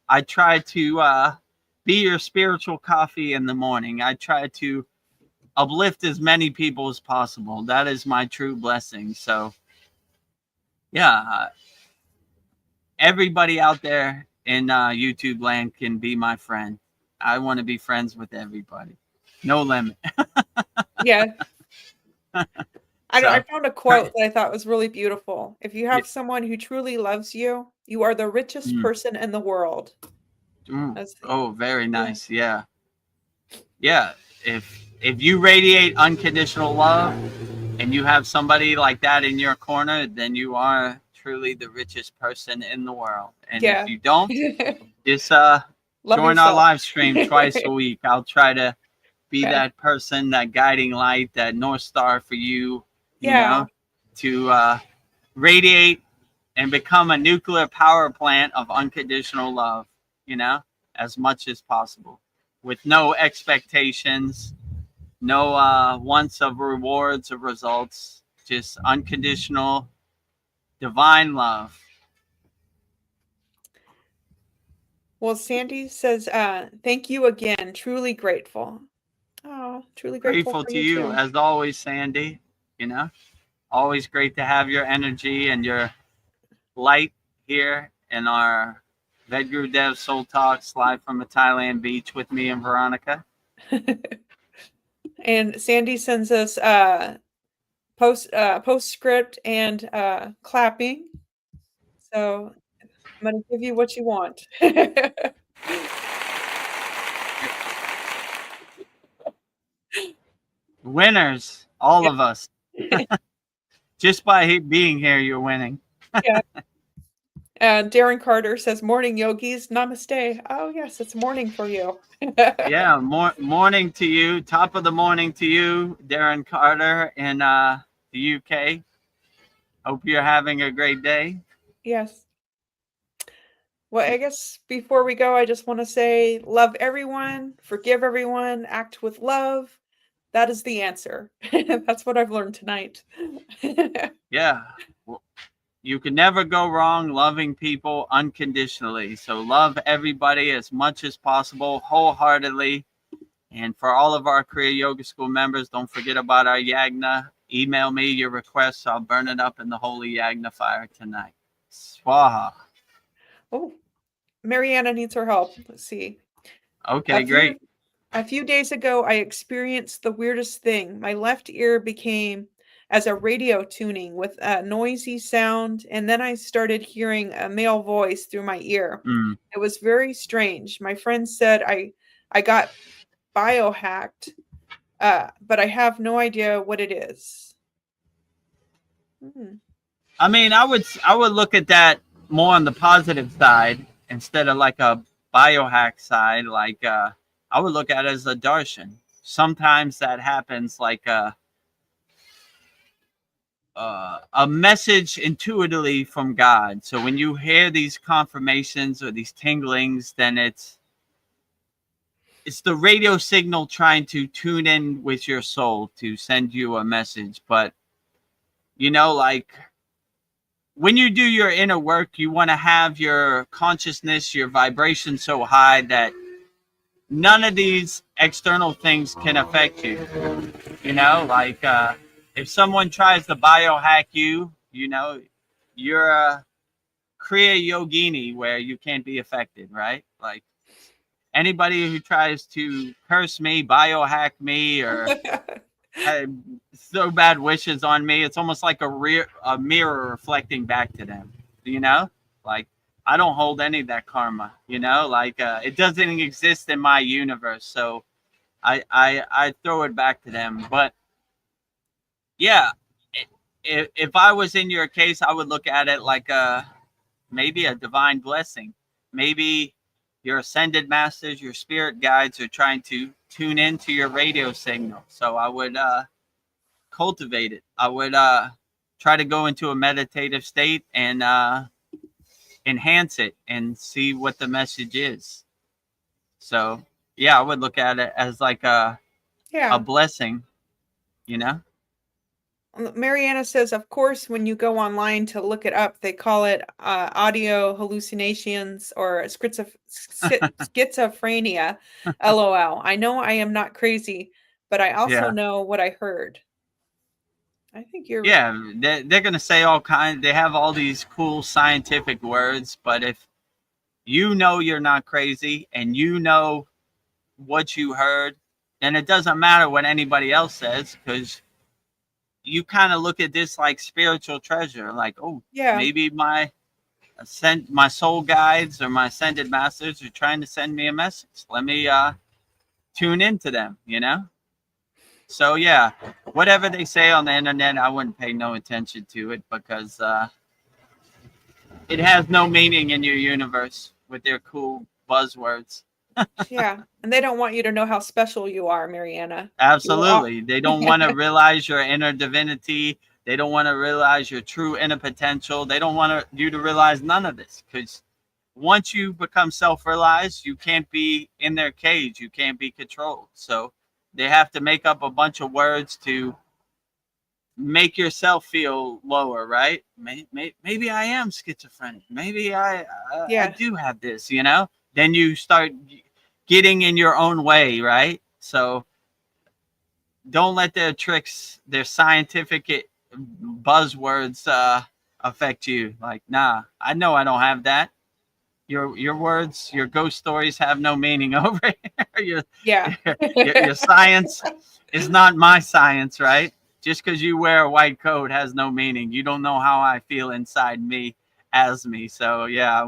I try to be your spiritual coffee in the morning. I try to uplift as many people as possible. That is my true blessing. So, yeah, everybody out there in YouTube land can be my friend. I want to be friends with everybody. No limit. Yeah. So, I found a quote that I thought was really beautiful. If you yeah. have someone who truly loves you, you are the richest person in the world. Oh, very Yeah. nice. Yeah. Yeah. If you radiate unconditional love and you have somebody like that in your corner, then you are truly the richest person in the world. And Yeah. if you don't, just Love join our yourself. live stream twice a week. I'll try to be Yeah. that person, that guiding light, that North Star for you, you Yeah. know, to radiate and become a nuclear power plant of unconditional love, you know, as much as possible with no expectations, no wants of rewards or results, just unconditional divine love. Well, Sandy says, thank you again. Truly grateful. Oh, truly grateful Grateful for to you you too. as always, Sandy. You know, always great to have your energy and your light here in our Vedagurudev Soul Talks live from a Thailand beach with me and Veronica. And Sandy sends us postscript and clapping. So I'm going to give you what you want. Winners, all of us. Just by being here, you're winning. Yeah. And Darren Carter says, morning yogis, namaste. Oh, yes, it's morning for you. Yeah, morning to you. Top of the morning to you, Darren Carter in the UK. Hope you're having a great day. Yes. Well, I guess before we go, I just want to say love everyone, forgive everyone, act with love. That is the answer. That's what I've learned tonight. Yeah. Well, you can never go wrong loving people unconditionally. So love everybody as much as possible, wholeheartedly. And for all of our Kriya Yoga School members, don't forget about our Yagna. Email me your requests. I'll burn it up in the holy Yagna fire tonight. Swaha. Oh, Mariana needs her help. Let's see. Okay, great. A few days ago, I experienced the weirdest thing. My left ear became as a radio tuning with a noisy sound, and then I started hearing a male voice through my ear. It was very strange. My friend said I got biohacked, but I have no idea what it is. I mean, I would look at that more on the positive side instead of like a biohack side. Like I would look at it as a darshan. Sometimes that happens like a message intuitively from God. So when you hear these confirmations or these tinglings, then it's the radio signal trying to tune in with your soul to send you a message. But you know, like when you do your inner work, you want to have your consciousness, your vibration so high that none of these external things can affect you. You know, like if someone tries to biohack you, you know, you're a Kriya yogini where you can't be affected, right? Like anybody who tries to curse me, biohack me, or throw bad wishes on me, it's almost like a mirror reflecting back to them. You know, like I don't hold any of that karma. You know, like it doesn't exist in my universe, so I throw it back to them. But yeah, if I was in your case, I would look at it like maybe a divine blessing. Maybe your ascended masters, your spirit guides are trying to tune into your radio signal. So I would cultivate it. I would try to go into a meditative state and enhance it and see what the message is. So yeah, I would look at it as like a blessing, you know. Mariana says, of course, when you go online to look it up, they call it audio hallucinations or schizophrenia. LOL. I know I am not crazy, but I also Yeah. know what I heard. I think you're Yeah, they're going to say all kinds. They have all these cool scientific words, but if you know you're not crazy and you know what you heard, then it doesn't matter what anybody else says, because you kind of look at this like spiritual treasure. Like, oh, yeah. maybe my soul guides or my ascended masters are trying to send me a message. Let me tune into them, you know? So yeah, whatever they say on the internet, I wouldn't pay no attention to it, because it has no meaning in your universe with their cool buzzwords. Yeah. And they don't want you to know how special you are, Mariana. Absolutely. They don't want to realize your inner divinity. They don't want to realize your true inner potential. They don't want you to realize none of this, because once you become self-realized, you can't be in their cage. You can't be controlled. So they have to make up a bunch of words to make yourself feel lower, right? Maybe I am schizophrenic. Maybe I Yeah. do have this, you know? Then you start getting in your own way, right? So don't let their tricks, their scientific buzzwords affect you. Like, nah, I know I don't have that. Your words, your ghost stories have no meaning over here. Yeah. Your science is not my science, right? Just because you wear a white coat has no meaning. You don't know how I feel inside me as me. So yeah,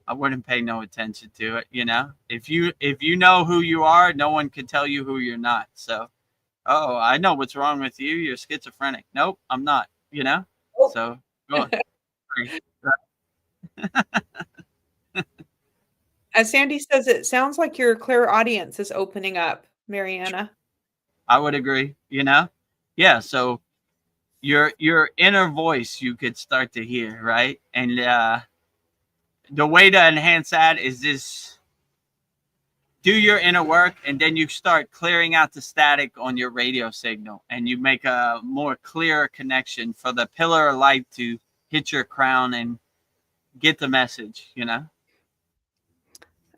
I wouldn't pay no attention to it. You know, if you know who you are, no one can tell you who you're not. So, oh, I know what's wrong with you. You're schizophrenic. Nope, I'm not. You know. Oh. So go. As Sandy says, it sounds like your clairaudience is opening up, Mariana. I would agree. You know. Yeah. So your inner voice you could start to hear, right? And the way to enhance that is this: do your inner work, and then you start clearing out the static on your radio signal, and you make a more clear connection for the pillar of light to hit your crown and get the message, you know.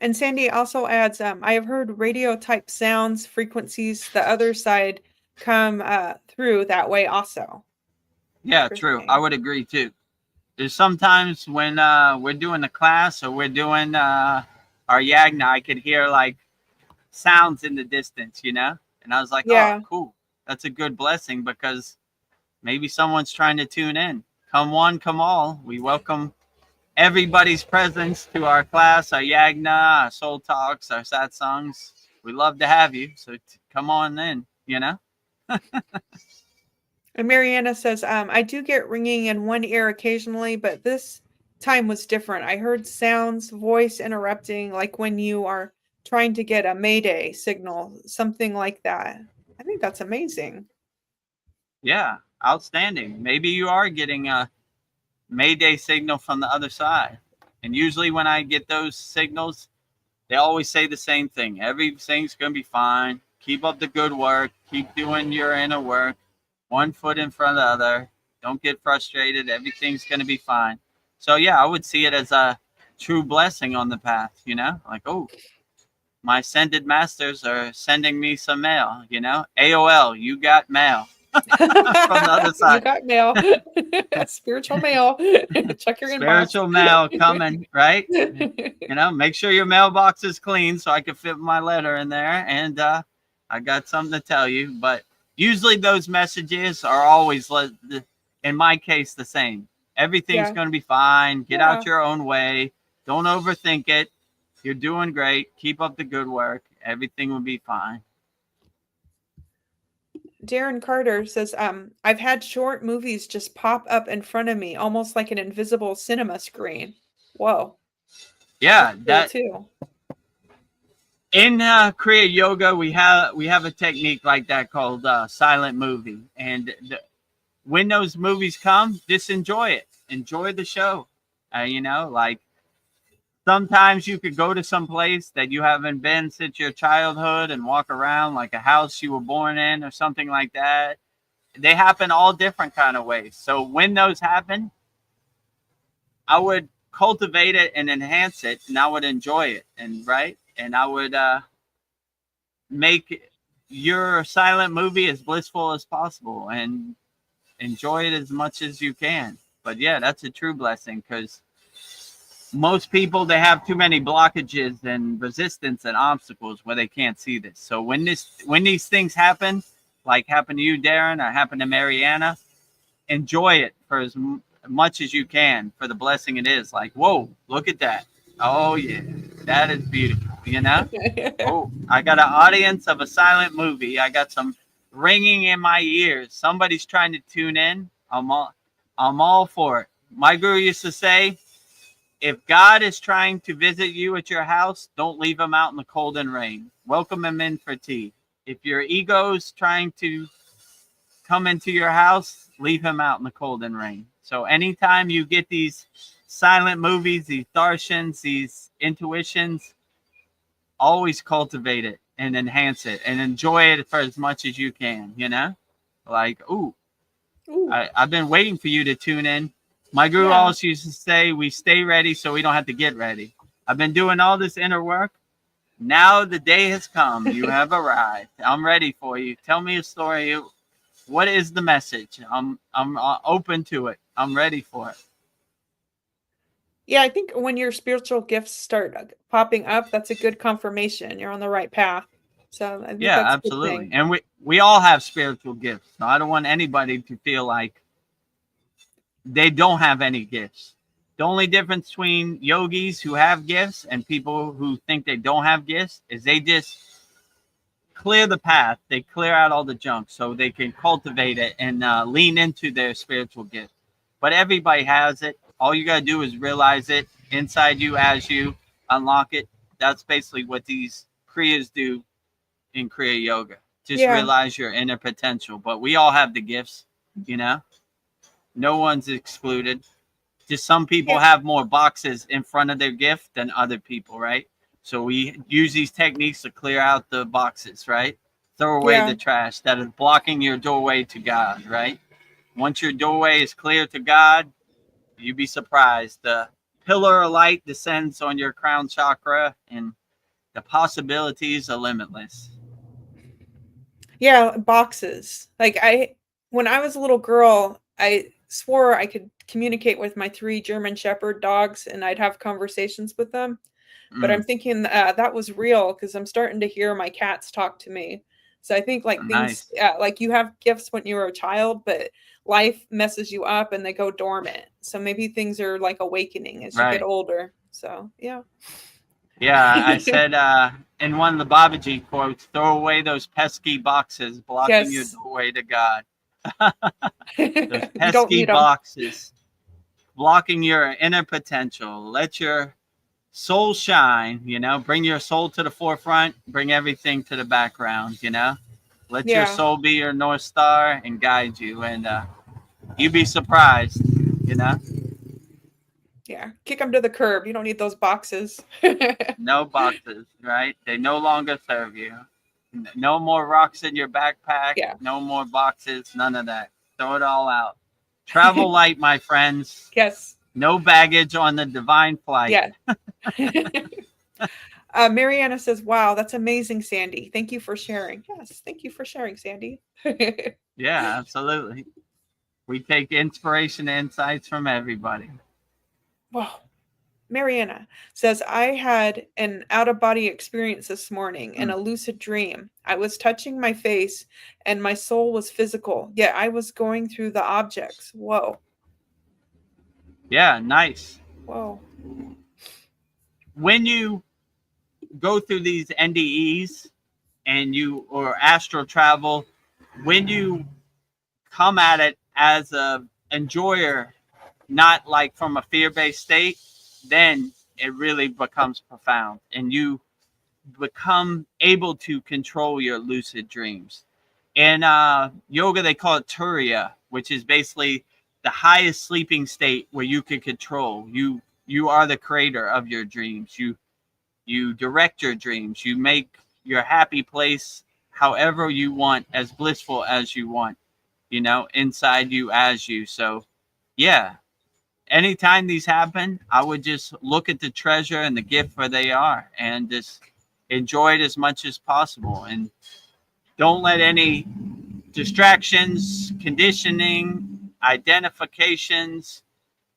And Sandy also adds, I have heard radio type sounds, frequencies, the other side come through that way also. Yeah, true. I would agree too. There's sometimes when we're doing the class or we're doing our yagna, I could hear like sounds in the distance, you know? And I was like, Yeah. oh, cool. That's a good blessing, because maybe someone's trying to tune in. Come one, come all. We welcome everybody's presence to our class, our yagna, our soul talks, our satsangs. We love to have you. So come on in, you know? And Mariana says, I do get ringing in one ear occasionally, but this time was different. I heard sounds, voice interrupting, like when you are trying to get a Mayday signal, something like that. I think that's amazing. Yeah, outstanding. Maybe you are getting a Mayday signal from the other side. And usually when I get those signals, they always say the same thing. Everything's going to be fine. Keep up the good work. Keep doing your inner work. One foot in front of the other. Don't get frustrated. Everything's going to be fine. So yeah, I would see it as a true blessing on the path, you know? Like, oh, my ascended masters are sending me some mail, you know? AOL, you got mail. From the other side. You got mail. Spiritual mail. Check your Spiritual inbox. mail coming, right? You know, make sure your mailbox is clean so I can fit my letter in there. And I got something to tell you. But usually those messages are always, in my case, the same. Everything's going to be fine. Get out your own way. Don't overthink it. You're doing great. Keep up the good work. Everything will be fine. Darren Carter says, I've had short movies just pop up in front of me, almost like an invisible cinema screen. Whoa. Yeah, that's cool too. In Kriya Yoga, we have a technique like that called silent movie. And when those movies come, just enjoy it. Enjoy the show. You know, like sometimes you could go to some place that you haven't been since your childhood and walk around, like a house you were born in or something like that. They happen all different kind of ways. So when those happen, I would cultivate it and enhance it, and I would enjoy it. And I would make your silent movie as blissful as possible and enjoy it as much as you can. But yeah, that's a true blessing, because most people, they have too many blockages and resistance and obstacles where they can't see this. So when these things happen, like happen to you, Darren, or happen to Mariana, enjoy it for as much as you can for the blessing it is. Like, whoa, look at that. Oh yeah, that is beautiful. You know? Oh, I got an audience of a silent movie. I got some ringing in my ears. Somebody's trying to tune in. I'm all for it. My guru used to say, if God is trying to visit you at your house, don't leave him out in the cold and rain. Welcome him in for tea. If your ego's trying to come into your house, leave him out in the cold and rain. So anytime you get these silent movies, these darshans, these intuitions, always cultivate it and enhance it and enjoy it for as much as you can, you know? Like, ooh. I've been waiting for you to tune in. My guru always used to say, we stay ready so we don't have to get ready. I've been doing all this inner work. Now the day has come. You have arrived. I'm ready for you. Tell me a story. What is the message? I'm open to it. I'm ready for it. Yeah, I think when your spiritual gifts start popping up, that's a good confirmation. You're on the right path. So I think Yeah, that's absolutely. a good thing. And we all have spiritual gifts. So I don't want anybody to feel like they don't have any gifts. The only difference between yogis who have gifts and people who think they don't have gifts is they just clear the path. They clear out all the junk so they can cultivate it and lean into their spiritual gift. But everybody has it. All you got to do is realize it inside you as you unlock it. That's basically what these kriyas do in Kriya yoga. Just realize your inner potential. But we all have the gifts, you know? No one's excluded. Just some people have more boxes in front of their gift than other people, right? So we use these techniques to clear out the boxes, right? Throw away the trash that is blocking your doorway to God, right? Once your doorway is clear to God, you'd be surprised. The pillar of light descends on your crown chakra and the possibilities are limitless. Yeah, boxes. Like when I was a little girl, I swore I could communicate with my 3 German Shepherd dogs and I'd have conversations with them. But I'm thinking that was real because I'm starting to hear my cats talk to me. So I think like things like you have gifts when you were a child, but life messes you up and they go dormant. So maybe things are like awakening as you get older. So yeah. Yeah, I said in one of the Babaji quotes, throw away those pesky boxes blocking your doorway to God. Those pesky boxes blocking your inner potential. Let your soul shine, you know, bring your soul to the forefront, bring everything to the background, you know. Let your soul be your North Star and guide you, and you'd be surprised, you know. Yeah, kick them to the curb. You don't need those boxes. No boxes, right? They no longer serve you. No more rocks in your backpack. No more boxes. None of that. Throw it all out. Travel light, my friends. Yes. No baggage on the divine flight. Yeah. Mariana says, wow, that's amazing, Sandy. Thank you for sharing. Yes, thank you for sharing, Sandy. Yeah, absolutely. We take inspiration and insights from everybody. Wow. Mariana says, I had an out-of-body experience this morning in a lucid dream. I was touching my face and my soul was physical, yet I was going through the objects. Whoa. Yeah, nice. Whoa. When you go through these NDEs and or astral travel, when you come at it as a enjoyer, not like from a fear-based state, then it really becomes profound and you become able to control your lucid dreams. In yoga, they call it turiya, which is basically the highest sleeping state where you can control. You are the creator of your dreams. You direct your dreams. You make your happy place however you want, as blissful as you want, you know, inside you as you. So yeah, anytime these happen, I would just look at the treasure and the gift where they are and just enjoy it as much as possible. And Don't let any distractions, conditioning, identifications,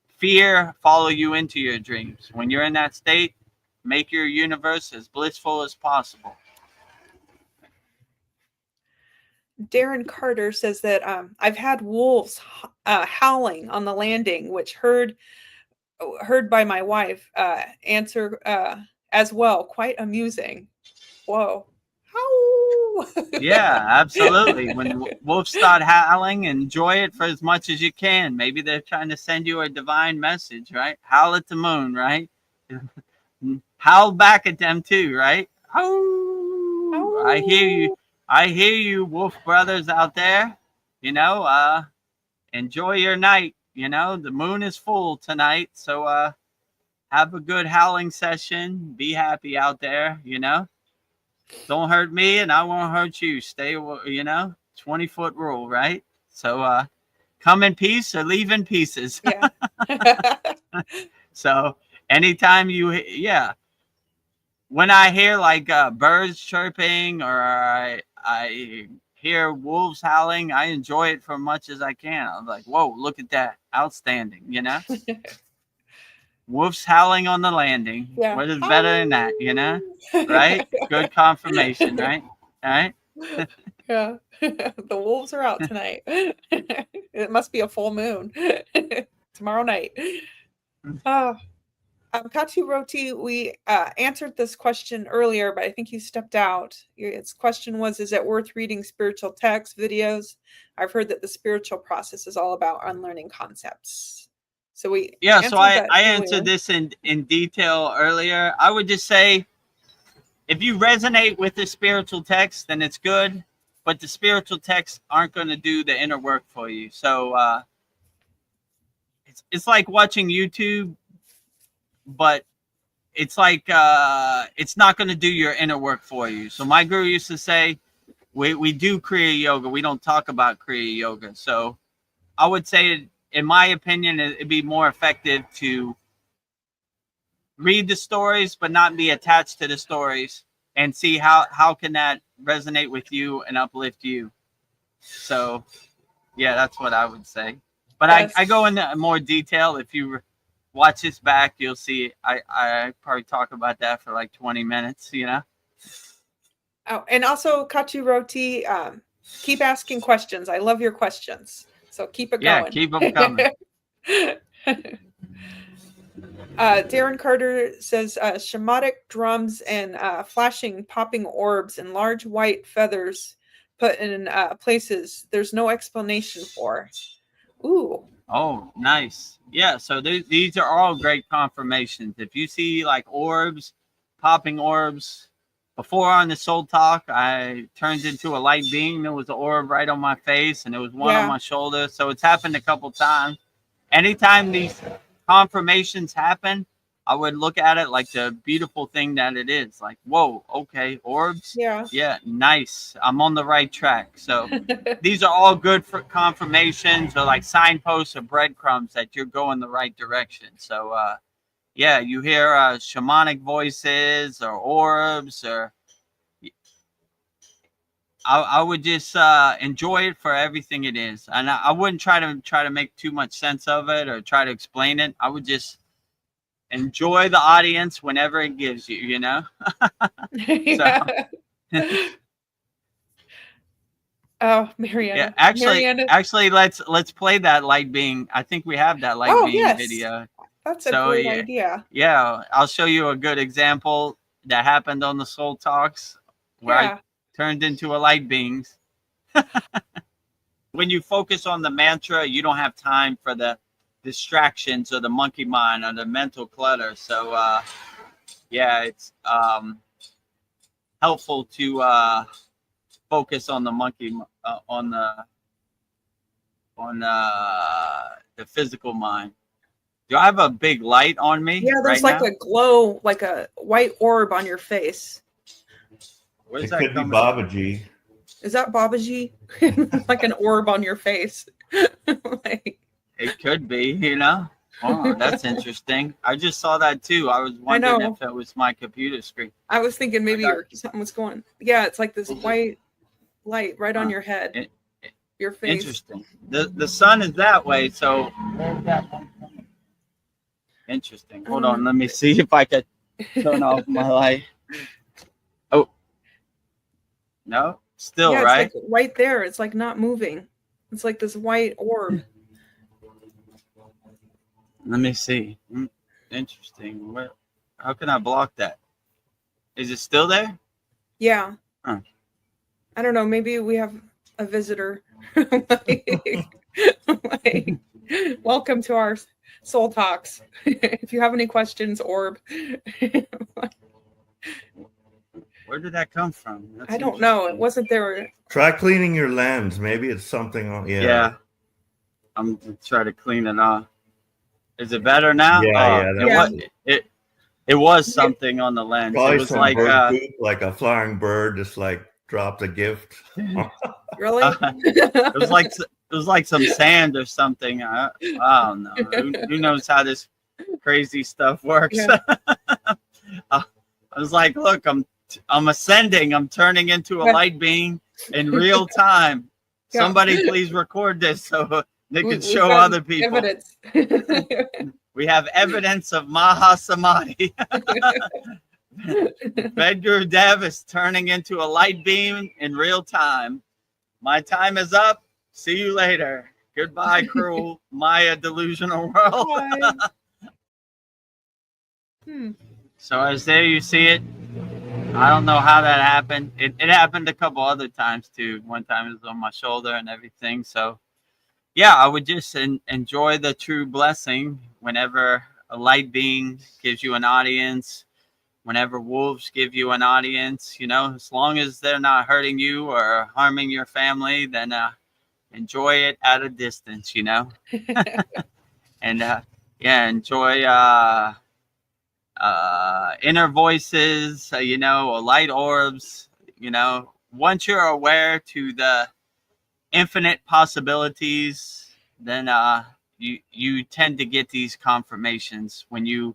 fear follow you into your dreams. When you're in that state, make your universe as blissful as possible. Darren Carter says that I've had wolves howling on the landing, which heard by my wife answer as well. Quite amusing. Whoa. Howl. Yeah, absolutely. When wolves start howling, enjoy it for as much as you can. Maybe they're trying to send you a divine message, right? Howl at the moon, right? Howl back at them too, right? Oh, I hear you. I hear you, wolf brothers out there. You know, enjoy your night. You know, the moon is full tonight, so have a good howling session. Be happy out there. You know, don't hurt me, and I won't hurt you. Stay, 20-foot rule, right? So, come in peace or leave in pieces. Yeah. So, anytime when I hear like birds chirping or I hear wolves howling, I enjoy it for much as I can. I'm like, whoa, look at that. Outstanding, you know? Wolves howling on the landing. Yeah. What is better than that, you know? Right? Good confirmation, right? All right? Yeah. The wolves are out tonight. It must be a full moon tomorrow night. Katu Roti, we answered this question earlier, but I think you stepped out. Its question was, is it worth reading spiritual text videos? I've heard that the spiritual process is all about unlearning concepts. So I answered this in detail earlier. I would just say, if you resonate with the spiritual text, then it's good, but the spiritual texts aren't going to do the inner work for you. So it's like watching YouTube, but it's like it's not going to do your inner work for you. So my guru used to say, we do Kriya yoga, we don't talk about Kriya yoga. So I would say, in my opinion, it'd be more effective to read the stories but not be attached to the stories, and see how can that resonate with you and uplift you. So yeah, that's what I would say. But yes. I go into more detail. If you watch this back, you'll see I probably talk about that for like 20 minutes, you know. Oh, and also Katu Roti, keep asking questions. I love your questions, so keep it going. Yeah, keep them coming. Darren Carter says shamanic drums and flashing popping orbs and large white feathers put in places there's no explanation for. Ooh. Oh, nice. Yeah, so these are all great confirmations. If you see like orbs, popping orbs, before on the Soul Talk, I turned into a light being. There was an orb right on my face, and there was one on my shoulder. So it's happened a couple times. Anytime these confirmations happen, I would look at it like the beautiful thing that it is. Like, whoa, okay, orbs. Yeah, nice. I'm on the right track. So these are all good for confirmations, or like signposts or breadcrumbs that you're going the right direction. So yeah, you hear shamanic voices or orbs, or I would just enjoy it for everything it is, and I wouldn't try to make too much sense of it or try to explain it. I would just enjoy the audience whenever it gives you, you know. Oh, Mariana. Yeah, actually, let's play that light being. I think we have that light being video. That's a great idea. Yeah, I'll show you a good example that happened on the Soul Talks, where I turned into a light being. When you focus on the mantra, you don't have time for the distractions or the monkey mind or the mental clutter. So yeah, it's helpful to focus on the monkey on the physical mind. Do I have a big light on me? Yeah, there's like a glow, like a white orb on your face. Where's it could be Babaji. Is that Babaji? Like an orb on your face. It could be, you know. Oh, that's interesting. I just saw that too. I was wondering if it was my computer screen. I was thinking maybe something was going. Yeah, it's like this white light right on your head, It, your face. interesting. The sun is that way, so where's that one coming? Interesting. Hold on, let me see if I could turn off my light. Oh, no, still Yeah, right. it's like right there. It's like not moving. It's like this white orb. Let me see. Interesting. Where? How can I block that? Is it still there? Yeah. Huh. I don't know. Maybe we have a visitor. like, welcome to our Soul Talks. If you have any questions, orb. Where did that come from? That's I don't know. It wasn't there. Try cleaning your lens. Maybe it's something on. Yeah. I'm gonna try to clean it off. Is it better now? Yeah. It was something on the lens. Probably It was some like bird poop, like a flying bird just like dropped a gift. Really? It was like some sand or something. I don't know. Who knows how this crazy stuff works? Yeah. I was like, look, I'm ascending. I'm turning into a light beam in real time. Yeah. Somebody please record this so they can We've show got other people. Evidence. We have evidence of Maha Samadhi. Vedagurudev is turning into a light beam in real time. My time is up. See you later. Goodbye, cruel Maya delusional world. So as there you see it. I don't know how that happened. It happened a couple other times too. One time it was on my shoulder and everything. So yeah, I would just enjoy the true blessing whenever a light being gives you an audience, whenever wolves give you an audience, as long as they're not hurting you or harming your family, then enjoy it at a distance, and enjoy inner voices, or light orbs, once you're aware to the infinite possibilities, then you tend to get these confirmations when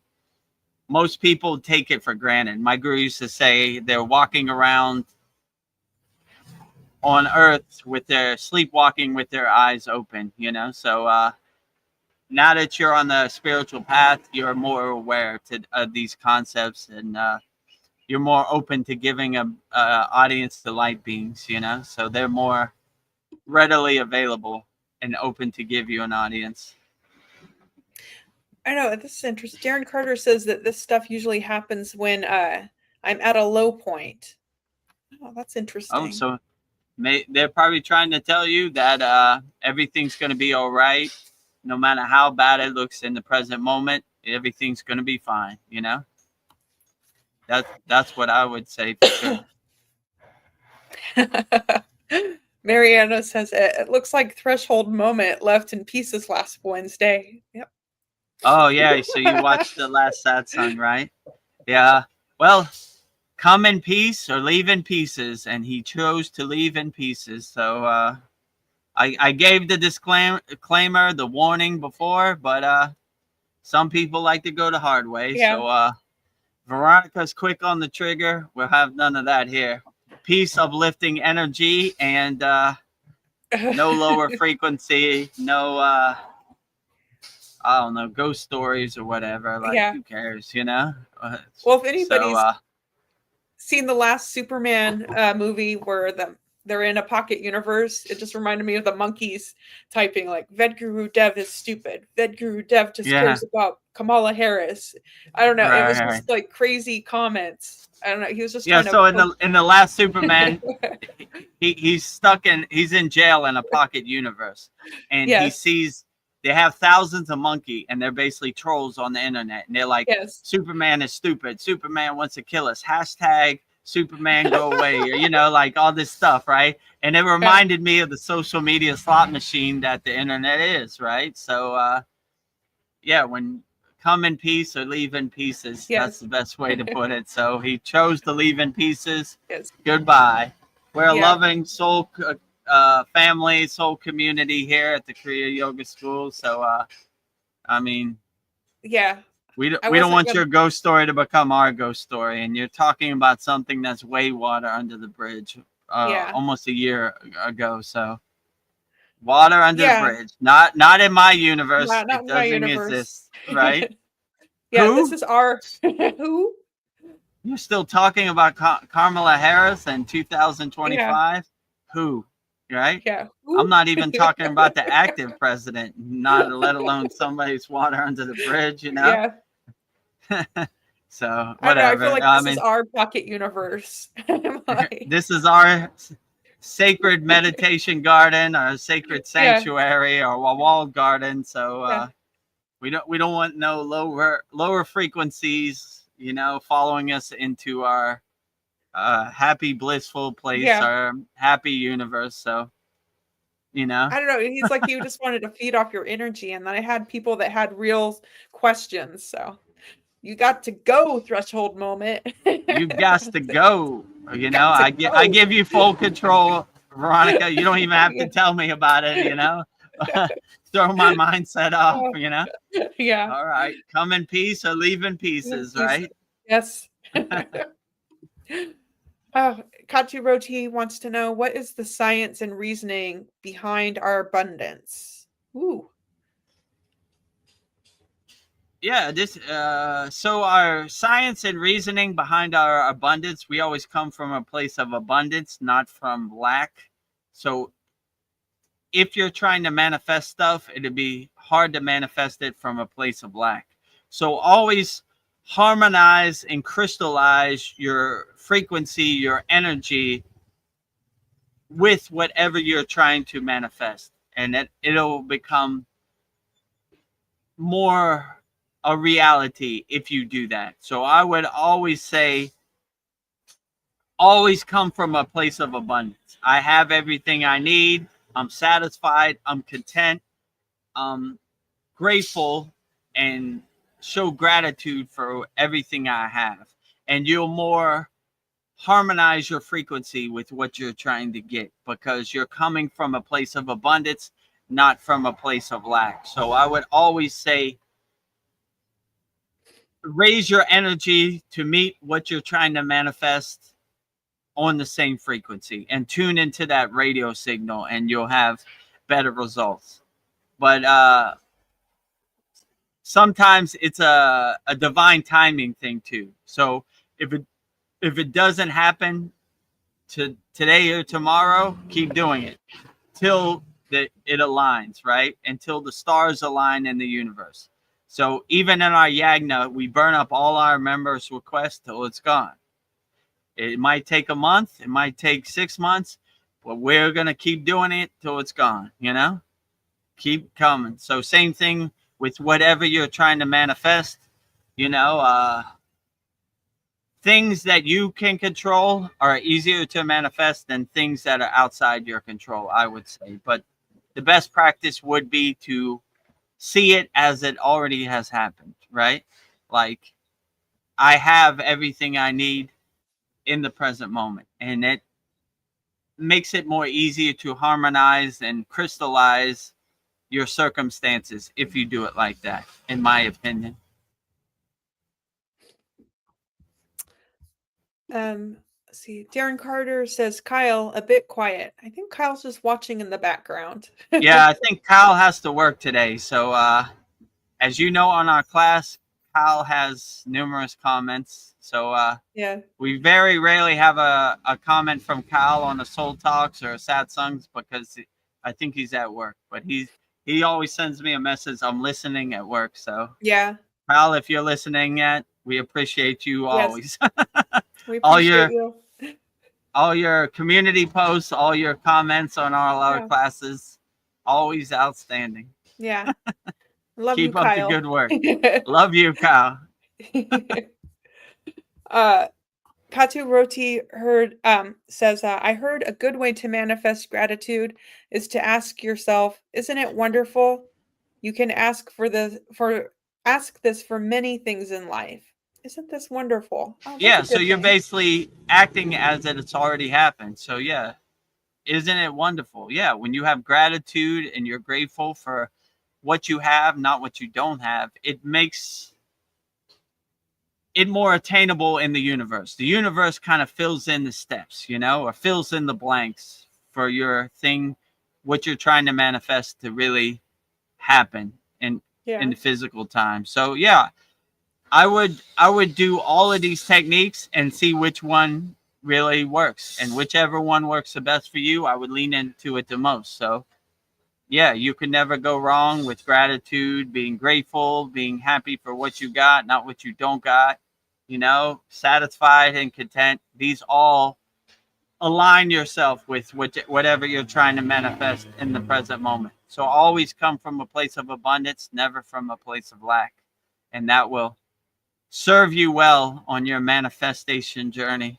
most people take it for granted. My guru used to say they're walking around on earth sleepwalking with their eyes open, so now that you're on the spiritual path, you're more aware of these concepts, and you're more open to giving a audience to light beings, so they're more readily available and open to give you an audience. I know, this is interesting. Darren Carter says that this stuff usually happens when I'm at a low point. Oh, that's interesting. Oh, so they're probably trying to tell you that everything's going to be all right. No matter how bad it looks in the present moment, everything's going to be fine, That's what I would say for sure. Mariana says it looks like Threshold Moment left in pieces last Wednesday. Yep. Oh, yeah. So you watched the last satsang, right? Yeah. Well, come in peace or leave in pieces. And he chose to leave in pieces. So I gave the disclaimer, the warning before, but some people like to go the hard way. Yeah. So Veronica's quick on the trigger. We'll have none of that here. Peace, uplifting energy, and no lower frequency, no I don't know, ghost stories or whatever. Like, who cares, Well, if anybody's seen the last Superman movie where they're in a pocket universe, it just reminded me of the monkeys typing like Vedagurudev is stupid. Vedagurudev just cares about Kamala Harris. I don't know. It was just like crazy comments. I don't know. He was just so in the last Superman, he's in jail in a pocket universe, and he sees they have thousands of monkey, and they're basically trolls on the internet, and they're like, Superman is stupid. Superman wants to kill us. Hashtag Superman go away, or, like all this stuff, right? And it reminded me of the social media slot machine that the internet is, right? So when come in peace or leave in pieces, that's the best way to put it. So he chose to leave in pieces. Goodbye. We're a loving soul family, soul community here at the Kriya Yoga School. So I mean, we don't want your ghost story to become our ghost story, and you're talking about something that's way water under the bridge. Yeah. almost a year ago. So water under the Yeah. bridge, not in my universe. Not It in my doesn't universe. exist, right? Yeah, this Who? is our who? You're still talking about Kamala Harris in Yeah. 2025? Who? Right? Yeah. I'm Who? not even talking about the active president, not let alone somebody's water under the bridge, you know? Yeah. So, I don't know. I feel whatever. like I this is mean, our pocket universe. I'm like, this is our sacred meditation garden, our sacred yeah. sanctuary, our walled garden. So, Yeah. we don't want no lower frequencies, following us into our happy blissful place, Yeah. our happy universe. So I don't know. He's like you just wanted to feed off your energy, and then I had people that had real questions. So you got to go, threshold moment. you got to go. Got to I go. give you full control, Veronica. You don't even have to Yeah. tell me about it. Throw my mindset off. Oh, yeah. All right, come in peace or leave in Yeah, pieces, he's right? yes. Oh, Katu Roti wants to know what is the science and reasoning behind our abundance? Ooh. Yeah, so our science and reasoning behind our abundance, we always come from a place of abundance, not from lack. So if you're trying to manifest stuff, it'd be hard to manifest it from a place of lack. So always harmonize and crystallize your frequency, your energy with whatever you're trying to manifest, and it'll become more a reality if you do that. So I would always say, always come from a place of abundance. I have everything I need. I'm satisfied. I'm content. I'm grateful, and show gratitude for everything I have. And you'll more harmonize your frequency with what you're trying to get, because you're coming from a place of abundance, not from a place of lack. So I would always say, raise your energy to meet what you're trying to manifest on the same frequency, and tune into that radio signal, and you'll have better results. But sometimes it's a divine timing thing too. So if it doesn't happen today or tomorrow, keep doing it till it aligns, right? Until the stars align in the universe. So even in our yagna, we burn up all our members' requests till it's gone. It might take a month, it might take 6 months, but we're gonna keep doing it till it's gone. Keep coming. So same thing with whatever you're trying to manifest. Things that you can control are easier to manifest than things that are outside your control, I would say. But the best practice would be to see it as it already has happened, right? Like, I have everything I need in the present moment, and it makes it more easier to harmonize and crystallize your circumstances if you do it like that, in my opinion. Let's see. Darren Carter says, Kyle, a bit quiet. I think Kyle's just watching in the background. Yeah, I think Kyle has to work today. So as you know, on our class, Kyle has numerous comments. So Yeah. we very rarely have a comment from Kyle on the Soul Talks or Satsangs, because I think he's at work. But he always sends me a message, I'm listening at work. So Yeah. Kyle, if you're listening yet, we appreciate you always. We all appreciate you. all your community posts, all your comments on all our Yeah. classes, always outstanding. Yeah. Love Keep you, up Kyle. the good work. Love you, Kyle. Katu Roti says, I heard a good way to manifest gratitude is to ask yourself, isn't it wonderful? You can ask this for many things in life. Isn't this wonderful? Oh, that's Yeah, a so good you're thing. basically acting as if it's already happened. So yeah, isn't it wonderful? Yeah, when you have gratitude and you're grateful for what you have, not what you don't have, it makes it more attainable in the universe. The universe kind of fills in the steps, you know, or fills in the blanks for your thing, what you're trying to manifest to really happen in the physical time. So yeah, I would do all of these techniques and see which one really works, and whichever one works the best for you, I would lean into it the most. So yeah, you can never go wrong with gratitude, being grateful, being happy for what you got, not what you don't got, you know, satisfied and content. These all align yourself with whatever you're trying to manifest in the present moment. So always come from a place of abundance, never from a place of lack. And that will serve you well on your manifestation journey.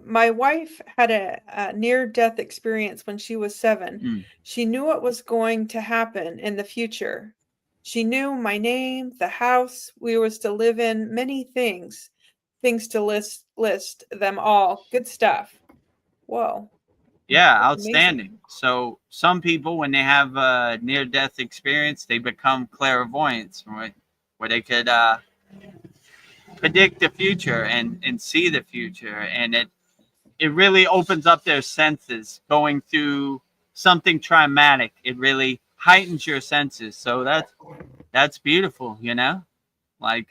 My wife had a near-death experience when she was 7. She knew what was going to happen in the future. She knew my name, the house we was to live in, many things to list them all. Good stuff. Whoa. Yeah, outstanding. Amazing. So some people, when they have a near-death experience, they become clairvoyants, right? Where they could predict the future and see the future, and it really opens up their senses. Going through something traumatic, it really heightens your senses. So that's beautiful, you know. Like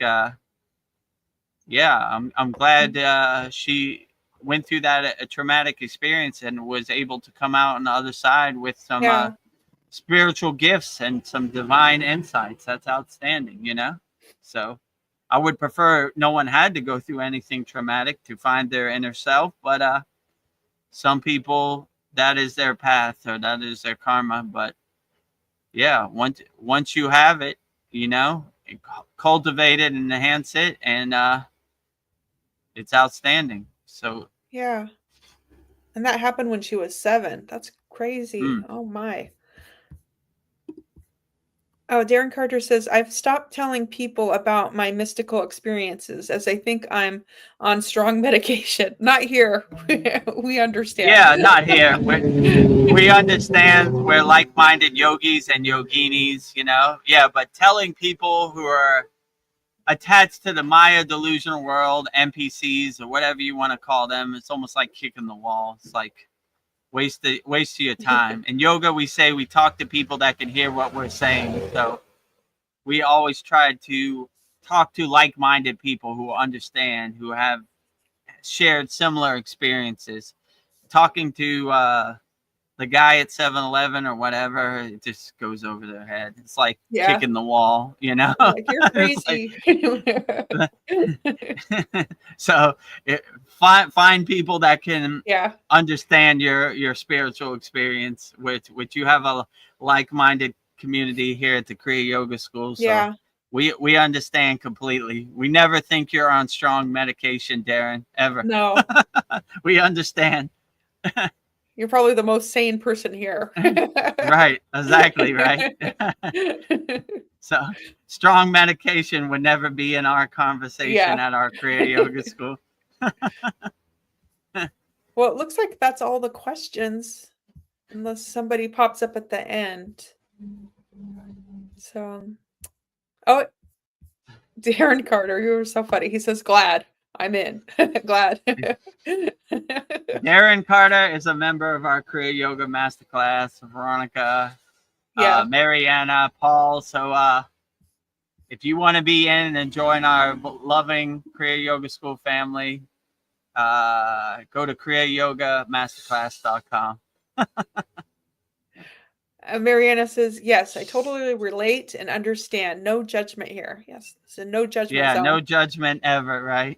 yeah, I'm glad she went through that a traumatic experience and was able to come out on the other side with some spiritual gifts and some divine insights. That's outstanding, you know. So I would prefer no one had to go through anything traumatic to find their inner self, but some people, that is their path, or that is their karma. But yeah, once you have it, you know, cultivate it and enhance it, and it's outstanding. So yeah, and that happened when she was 7. That's crazy. Oh my. Oh, Darren Carter says, I've stopped telling people about my mystical experiences as I think I'm on strong medication. Not here. We understand. Yeah, not here. We understand we're like-minded yogis and yoginis, you know? Yeah, but telling people who are attached to the Maya delusional world, NPCs, or whatever you want to call them, it's almost like kicking the wall. It's like waste of your time. In yoga, we say we talk to people that can hear what we're saying. So we always try to talk to like-minded people who understand, who have shared similar experiences. Talking to the guy at 7-Eleven or whatever, it just goes over their head. It's like kicking the wall, you know. Like, you're crazy. So find people that can understand your spiritual experience, which you have a like-minded community here at the Kriya Yoga School. So we understand completely. We never think you're on strong medication, Darren, ever. No. We understand. You're probably the most sane person here. Right, exactly, right. So strong medication would never be in our conversation at our Kriya Yoga School. Well, it looks like that's all the questions, unless somebody pops up at the end. So, oh, Darren Carter, you were so funny. He says, glad. I'm in. Glad. Darren Carter is a member of our Kriya Yoga Masterclass. Veronica, Mariana, Paul. So if you want to be in and join our loving Kriya Yoga School family, go to kriyayogamasterclass.com. Mariana says, yes, I totally relate and understand. No judgment here. Yes, so no judgment zone. No judgment ever, right?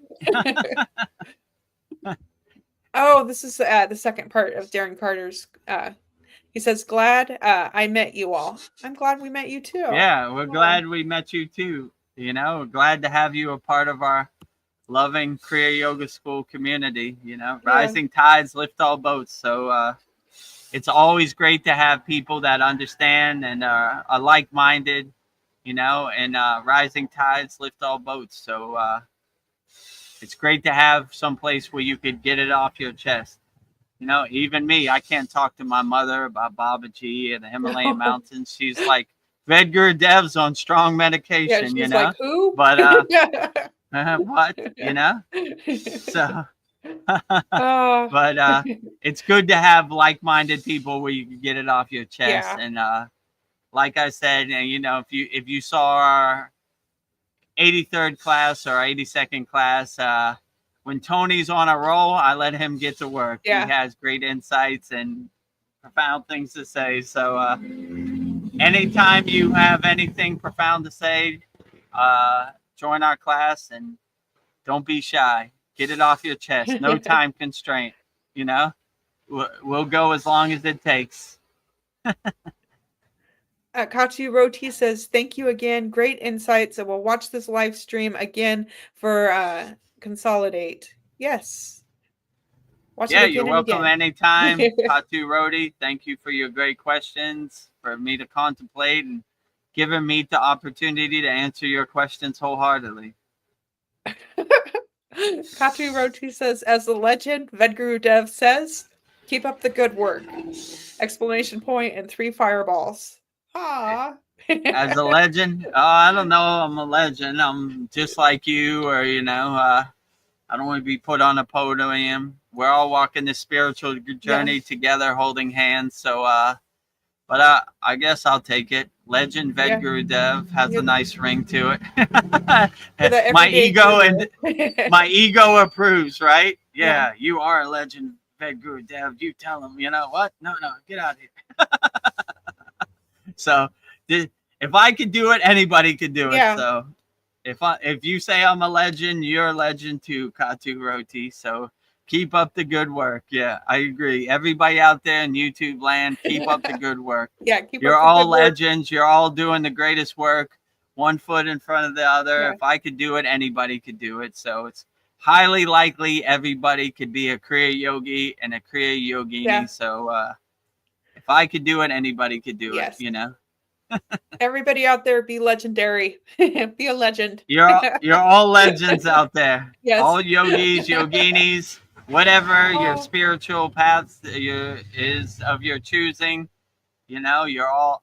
Oh, this is the second part of Darren Carter's. He says, glad I met you all. I'm glad we met you too. Yeah, we're glad we met you too. You know, we're glad to have you a part of our loving Kriya Yoga School community. You know, rising tides lift all boats. So it's always great to have people that understand and are like-minded, you know, and rising tides lift all boats. So it's great to have some place where you could get it off your chest. You know, even me, I can't talk to my mother about Babaji and the Himalayan mountains. She's like Vedgurudev's on strong Yeah, medication, she's like, who? but what, so Oh, but it's good to have like-minded people where you can get it off your chest. yeah. And like I said, and if you saw our 83rd class or 82nd class, when Tony's on a roll, I let him get to work. Yeah. He has great insights and profound things to say. So anytime you have anything profound to say, join our class and don't be shy. Get it off your chest. No time constraint. We'll go as long as it takes. Kachi Roti says, thank you again. Great insights. And we'll watch this live stream again for Consolidate. Yes. Watch Yeah, it again you're and welcome again. anytime. Katu Roti, thank you for your great questions, for me to contemplate and giving me the opportunity to answer your questions wholeheartedly. Katu Roti says, as the legend Vedagurudev says, keep up the good work. Exclamation point and 3 fireballs. Ah. As a legend, I don't know. I'm a legend. I'm just like you, or I don't want to be put on a podium. We're all walking this spiritual journey together, holding hands. So, but I guess I'll take it. Legend Vedagurudev has a nice ring to it. My ego my ego approves, right? Yeah, you are a legend, Vedagurudev. You tell him, what? No, get out of here. So, if I could do it, anybody could do it. So, if you say I'm a legend, you're a legend too, Katu Roti. So keep up the good work. Yeah, I agree. Everybody out there in YouTube land, keep up the good work. Yeah, you're all legends. You're all doing the greatest work, one foot in front of the other. If I could do it, anybody could do it. So it's highly likely everybody could be a Kriya yogi and a Kriya yogini. So if I could do it, anybody could do it, Everybody out there, be legendary. Be a legend. You're all legends out there. Yes. All yogis, yoginis, whatever your spiritual path is of your choosing. You're all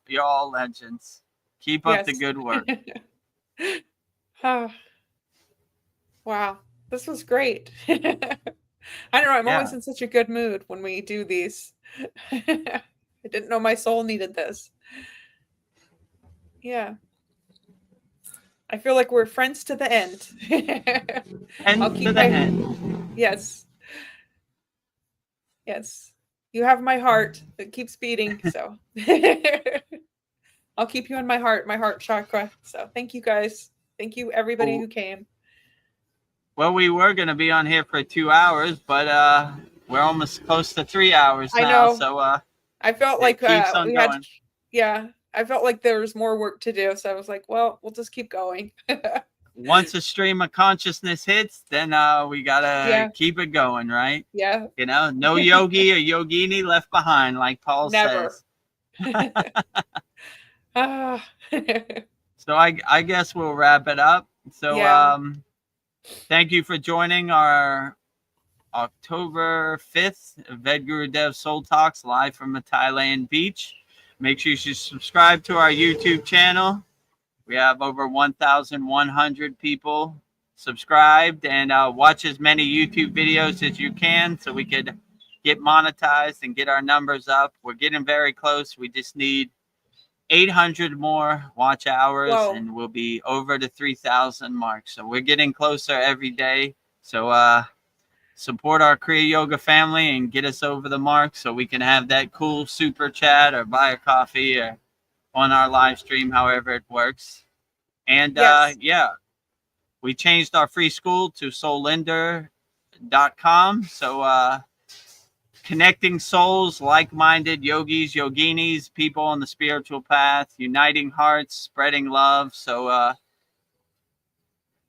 legends. Keep up the good work. Wow, this was great. I don't know. I'm always in such a good mood when we do these. I didn't know my soul needed this. Yeah. I feel like we're friends to the end. I'll keep the end. Yes. Yes. You have my heart that keeps beating. So I'll keep you in my heart chakra. So thank you guys. Thank you everybody who came. Well, we were going to be on here for 2 hours, but we're almost close to 3 hours now. I know. So I felt like we had. I felt like there was more work to do, so I was like, well, we'll just keep going. Once a stream of consciousness hits, then we gotta keep it going, right? Yeah. No yogi or yogini left behind, like Paul says. So I guess we'll wrap it up. So thank you for joining our October 5th Vedagurudev Soul Talks live from a Thailand beach. Make sure you subscribe to our YouTube channel. We have over 1,100 people subscribed, and watch as many YouTube videos as you can so we could get monetized and get our numbers up. We're getting very close. We just need 800 more watch hours, and we'll be over the 3,000 mark. So we're getting closer every day. So support our Kriya Yoga family and get us over the mark so we can have that cool super chat or buy a coffee or on our live stream, however it works. And we changed our free school to soulinder.com. So connecting souls, like-minded yogis, yoginis, people on the spiritual path, uniting hearts, spreading love. So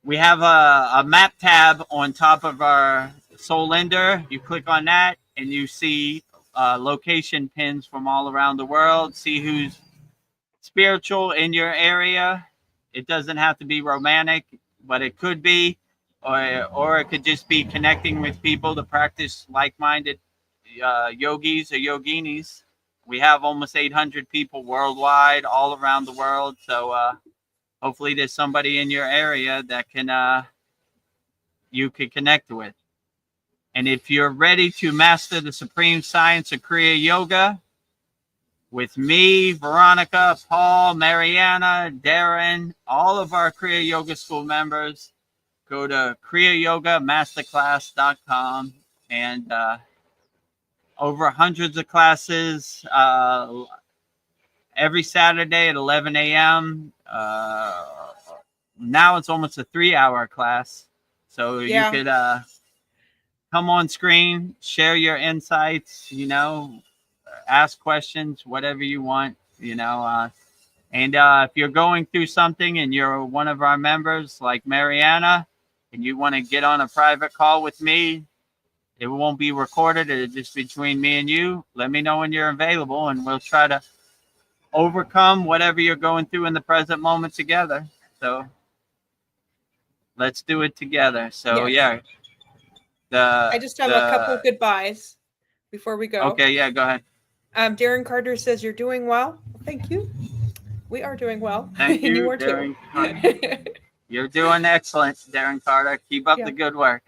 we have a map tab on top of our Soulinder. You click on that and you see location pins from all around the world. See who's spiritual in your area. It doesn't have to be romantic, but it could be, or it could just be connecting with people to practice like-minded yogis or yoginis. we have almost 800 people worldwide, all around the world. So hopefully there's somebody in your area that can you can connect with. And if you're ready to master the supreme science of Kriya Yoga with me, Veronica, Paul, Mariana, Darren, all of our Kriya Yoga School members, go to kriyayogamasterclass.com, and over hundreds of classes every Saturday at 11 a.m. Now it's almost a 3-hour class. So you could come on screen, share your insights, ask questions, whatever you want, and if you're going through something and you're one of our members like Mariana and you want to get on a private call with me, it won't be recorded. It's just between me and you. Let me know when you're available, and we'll try to overcome whatever you're going through in the present moment together. So let's do it together. So Yes. I just have a couple goodbyes before we go. Okay, yeah, go ahead. Darren Carter says you're doing well. Thank you. We are doing well. Thank you, you are Darren too. You're doing excellent, Darren Carter. Keep up the good work.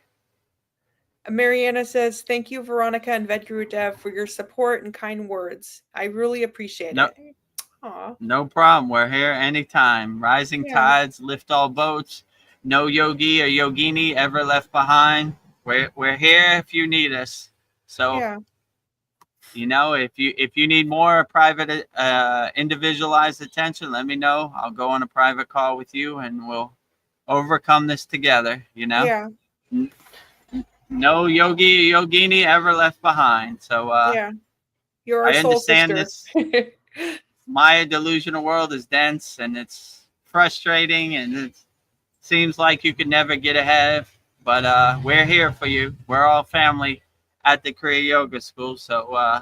Mariana says, thank you, Veronica and Vedagurudev, for your support and kind words. I really appreciate it. Aww. No problem. We're here anytime. Rising tides lift all boats. No yogi or yogini ever left behind. We're here if you need us. So if you need more private individualized attention, let me know. I'll go on a private call with you and we'll overcome this together, No yogi or yogini ever left behind. So you're our I soul understand sister. this Maya delusional world is dense and it's frustrating and it seems like you could never get ahead, but we're here for you. We're all family at the Kriya Yoga School, so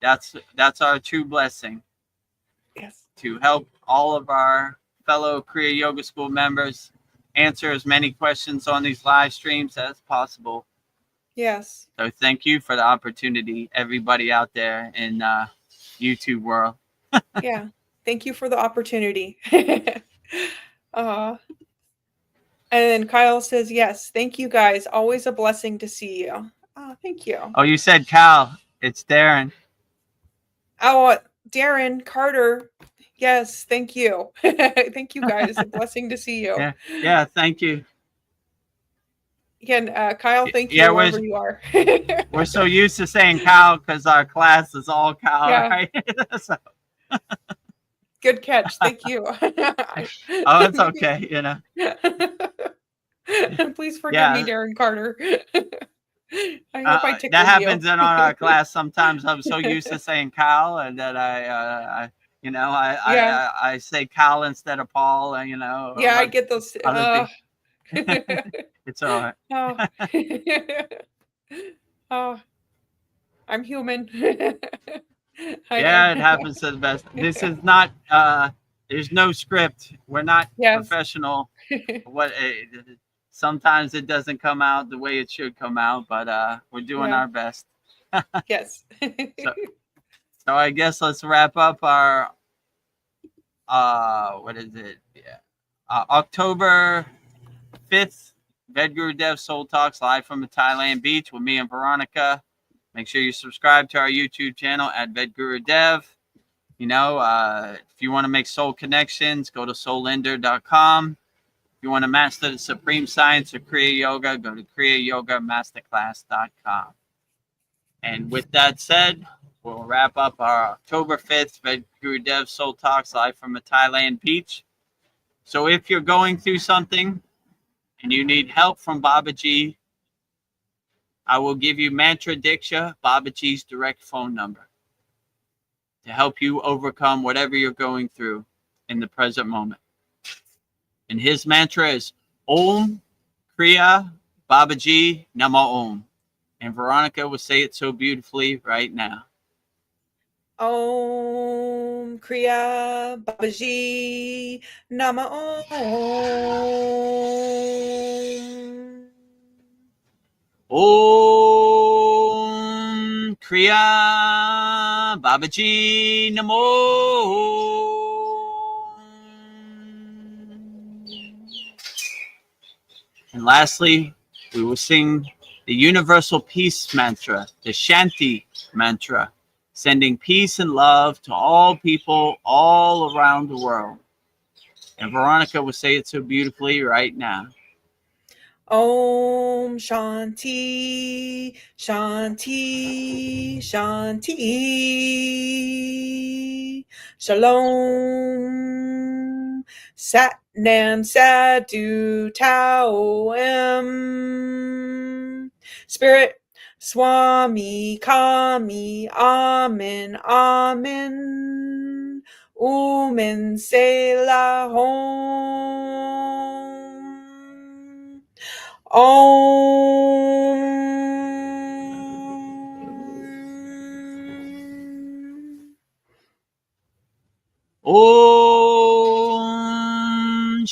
that's our true blessing. Yes. To help all of our fellow Kriya Yoga School members answer as many questions on these live streams as possible. Yes. So thank you for the opportunity, everybody out there in YouTube world. Thank you for the opportunity. And then Kyle says, yes, thank you guys. Always a blessing to see you. Oh, thank you. Oh, you said Cal. It's Darren. Oh, Darren Carter. Yes, thank you. Thank you guys. A blessing to see you. Yeah, thank you. Again, Kyle, thank you wherever you are. We're so used to saying Cal because our class is all Cal, right? So. Good catch. Thank you. Oh, it's okay, Please forgive me, Darren Carter. I hope I tickled that happens you. in our class sometimes. I'm so used to saying Cal, and that I say Cal instead of Paul, I get those. It's all right. I'm human. It happens to the best. This is not. There's no script. We're not professional. Sometimes it doesn't come out the way it should come out, but we're doing our best. Yes. So I guess let's wrap up our what is it? October 5th, Vedagurudev Soul Talks live from the Thailand beach with me and Veronica. Make sure you subscribe to our YouTube channel at Vedagurudev. If you want to make soul connections, go to soulender.com. If you want to master the supreme science of Kriya Yoga, go to kriyayogamasterclass.com. And with that said, we'll wrap up our October 5th Vedagurudev Soul Talks live from a Thailand beach. So if you're going through something and you need help from Babaji, I will give you Mantra Diksha, Babaji's direct phone number, to help you overcome whatever you're going through in the present moment. And his mantra is Om Kriya Babaji Nama Om. And Veronica will say it so beautifully right now. Om Kriya Babaji Nama Om. Om Kriya Babaji Namo. And lastly, we will sing the universal peace mantra, the Shanti mantra, sending peace and love to all people all around the world. And Veronica will say it so beautifully right now. Om Shanti, Shanti, Shanti. Shalom. Sat Nam Sadhu Tao Em. Spirit Swami Kami Amen Amen. Umen Selah Hom. Om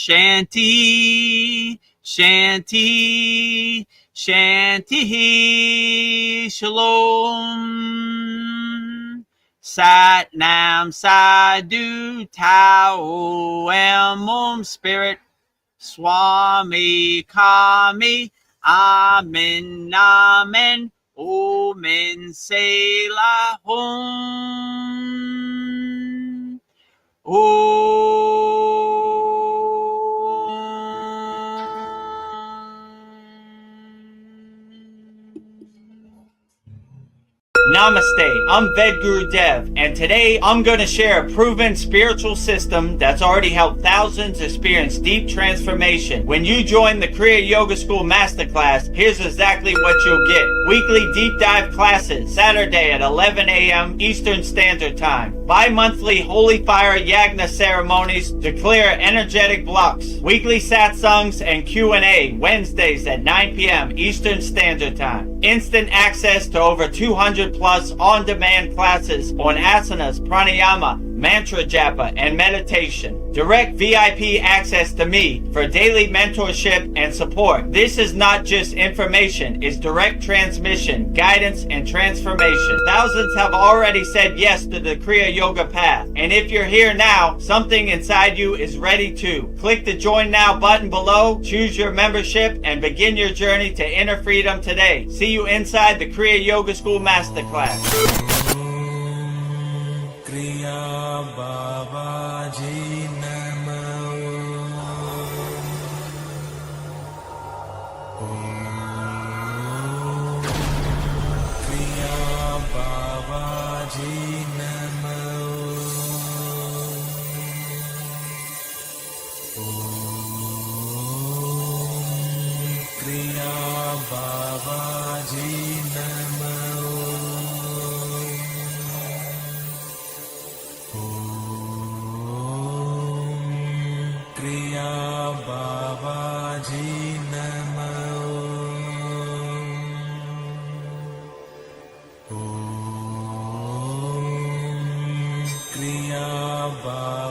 Shanti, Shanti, Shanti, Shalom. Sat Nam Sadhu Tao Em. Spirit Swami Kami Amen Amen. Omen Selah Hum. Namaste, I'm Vedagurudev, and today I'm going to share a proven spiritual system that's already helped thousands experience deep transformation. When you join the Kriya Yoga School Masterclass, here's exactly what you'll get. Weekly deep dive classes, Saturday at 11 a.m. Eastern Standard Time. Bi-monthly Holy Fire Yagna ceremonies to clear energetic blocks. Weekly satsangs and Q&A, Wednesdays at 9 p.m. Eastern Standard Time. Instant access to over 200 plus on-demand classes on asanas, pranayama, mantra japa, and meditation. Direct VIP access to me for daily mentorship and support. This is not just information, it's direct transmission, guidance, and transformation. Thousands have already said yes to the Kriya Yoga path. And if you're here now, something inside you is ready to. Click the Join Now button below, choose your membership, and begin your journey to inner freedom today. See you inside the Kriya Yoga School Masterclass. Kriya Babaji Namo. Kriya Babaji Namo. Kriya Babaji Namo. Kriya Babaji Namo. Kriya Babaji